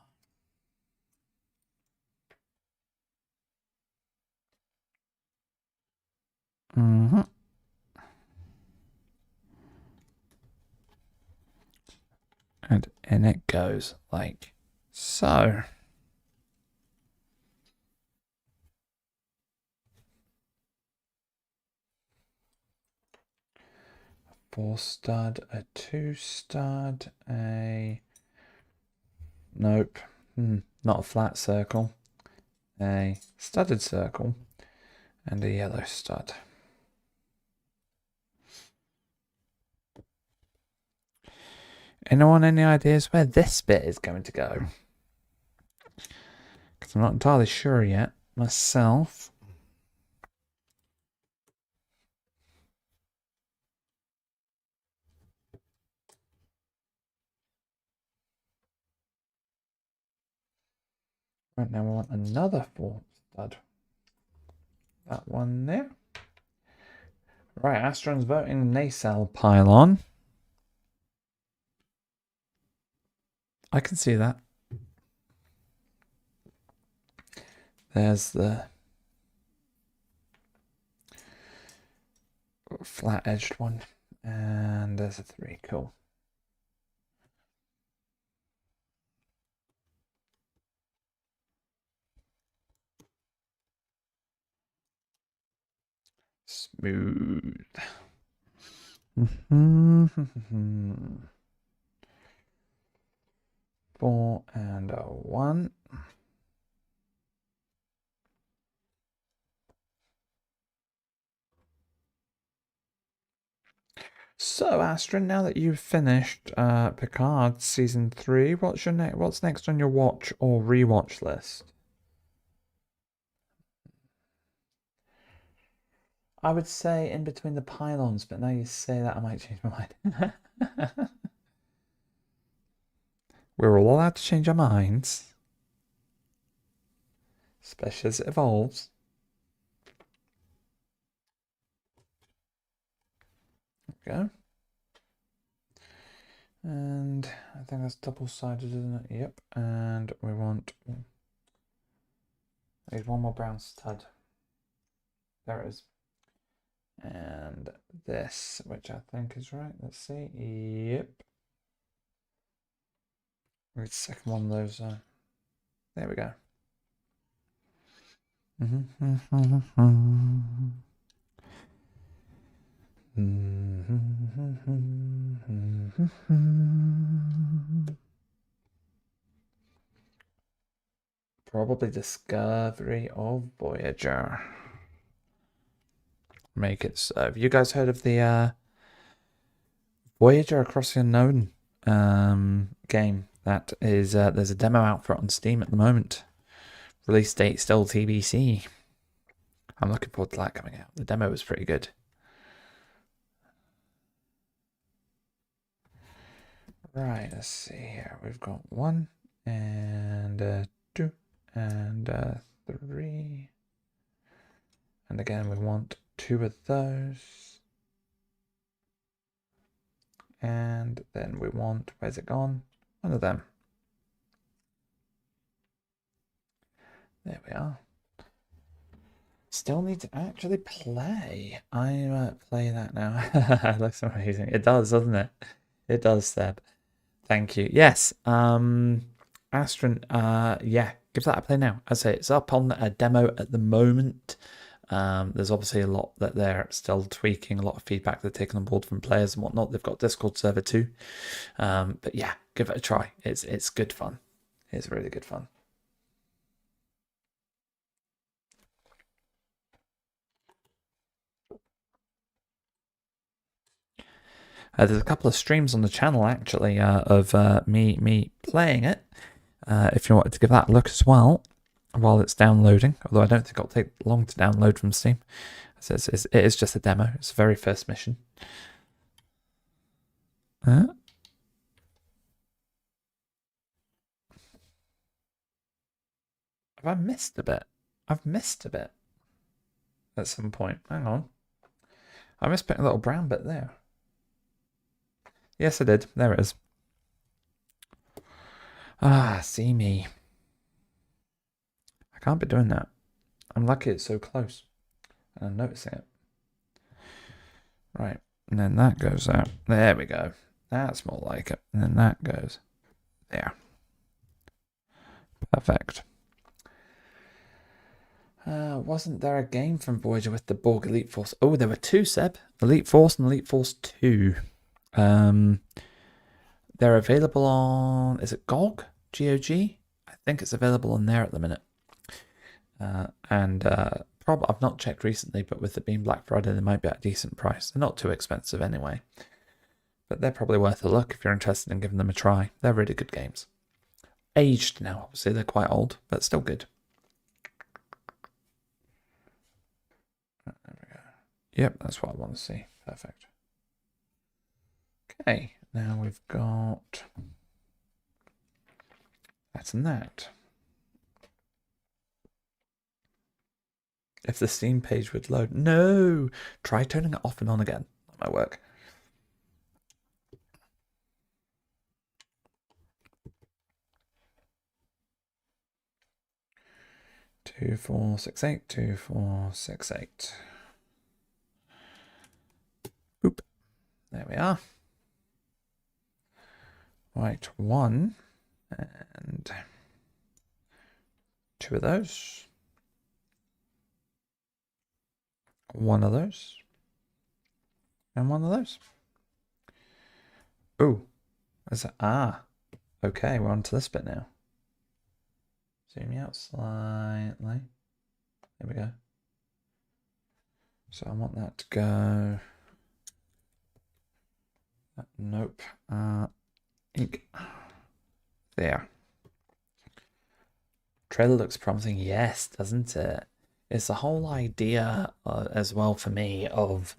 And in it goes like so. A 4 stud, a 2 stud, a... Nope. Not a flat circle. A studded circle and a yellow stud. Anyone any ideas where this bit is going to go? Because I'm not entirely sure yet myself. Right, now we want another 4 stud. That one there. Right, Astron's voting nacelle pylon. I can see that. There's the flat-edged one. And there's a 3. Cool. Smooth. 4 and a 1. So, Astrid, now that you've finished Picard season 3, what's next on your watch or rewatch list? I would say In Between the Pylons, but now you say that, I might change my mind. We're all allowed to change our minds, especially as it evolves. There we go. And I think that's double-sided, isn't it? Yep. And we want... Need one more brown stud. There it is. And this, which I think is right. Let's see. Yep. Need the second one of those. There we go. Probably Discovery of Voyager. Make it so. Have you guys heard of the Voyager Across the Unknown game? That is, there's a demo out for it on Steam at the moment. Release date still TBC. I'm looking forward to that coming out. The demo was pretty good. Right, let's see here. We've got 1 and 2 and 3. And again, we want 2 of those. And then we want, where's it gone? 1 of them. There we are. Still need to actually play. I play that now. It looks amazing. It does, doesn't it? It does, Seb. Thank you. Yes. Astron, yeah, give that a play now. As I say, it's up on a demo at the moment. There's obviously a lot that they're still tweaking, a lot of feedback they're taking on board from players and whatnot. They've got Discord server too. But yeah, give it a try. It's good fun. It's really good fun. There's a couple of streams on the channel actually of me playing it. If you wanted to give that a look as well while it's downloading, although I don't think it'll take long to download from Steam. It is just a demo. It's the very first mission. Have I missed a bit? I've missed a bit at some point. Hang on. I missed a little brown bit there. Yes, I did. There it is. Ah, see me. I can't be doing that. I'm lucky it's so close. And I'm noticing it. Right. And then that goes out. There we go. That's more like it. And then that goes there. Perfect. Wasn't there a game from Voyager with the Borg Elite Force? Oh, there were 2, Seb. Elite Force and Elite Force 2. They're available on... Is it GOG? GOG? I think it's available on there at the minute. Probably I've not checked recently, but with it being Black Friday, they might be at a decent price. They're not too expensive anyway. But they're probably worth a look if you're interested in giving them a try. They're really good games. Aged now, obviously. They're quite old, but still good. There we go. Yep, that's what I want to see. Perfect. Okay, now we've got that and that. If the Steam page would load. No! Try turning it off and on again. That might work. Two, 4, 6, 8, 2, 4, 6, 8. Boop. There we are. Right, 1 and 2 of those. 1 of those. And 1 of those. Oh, is that? Ah, okay, we're on to this bit now. Zoom me out slightly. There we go. So I want that to go. Nope. Ink. There. Trailer looks promising. Yes, doesn't it? It's the whole idea as well for me of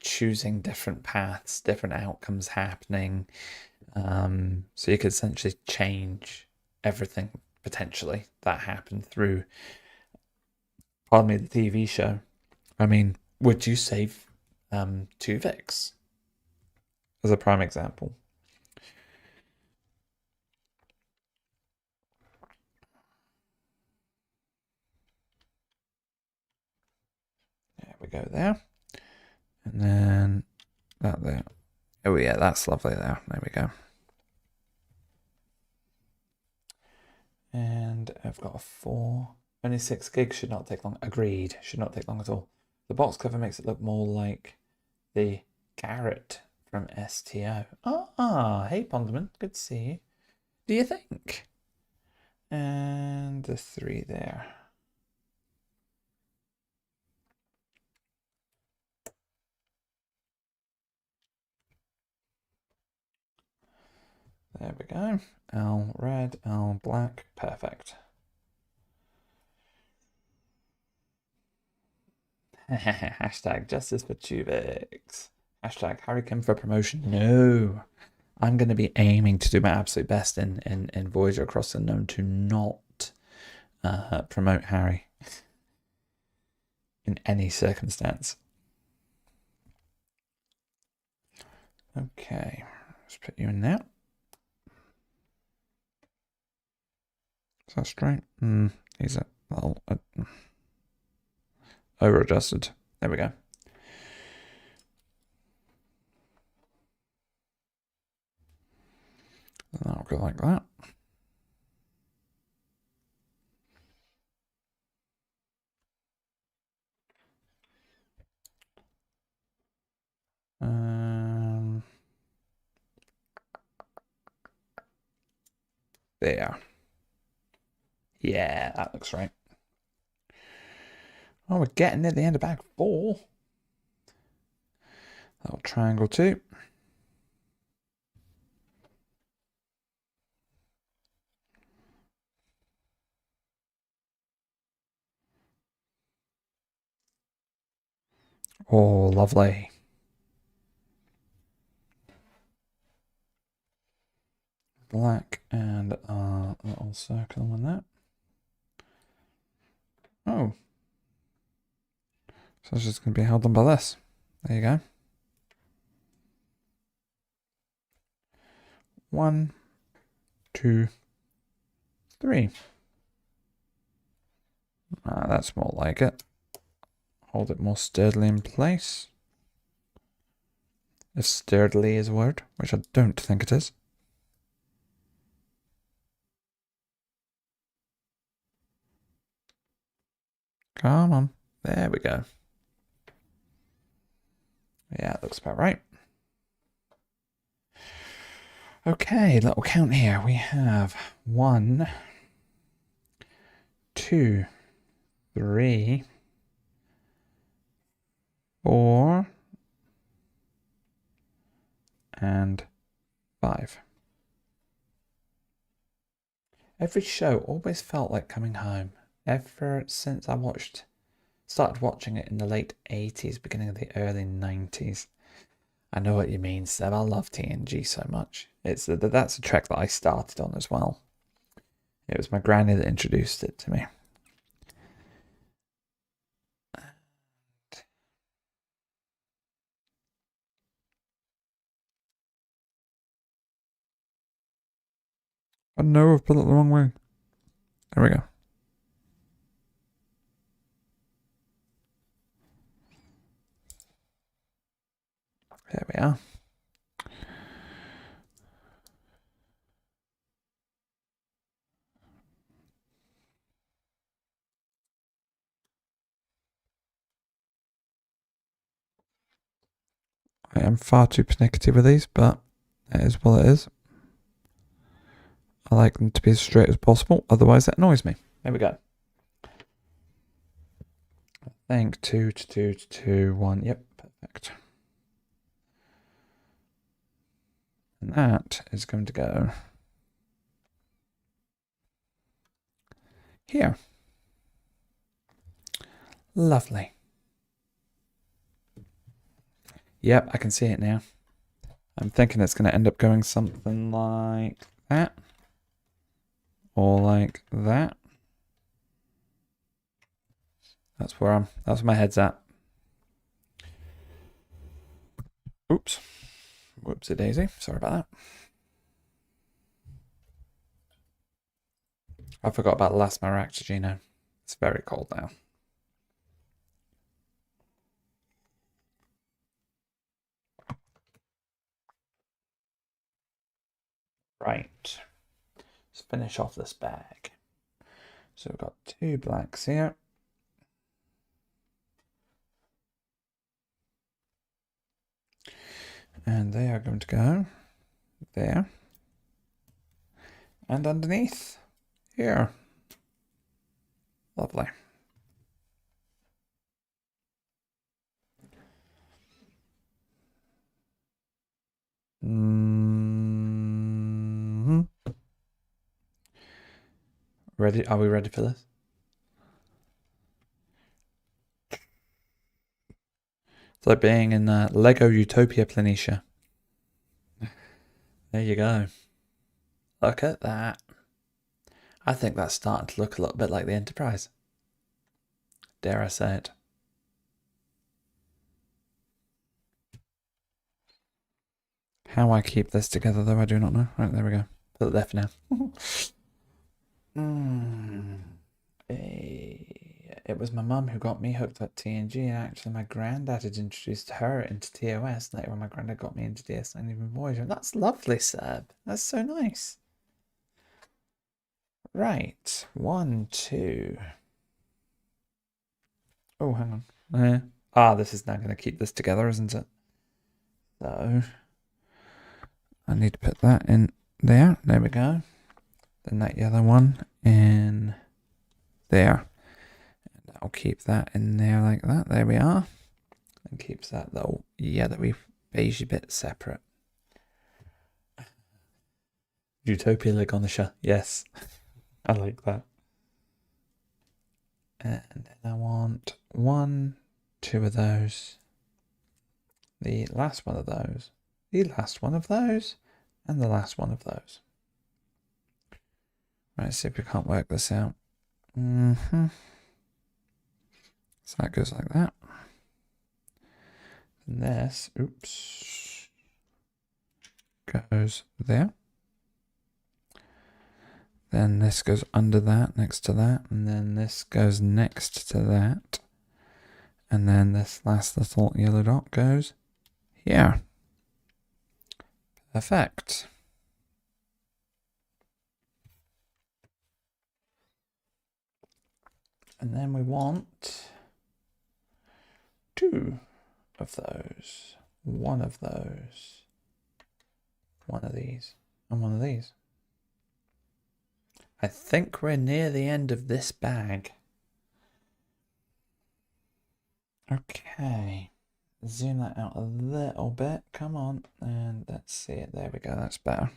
choosing different paths, different outcomes happening. So you could essentially change everything potentially that happened through, pardon me, the TV show. I mean, would you save Tuvix as a prime example? There we go there. And then that there. Oh yeah, that's lovely there. There we go. And I've got a 4. Only 6 gigs, should not take long. Agreed, should not take long at all. The box cover makes it look more like the Garrett from STO. Ah, hey Ponderman, good to see you. Do you think? And the 3 there. There we go. L red, L black, perfect. Hashtag justice for Tuvix. Hashtag Harry Kim for promotion. No. I'm going to be aiming to do my absolute best in Voyager Across the Unknown to not promote Harry in any circumstance. Okay, let's put you in there. Is that straight? He's a little over adjusted. There we go. And that'll go like that. There. Yeah, that looks right. Oh, we're getting near the end of bag 4. Little triangle 2. Oh, lovely. Black and a little circle on that. Oh. So it's just going to be held on by this. There you go. 1, 2, 3. That's more like it. Hold it more sturdily in place. If sturdily is a word, which I don't think it is. Come on. There we go. Yeah, it looks about right. Okay, little count here. We have 1, 2, 3, 4, and 5. Every show always felt like coming home. Ever since I started watching it in the late 80s, beginning of the early 90s. I know what you mean, Seb. I love TNG so much. That's a Trek that I started on as well. It was my granny that introduced it to me. Oh no, I've put it the wrong way. There we go. There we are. I am far too pernickety with these, but it is what it is. I like them to be as straight as possible, otherwise that annoys me. There we go. I think 2 to 2 to 2, 1. Yep, perfect. And that is going to go here. Lovely. Yep, I can see it now. I'm thinking it's going to end up going something like that. Or like that. That's where my head's at. Oops. Whoopsie daisy. Sorry about that. I forgot about the last Maractigino. It's very cold now. Right. Let's finish off this bag. So we've got 2 blacks here. And they are going to go there. And underneath here. Lovely. Ready? Are we ready for this? It's like being in Lego Utopia Planitia. There you go. Look at that. I think that's starting to look a little bit like the Enterprise. Dare I say it. How I keep this together, though, I do not know. Right, there we go. Put it there for now. It was my mum who got me hooked up TNG, and actually my granddad had introduced her into TOS. Later on, my granddad got me into DS9 and even Voyager. That's lovely, Seb. That's so nice. Right. 1, 2. Oh, hang on. This is now going to keep this together, isn't it? So, I need to put that in there. There we go. Then that yellow one in there. And I'll keep that in there like that. There we are. And keeps that little yellowy beige bit separate. Utopia Lagonisha. Yes. I like that. And then I want 1, 2 of those. The last one of those. The last one of those. And the last one of those. Right, see if we can't work this out. So that goes like that. And this, oops, goes there. Then this goes under that, next to that. And then this goes next to that. And then this last little yellow dot goes here. Perfect. And then we want 2 of those, 1 of those, 1 of these, and 1 of these. I think we're near the end of this bag. Okay. Zoom that out a little bit. Come on. And let's see it. There we go. That's better.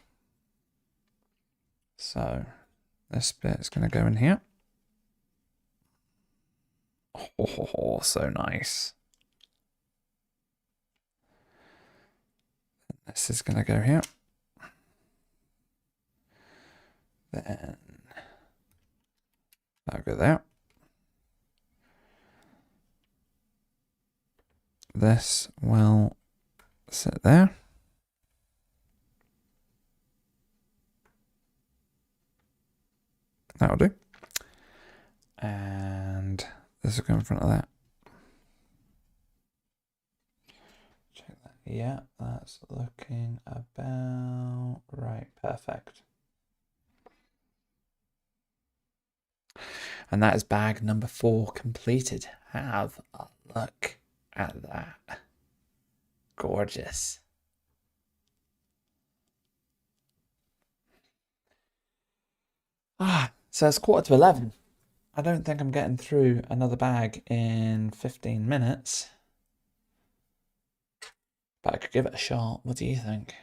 So this bit is going to go in here. Oh, so nice. This is going to go here. Then that'll go there. This will sit there. That'll do. And this will go in front of that. Check that. Yeah, that's looking about right. Perfect. And that is bag number 4 completed. Have a look at that. Gorgeous. So it's 11:15. I don't think I'm getting through another bag in 15 minutes. But I could give it a shot. What do you think?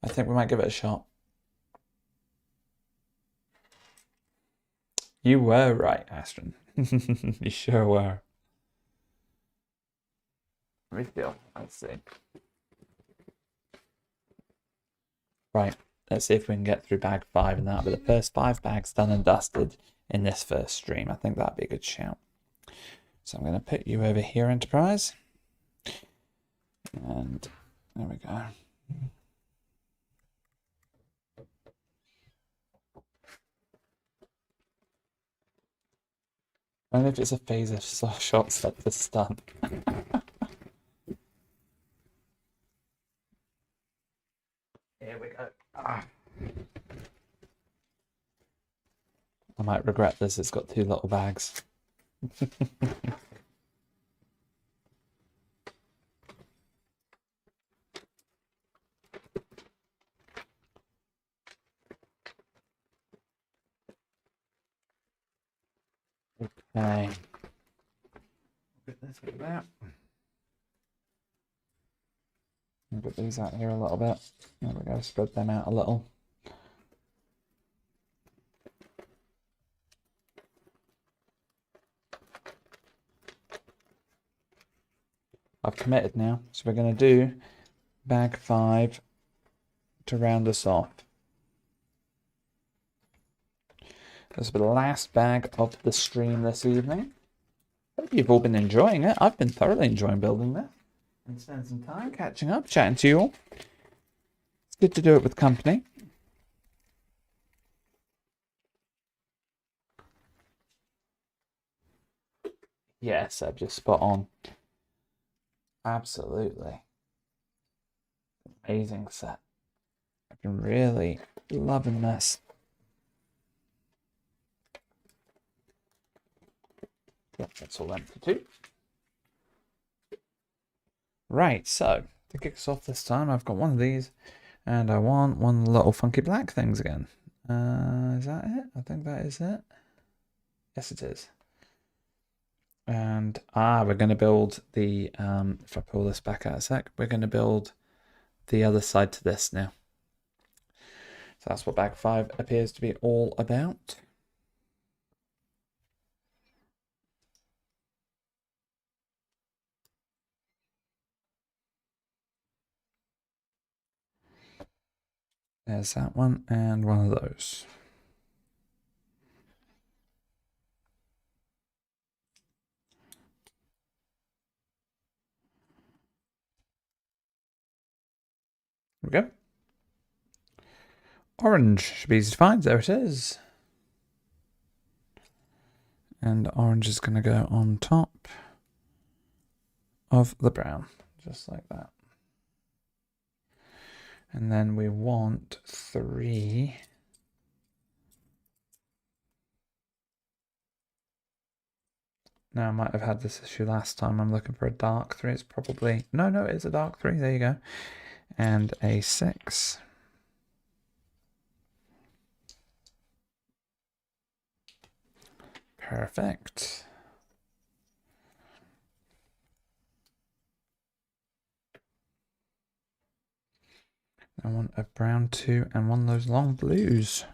I think we might give it a shot. You were right, Astron. You sure were. Let me feel. Let's see. Right. Let's see if we can get through bag 5 and that'll be the first 5 bags done and dusted in this first stream. I think that'd be a good shout. So I'm going to put you over here, Enterprise. And there we go. And if it's a phaser shot set for stun. Here we go. I might regret this. It's got 2 little bags. Okay. Put this like that. I'll put these out here a little bit. There we go. Spread them out a little. I've committed now, so we're going to do bag 5 to round us off. This will be the last bag of the stream this evening. Hope you've all been enjoying it. I've been thoroughly enjoying building this and spending some time catching up, chatting to you all. It's good to do it with company. Yes, I'm just spot on. Absolutely. Amazing set. I've been really loving this. Yep, that's all empty too. Right, so to kick us off this time, I've got one of these, and I want one of the little funky black things again. Is that it? I think that is it. Yes, it is. And we're going to build the, if I pull this back out a sec, we're going to build the other side to this now. So that's what bag 5 appears to be all about. There's that one and one of those. There we go. Orange should be easy to find. There it is. And orange is going to go on top of the brown, just like that. And then we want 3. Now, I might have had this issue last time. I'm looking for a dark 3. It's probably... No, it's a dark 3. There you go. And a 6. Perfect. I want a brown 2 and one of those long blues.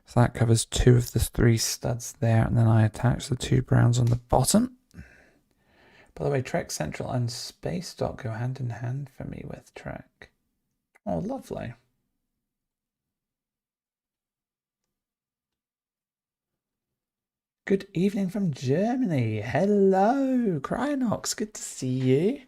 So that covers 2 of the 3 studs there, and then I attach the 2 browns on the bottom. By the way, Trek Central and Space Dock go hand in hand for me with Trek. Oh, lovely. Good evening from Germany. Hello, Cryanox. Good to see you.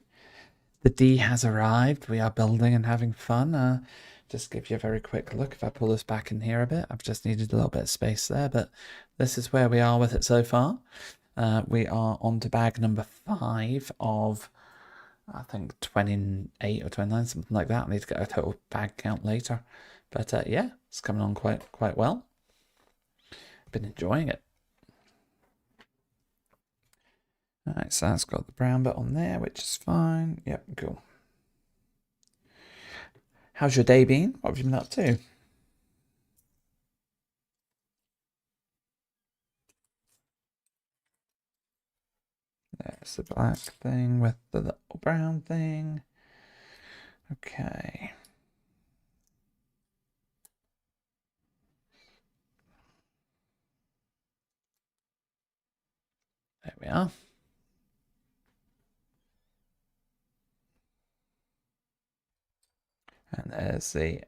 The D has arrived. We are building and having fun. Just give you a very quick look. If I pull this back in here a bit, I've just needed a little bit of space there, but this is where we are with it so far. We are on to bag number 5 of, I think, 28 or 29, something like that. I need to get a total bag count later. But yeah, it's coming on quite well. Been enjoying it. Alright, so that's got the brown bit on there, which is fine. Yep, cool. How's your day been? What have you been up to? There's the black thing with the little brown thing. Okay. There we are. And there's the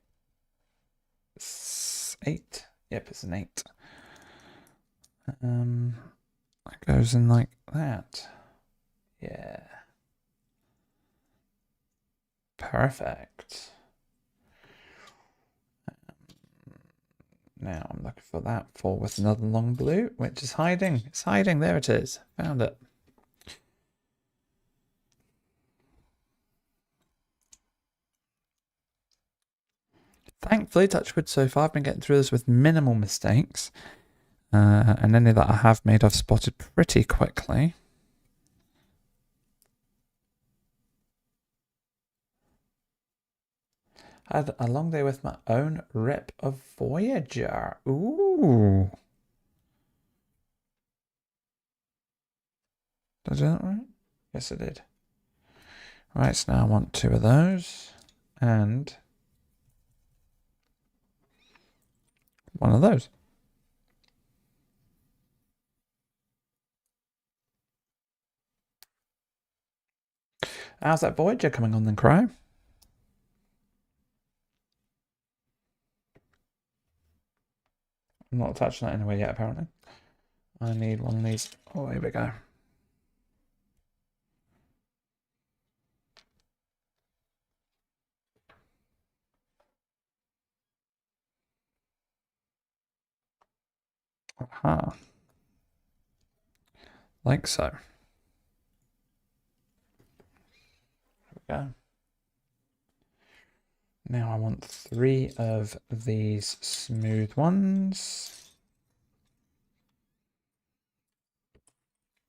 8. Yep, it's an 8. That goes in like that. Yeah. Perfect. Now I'm looking for that 4 with another long blue, which is hiding. It's hiding. There it is. Found it. Thankfully, touch wood, so far I've been getting through this with minimal mistakes. And any that I have made, I've spotted pretty quickly. I had a long day with my own rip of Voyager. Ooh. Did I do that right? Yes, I did. Right, so now I want 2 of those. And 1 of those. How's that Voyager coming on then, Crow? I'm not touching that anyway yet, apparently. I need one of these. Oh, here we go. Aha. Like so. There we go. Now I want 3 of these smooth ones.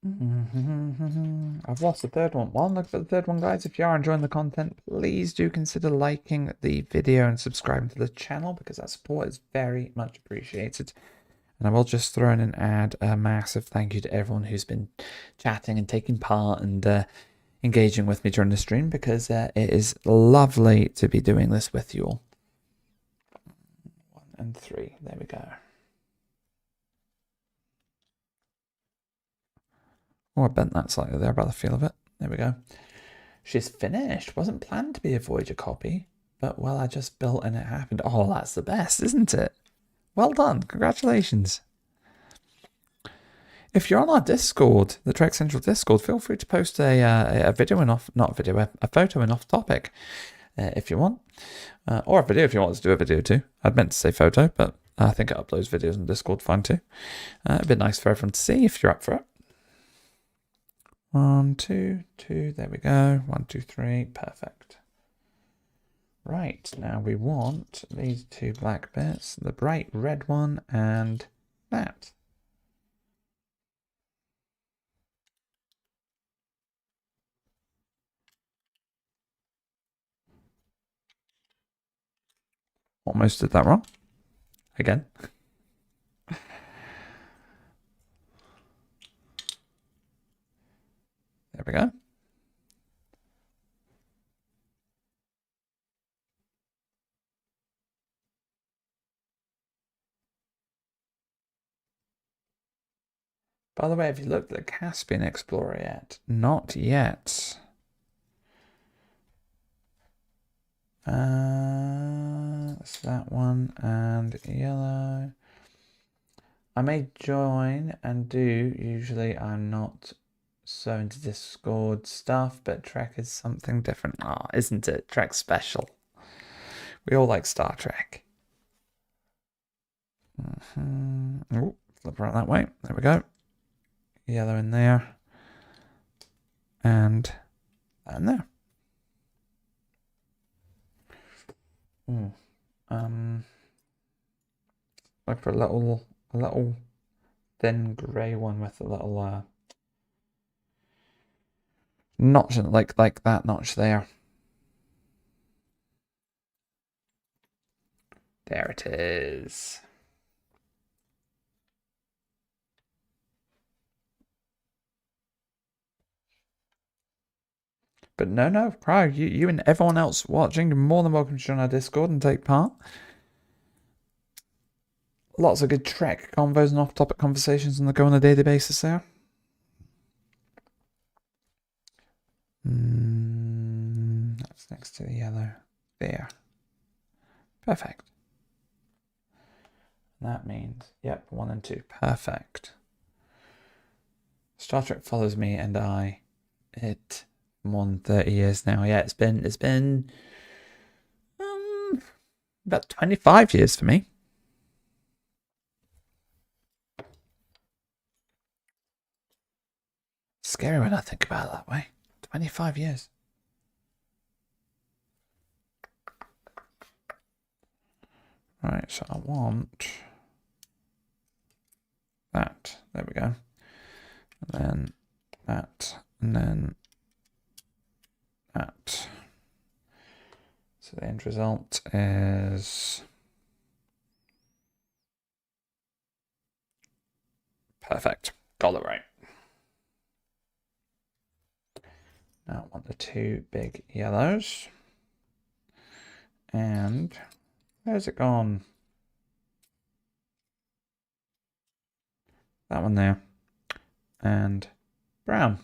I've lost the third one. Well, look for the third one, guys. If you are enjoying the content, please do consider liking the video and subscribing to the channel, because that support is very much appreciated. And I will just throw in and add a massive thank you to everyone who's been chatting and taking part and engaging with me during the stream, because it is lovely to be doing this with you all. 1 and 3. There we go. Oh, I bent that slightly there by the feel of it. There we go. She's finished. Wasn't planned to be a Voyager copy, but well, I just built and it happened. Oh, that's the best, isn't it? Well done. Congratulations. If you're on our Discord, the Trek Central Discord, feel free to post a video and a photo and off topic if you want, or a video if you want us to do a video too. I'd meant to say photo, but I think it uploads videos on Discord fine too. It'd be nice for everyone to see if you're up for it. 1, 2, 2. There we go. 1, 2, 3. Perfect. Right, now we want these 2 black bits, the bright red one and that. Almost did that wrong. Again. There we go. By the way, have you looked at the Caspian Explorer yet? Not yet. It's that one and yellow. I may join and do. Usually I'm not so into Discord stuff, but Trek is something different. Ah, isn't it? Trek's special. We all like Star Trek. Oh, flip around that way. There we go. Yellow in there. And there. Like for a little thin grey one with a little notch, like that notch there. There it is. But no, Crow, you and everyone else watching, you're more than welcome to join our Discord and take part. Lots of good Trek convos and off-topic conversations on the go on a daily basis there. That's next to the yellow. There. Perfect. That means, yep, 1 and 2. Perfect. Star Trek follows me and it more than 30 years now. Yeah, it's been about 25 years for me. Scary when I think about it that way. 25 years. Right, so I want that. There we go. And then that, and then that. So the end result is perfect. Got it right. Now I want the 2 big yellows. And where's it gone? That one there. And brown.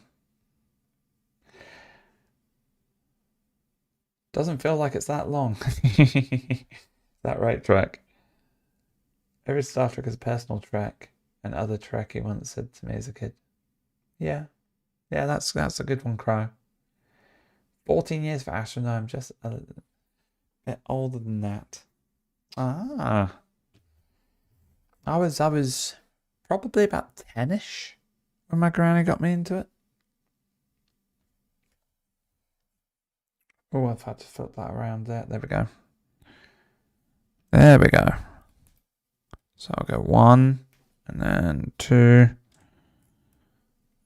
Doesn't feel like it's that long. That right, Trek? Every Star Trek is a personal Trek. And other Trekkie once said to me as a kid. Yeah, that's a good one, Crow. 14 years for astronaut. I'm just a bit older than that. I was probably about 10-ish when my granny got me into it. Oh, I've had to flip that around there. There we go. There we go. So I'll go 1 and then 2.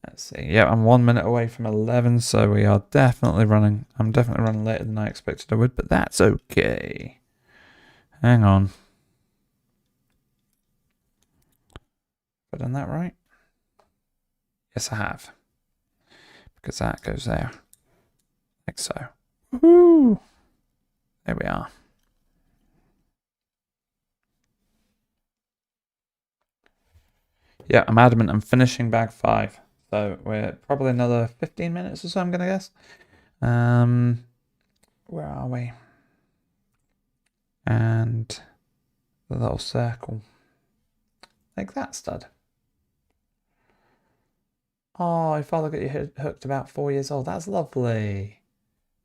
Let's see. Yeah, I'm 1 minute away from 11, so we are definitely running. I'm definitely running later than I expected I would, but that's okay. Hang on. Have I done that right? Yes, I have. Because that goes there. Like so. Woohoo! There we are. Yeah, I'm adamant. I'm finishing bag 5. So we're probably another 15 minutes or so, I'm going to guess. Where are we? And the little circle. Like that, stud. Oh, your father got you hooked about 4 years old. That's lovely.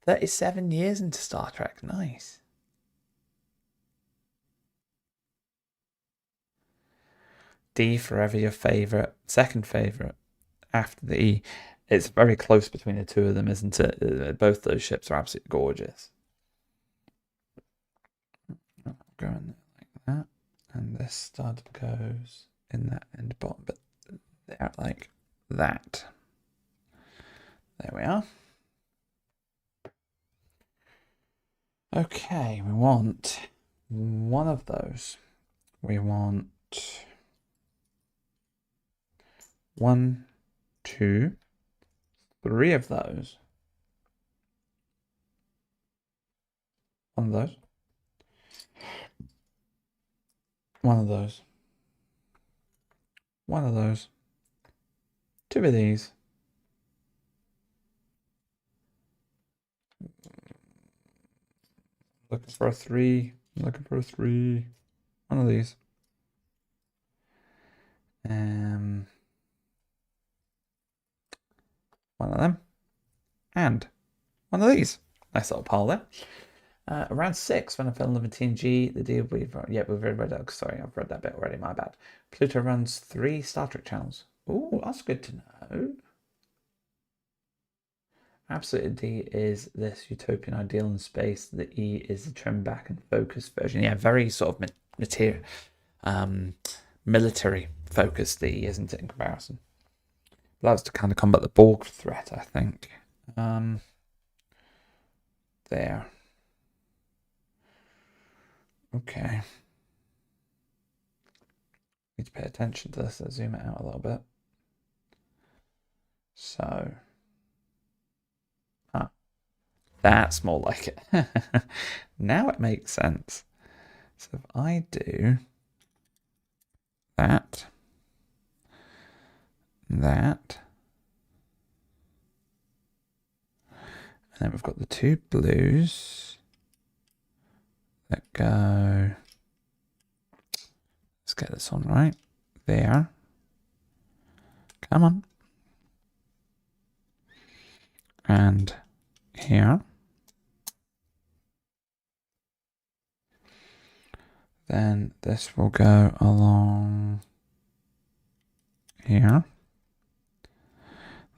37 years into Star Trek. Nice. D forever your favourite. Second favourite after the E. It's very close between the two of them, isn't it? Both those ships are absolutely gorgeous. I'll go in there like that. And this stud goes in that end bottom, but they're like that. There we are. Okay, we want one of those. We want 1, 2, 3 of those. One of those. One of those. One of those. 2 of these. Looking for a 3. Looking for a 3. One of these. one of them, and one of these. Nice little pile there. Around 6 when I fell in love with TNG. The deal we've read that. Sorry, I've read that bit already. My bad. Pluto runs 3 Star Trek channels. Oh, that's good to know. Absolute D is this utopian ideal in space. The E is the trimmed back and focused version. Yeah, very sort of material, military focused. The E, isn't it, in comparison? That was to kind of combat the Borg threat, I think. There. Okay. Need to pay attention to this. Let's zoom it out a little bit. So, that's more like it. Now it makes sense. So if I do that, and then we've got the 2 blues that go, let's get this on right, there, come on, and here, then this will go along here,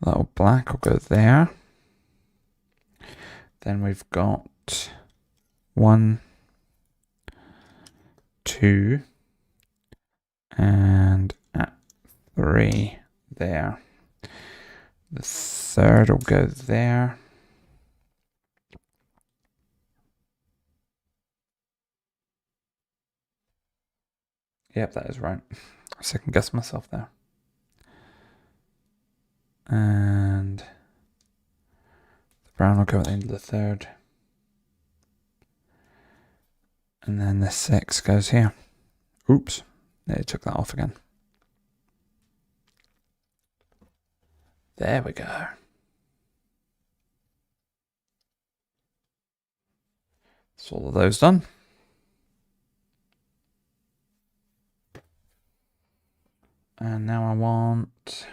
little black will go there, then we've got 1, 2, and 3 there. The 3rd will go there. Yep, that is right. I second guess myself there. And the brown will go at the end of the 3rd. And then the 6 goes here. Oops, they took that off again. There we go. That's all of those done. And now I want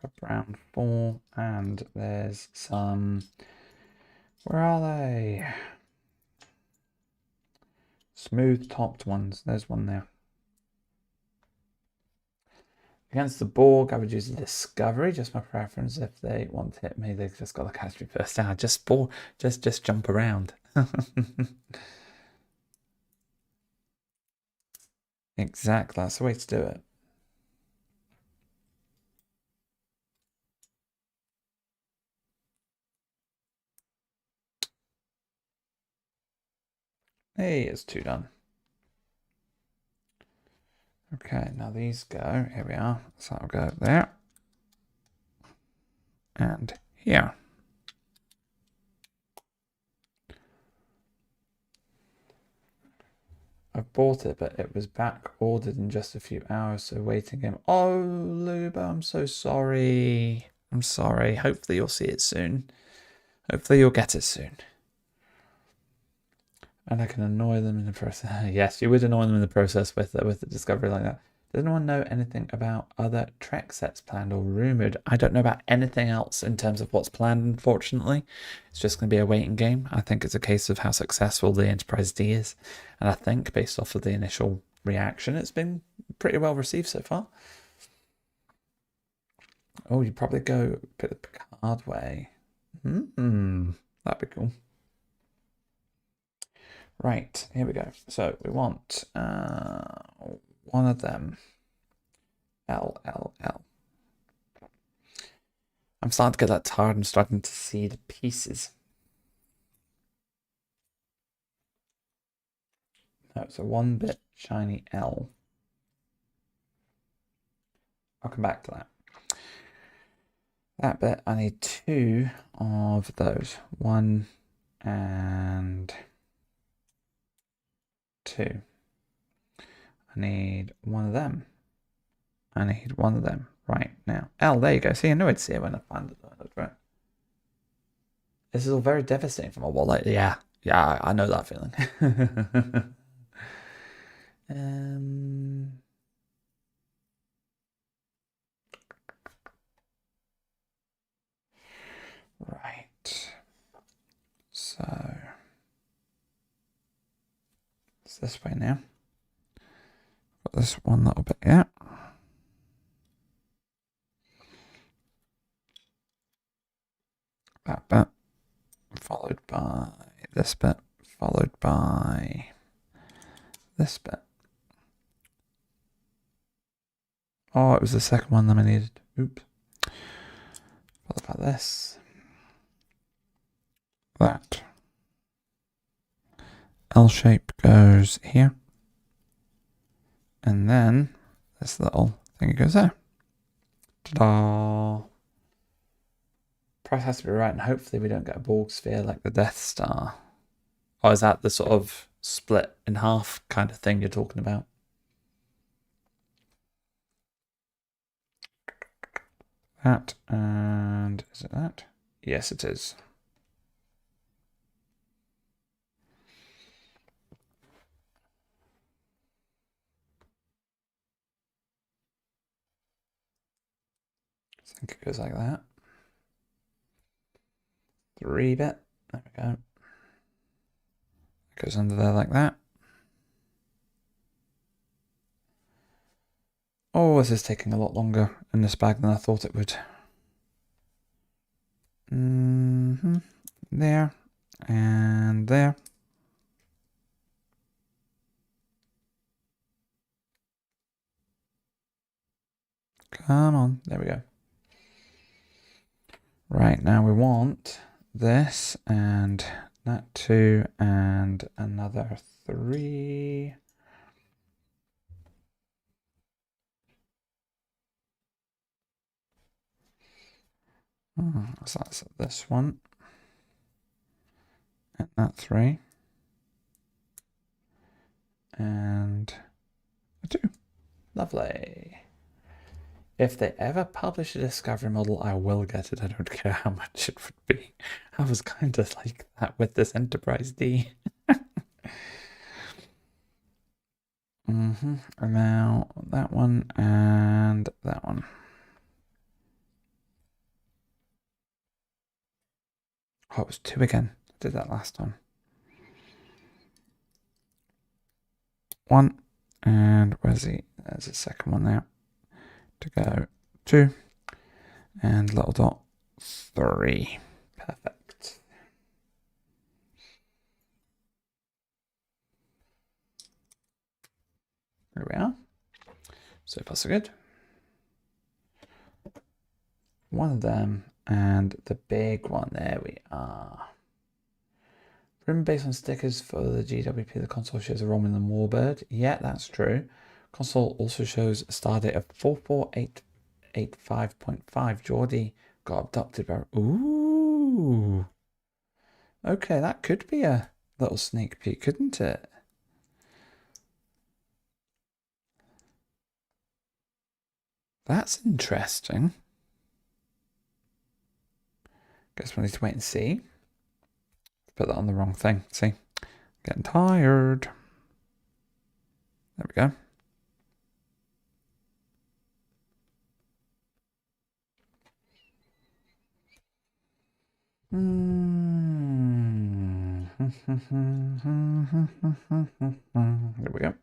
a brown 4, and there's some, where are they? Smooth topped ones. There's one there. Against the Borg, I would use the Discovery, just my preference. If they want to hit me, they've just got to catch me first. Just jump around. Exactly, that's the way to do it. Hey, it's 2 done. Okay, now these go, here we are. So I'll go there. And here. I've bought it, but it was back ordered in just a few hours, so waiting game. Oh, Luba, I'm so sorry. I'm sorry. Hopefully you'll see it soon. Hopefully you'll get it soon. And I can annoy them in the process. Yes, you would annoy them in the process with the Discovery like that. Does anyone know anything about other Trek sets planned or rumoured? I don't know about anything else in terms of what's planned, unfortunately. It's just going to be a waiting game. I think it's a case of how successful the Enterprise D is. And I think, based off of the initial reaction, it's been pretty well received so far. Oh, you'd probably go pick the Picard way. That'd be cool. Right, here we go. So we want one of them. L. I'm starting to get that tired. I'm starting to see the pieces. No, it's a 1-bit shiny L. I'll come back to that. That bit, I need 2 of those. 1 and 2. I need 1 of them. I need 1 of them right now. L, there you go. See, I knew I'd see it when I found it. Right. This is all very devastating for my wallet. Yeah, I know that feeling. Right. So it's this way now. Got this one little bit, yeah. That bit, followed by this bit, followed by this bit. Oh, it was the second one that I needed. Oops. Followed by this. That. L shape goes here. And then this little thing goes there. Ta-da! Price has to be right, and hopefully we don't get a Borg sphere like the Death Star. Or is that the sort of split in half kind of thing you're talking about? That, and is it that? Yes, it is. I think it goes like that. 3-bit. There we go. It goes under there like that. Oh, this is taking a lot longer in this bag than I thought it would. There. And there. Come on. There we go. Right, now we want this and that 2 and another 3. So that's this one. And that 3. And a 2. Lovely. If they ever publish a Discovery model, I will get it. I don't care how much it would be. I was kind of like that with this Enterprise D. And now that one and that one. Oh, it was 2 again. I did that last time. 1. And where's there's the second one there. To go 2. And little dot 3. Perfect. There we are. So far so good. One of them and the big one. There we are. Room based on stickers for the GWP. The console shows a Romulan warbird. Yeah, that's true. Console also shows a stardate of 44885.5. Geordie got abducted by... Ooh. Okay, that could be a little sneak peek, couldn't it? That's interesting. Guess we need to wait and see. Put that on the wrong thing. See? Getting tired. There we go. There we go.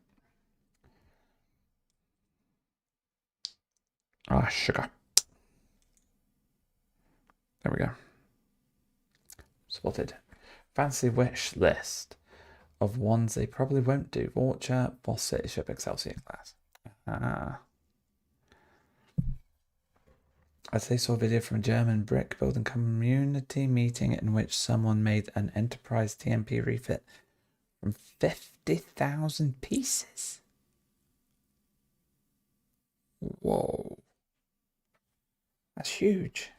Ah, sugar. There we go. Spotted. Fancy wish list of ones they probably won't do. Vorcha, Boss City Ship, Excelsior class. I saw a video from a German brick building community meeting in which someone made an Enterprise TMP refit from 50,000 pieces. Whoa. That's huge.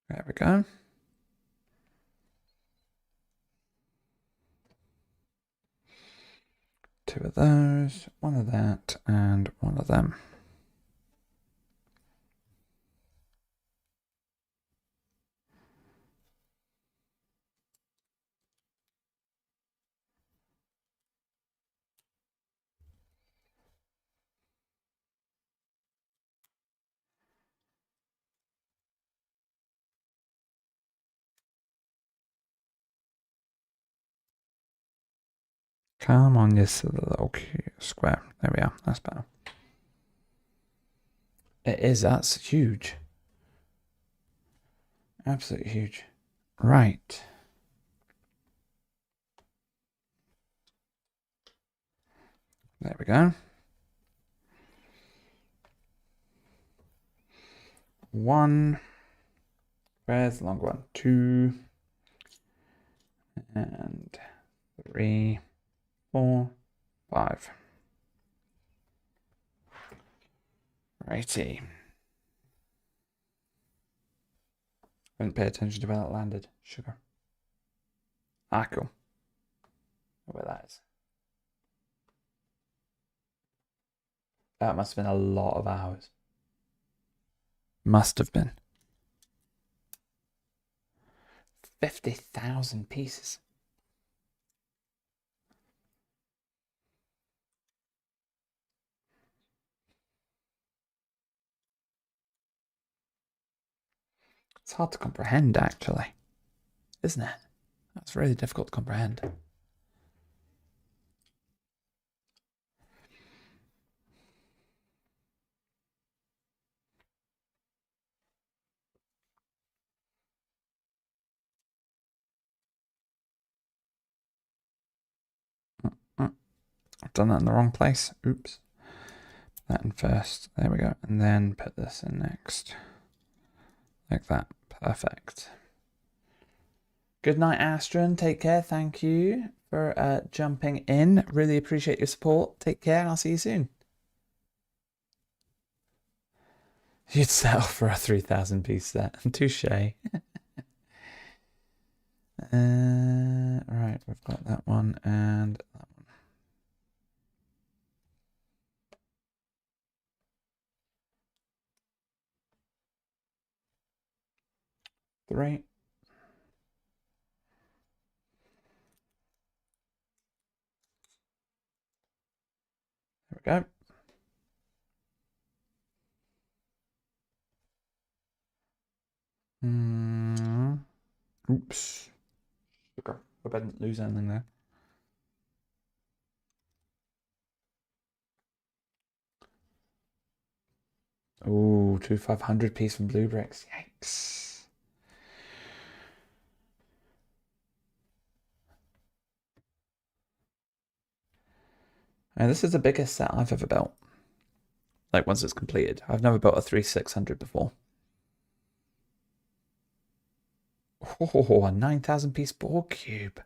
There we go. Two of those, one of that, and one of them. Come on, you silly little cute square. There we are. That's better. It is. That's huge. Absolutely huge. Right. There we go. One. Where's the long one? 2. And 3, 4, 5. Righty. I didn't pay attention to where that landed. Sugar. Ah, cool. Where that is. That must have been a lot of hours. Must have been. 50,000 pieces. It's hard to comprehend, actually. Isn't it? That's really difficult to comprehend. I've done that in the wrong place. Oops. That in first. There we go. And then put this in next. Like that. Perfect. Good night, Astron. Take care. Thank you for jumping in. Really appreciate your support. Take care, and I'll see you soon. You'd settle for a 3,000 piece set. Touche. Right, we've got that one and that one. 3. There we go. Oops. Sugar. Hope I didn't lose anything there. Oh, 2 500 piece from Blue Bricks. Yikes. And this is the biggest set I've ever built. Like once it's completed. I've never built a 3600 before. Oh, a 9,000 piece ball cube.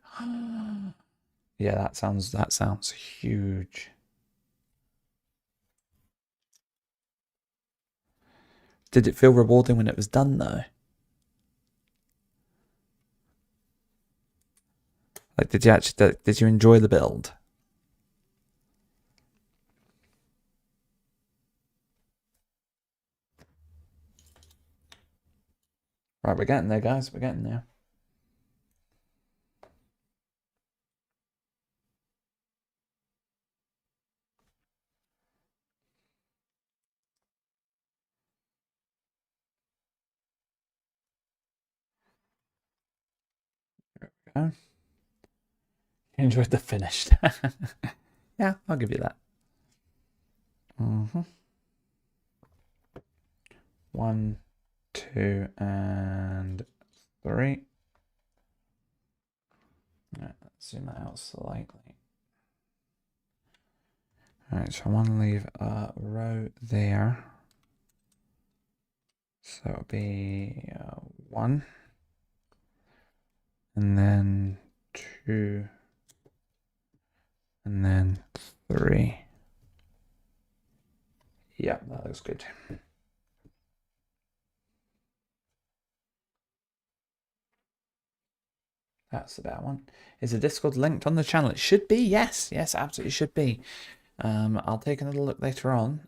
Yeah, that sounds huge. Did it feel rewarding when it was done though? Like did you enjoy the build? Right, we're getting there, guys. We're getting there. There we go. Enjoyed the finished. Yeah, I'll give you that. 1, 2, and 3. Right, let's zoom that out slightly. Alright, so I want to leave a row there. So it'll be 1. And then 2. And then 3. Yeah, that looks good. That's the better one. Is the Discord linked on the channel? It should be, yes. Yes, absolutely should be. I'll take another look later on.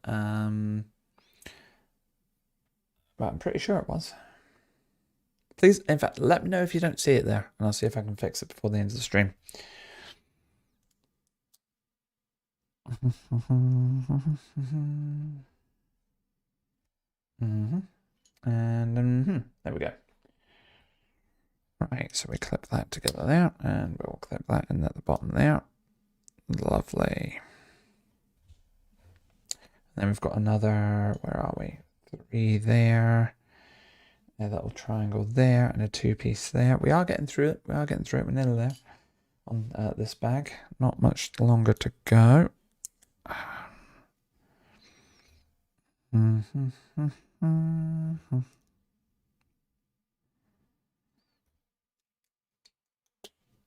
But I'm pretty sure it was. Please, in fact, let me know if you don't see it there, and I'll see if I can fix it before the end of the stream. And there we go. Right, so we clip that together there, and we'll clip that in at the bottom there. Lovely. Then we've got another, where are we? 3 there. A little triangle there and a 2-piece there. We are getting through it. We're nearly there on this bag. Not much longer to go. There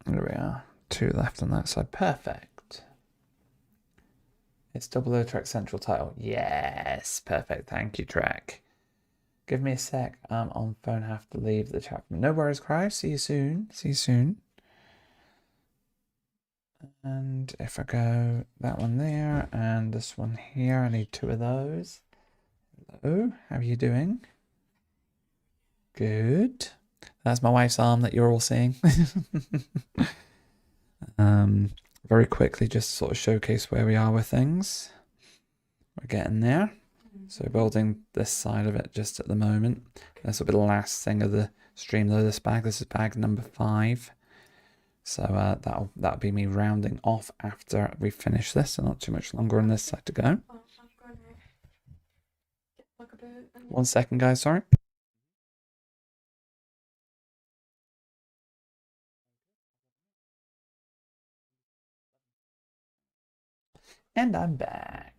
we are. 2 left on that side. Perfect. It's 00 Trek Central title. Yes. Perfect. Thank you, Trek. Give me a sec. I'm on phone. Have to leave the chat. No worries, Cry. See you soon. See you soon. And if I go that one there and this one here, I need 2 of those. Hello. How are you doing? Good. That's my wife's arm that you're all seeing. Very quickly, just sort of showcase where we are with things. We're getting there. So building this side of it just at the moment. This will be the last thing of the stream though, this bag. This is bag number 5. So that'll be me rounding off after we finish this. So not too much longer on this side to go. 1 second, guys, sorry. And I'm back.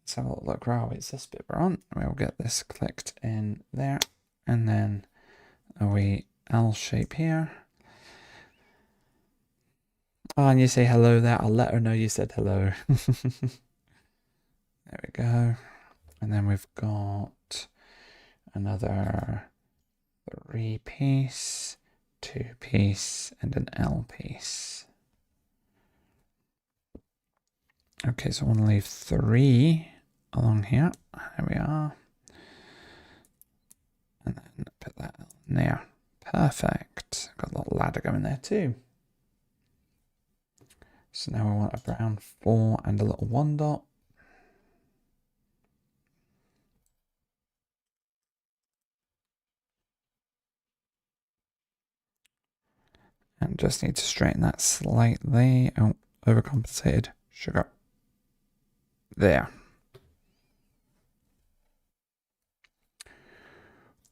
Let's have a look. Right, it's this bit we're on. We'll get this clicked in there. And then a wee L shape here. Oh, and you say hello there. I'll let her know you said hello. There we go. And then we've got another 3-piece, 2-piece, and an L piece. Okay, so I want to leave 3 along here. There we are. And then put that in there. Perfect. Got a little ladder going there too. So now we want a brown 4 and a little 1 dot. And just need to straighten that slightly. Oh, overcompensated. Sugar. There.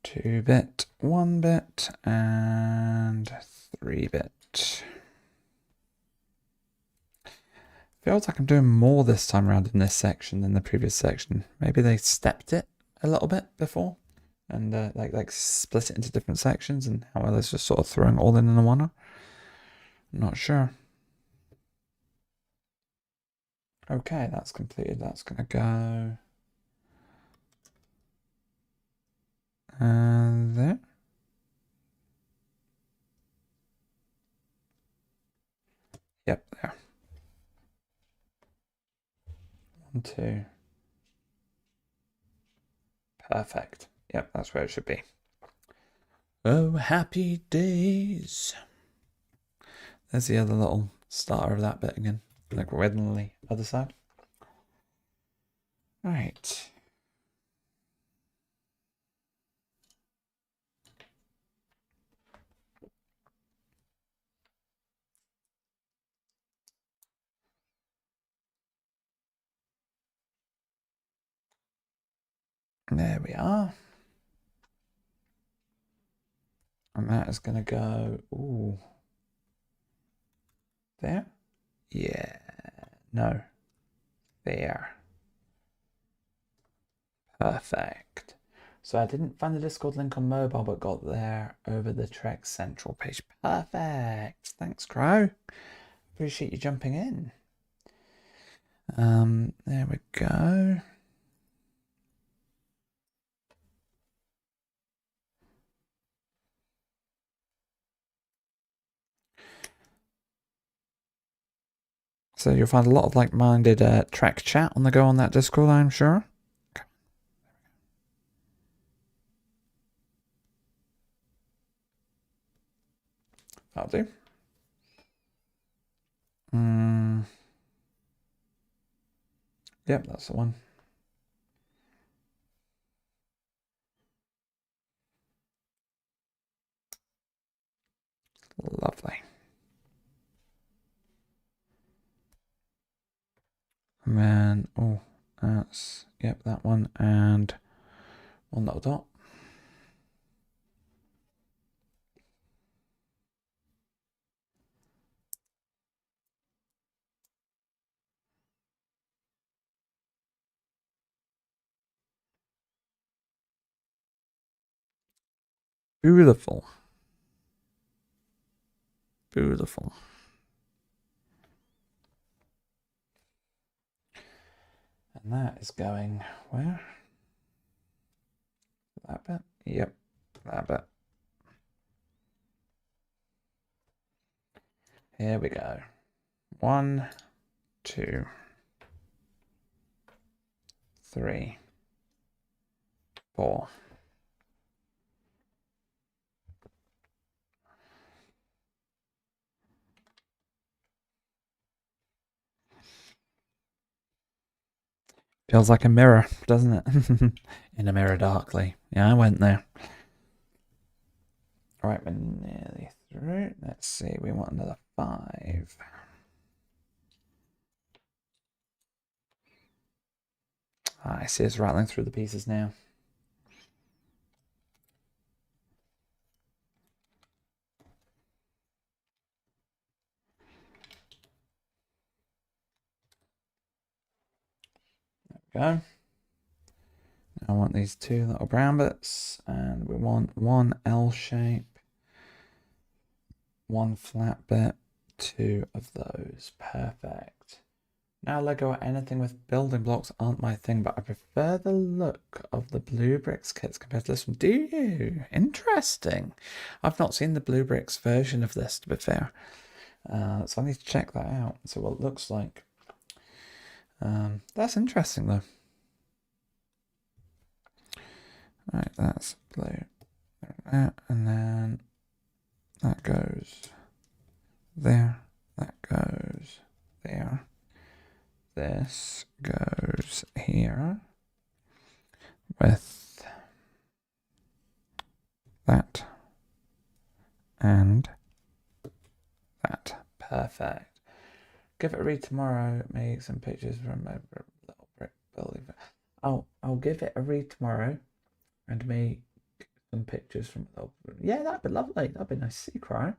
2-bit, 1-bit, and 3-bit. Feels like I'm doing more this time around in this section than the previous section. Maybe they stepped it a little bit before and like split it into different sections, and how well it's just sort of throwing it all in one. I'm not sure. Okay, that's completed. That's gonna go there. Yep, there. 1, 2. Perfect. Yep, that's where it should be. Oh, happy days. There's the other little starter of that bit again. Like we're on the other side. Right. There we are. And that is going to go, ooh, there? Yeah, no, there. Perfect. So I didn't find the Discord link on mobile, but got there over the Trek Central page. Perfect. Thanks, Crow. Appreciate you jumping in. There we go. So you'll find a lot of like-minded Trek chat on the go on that Discord, I'm sure. That'll do. Yep, that's the one. Lovely. And then, oh, that's, yep, that one, and one little dot. Beautiful. Beautiful. And that is going where? That bit? Yep, that bit. Here we go. 1, 2, 3, 4. Feels like a mirror, doesn't it? In a mirror darkly. Yeah, I went there. All right, we're nearly through. Let's see, we want another 5. I see it's rattling through the pieces now. There we go. I want these 2 little brown bits, and we want 1 L shape, 1 flat bit, 2 of those. Perfect. Now Lego or anything with building blocks aren't my thing, but I prefer the look of the Blue Bricks kits compared to this one. Do you? Interesting. I've not seen the Blue Bricks version of this, to be fair. So I need to check that out, see what it looks like. That's interesting, though. Right, that's blue. And then that goes there. That goes there. This goes here with that and that. Perfect. Give it a read tomorrow. Make some pictures from my little brick building. I'll give it a read tomorrow and make some pictures from the little. Yeah, that'd be lovely. That'd be nice to see, Cry.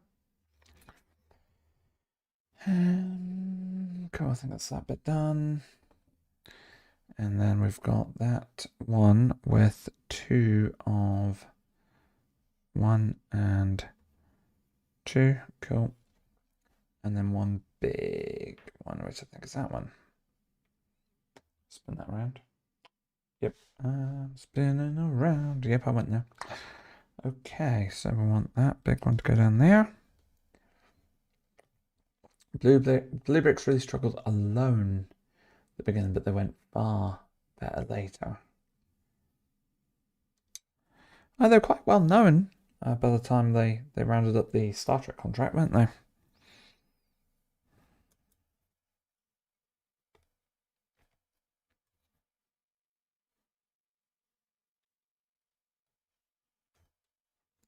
Cool, I think that's that bit done. And then we've got that one with 2 of 1 and 2. Cool. And then 1 big one, which I think is that one. Spin that around. Yep. Spinning around. Yep, I went there. Okay, so we want that big one to go down there. Blue Bricks really struggled alone at the beginning, but they went far better later. They're quite well known by the time they rounded up the Star Trek contract, weren't they?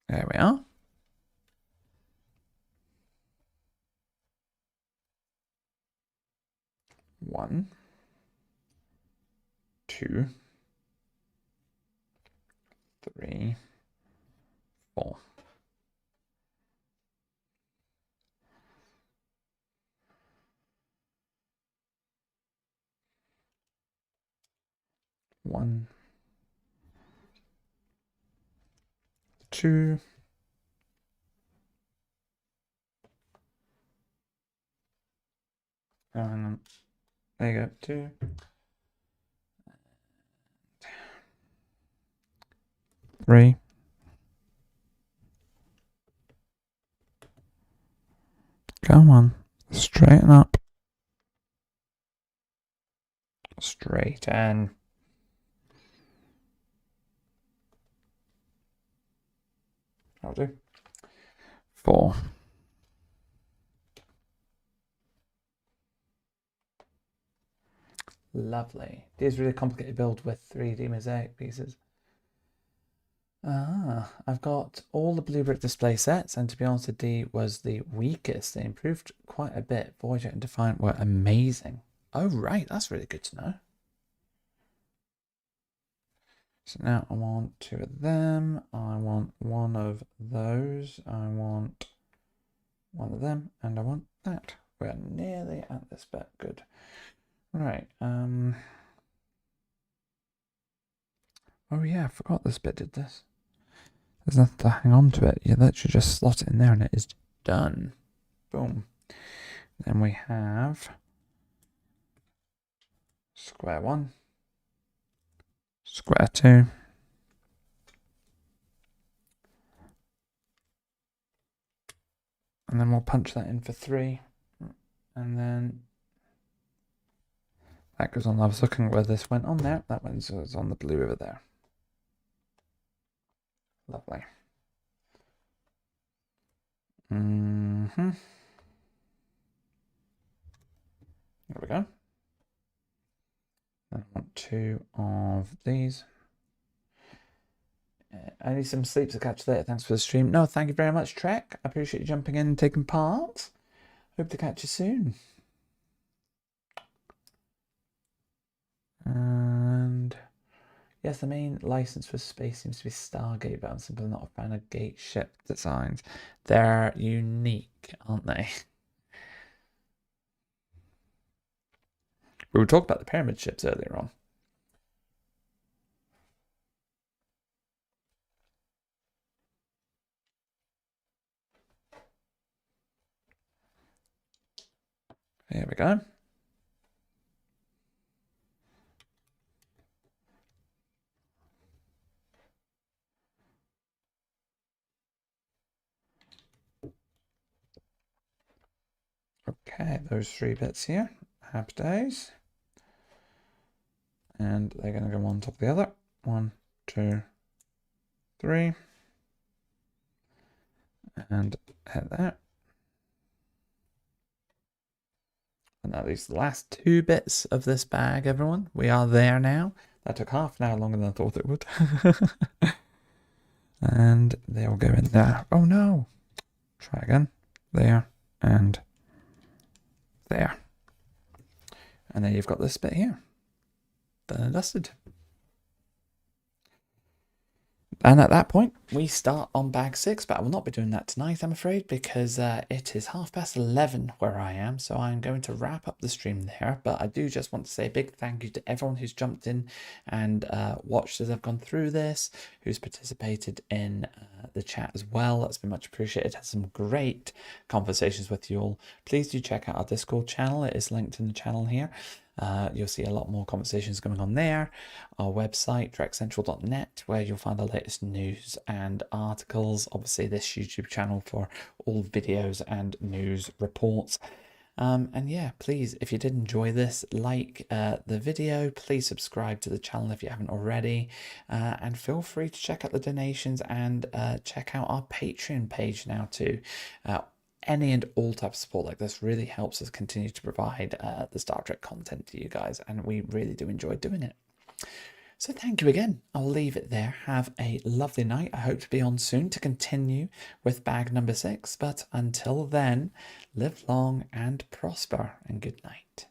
There we are. One, 2, 3, 4. One, 2. Oh, hang on. There you go. 2. 3. Come on. Straighten up. Straighten. I'll do. 4. Lovely. These really complicated build with 3D mosaic pieces. I've got all the Blue Brick display sets, and to be honest, the D was the weakest. They improved quite a bit. Voyager and Defiant were amazing. Oh, right. That's really good to know. So now I want 2 of them. I want 1 of those. I want 1 of them. And I want that. We're nearly at this bit. Good. Right. Oh, yeah. I forgot this bit did this. There's nothing to hang on to it. You literally just slot it in there and it is done. Boom. Then we have square 1, square 2, and then we'll punch that in for 3, and then that goes on. I was looking at where this went on there. That one's on the blue over there. Lovely. There we go. Then I want 2 of these. I need some sleep to catch later. Thanks for the stream. No, thank you very much, Trek. I appreciate you jumping in and taking part. Hope to catch you soon. And yes, the main license for space seems to be Stargate, but I'm simply not a fan of gate ship designs. They're unique, aren't they? We were talking about the pyramid ships earlier on. Here we go. Okay, those 3 bits here. Happy days. And they're going to go one on top of the other. 1, 2, 3. And hit that. And now these last 2 bits of this bag, everyone. We are there now. That took half an hour longer than I thought it would. And they'll go in there. Oh no. Try again. There and there. And then you've got this bit here. Done and dusted. And at that point, we start on bag 6, but I will not be doing that tonight, I'm afraid, because it is 11:30 where I am, so I'm going to wrap up the stream there. But I do just want to say a big thank you to everyone who's jumped in and watched as I've gone through this, who's participated in the chat as well. That's been much appreciated. Had some great conversations with you all. Please do check out our Discord channel. It is linked in the channel here. You'll see a lot more conversations going on there. Our website, trekcentral.net, where you'll find the latest news and articles. Obviously, this YouTube channel for all videos and news reports. And yeah, please, if you did enjoy this, like the video, please subscribe to the channel if you haven't already. And feel free to check out the donations and check out our Patreon page now too. Any and all types of support like this really helps us continue to provide the Star Trek content to you guys, and we really do enjoy doing it. So thank you again. I'll leave it there. Have a lovely night. I hope to be on soon to continue with bag number 6, but until then, live long and prosper, and good night.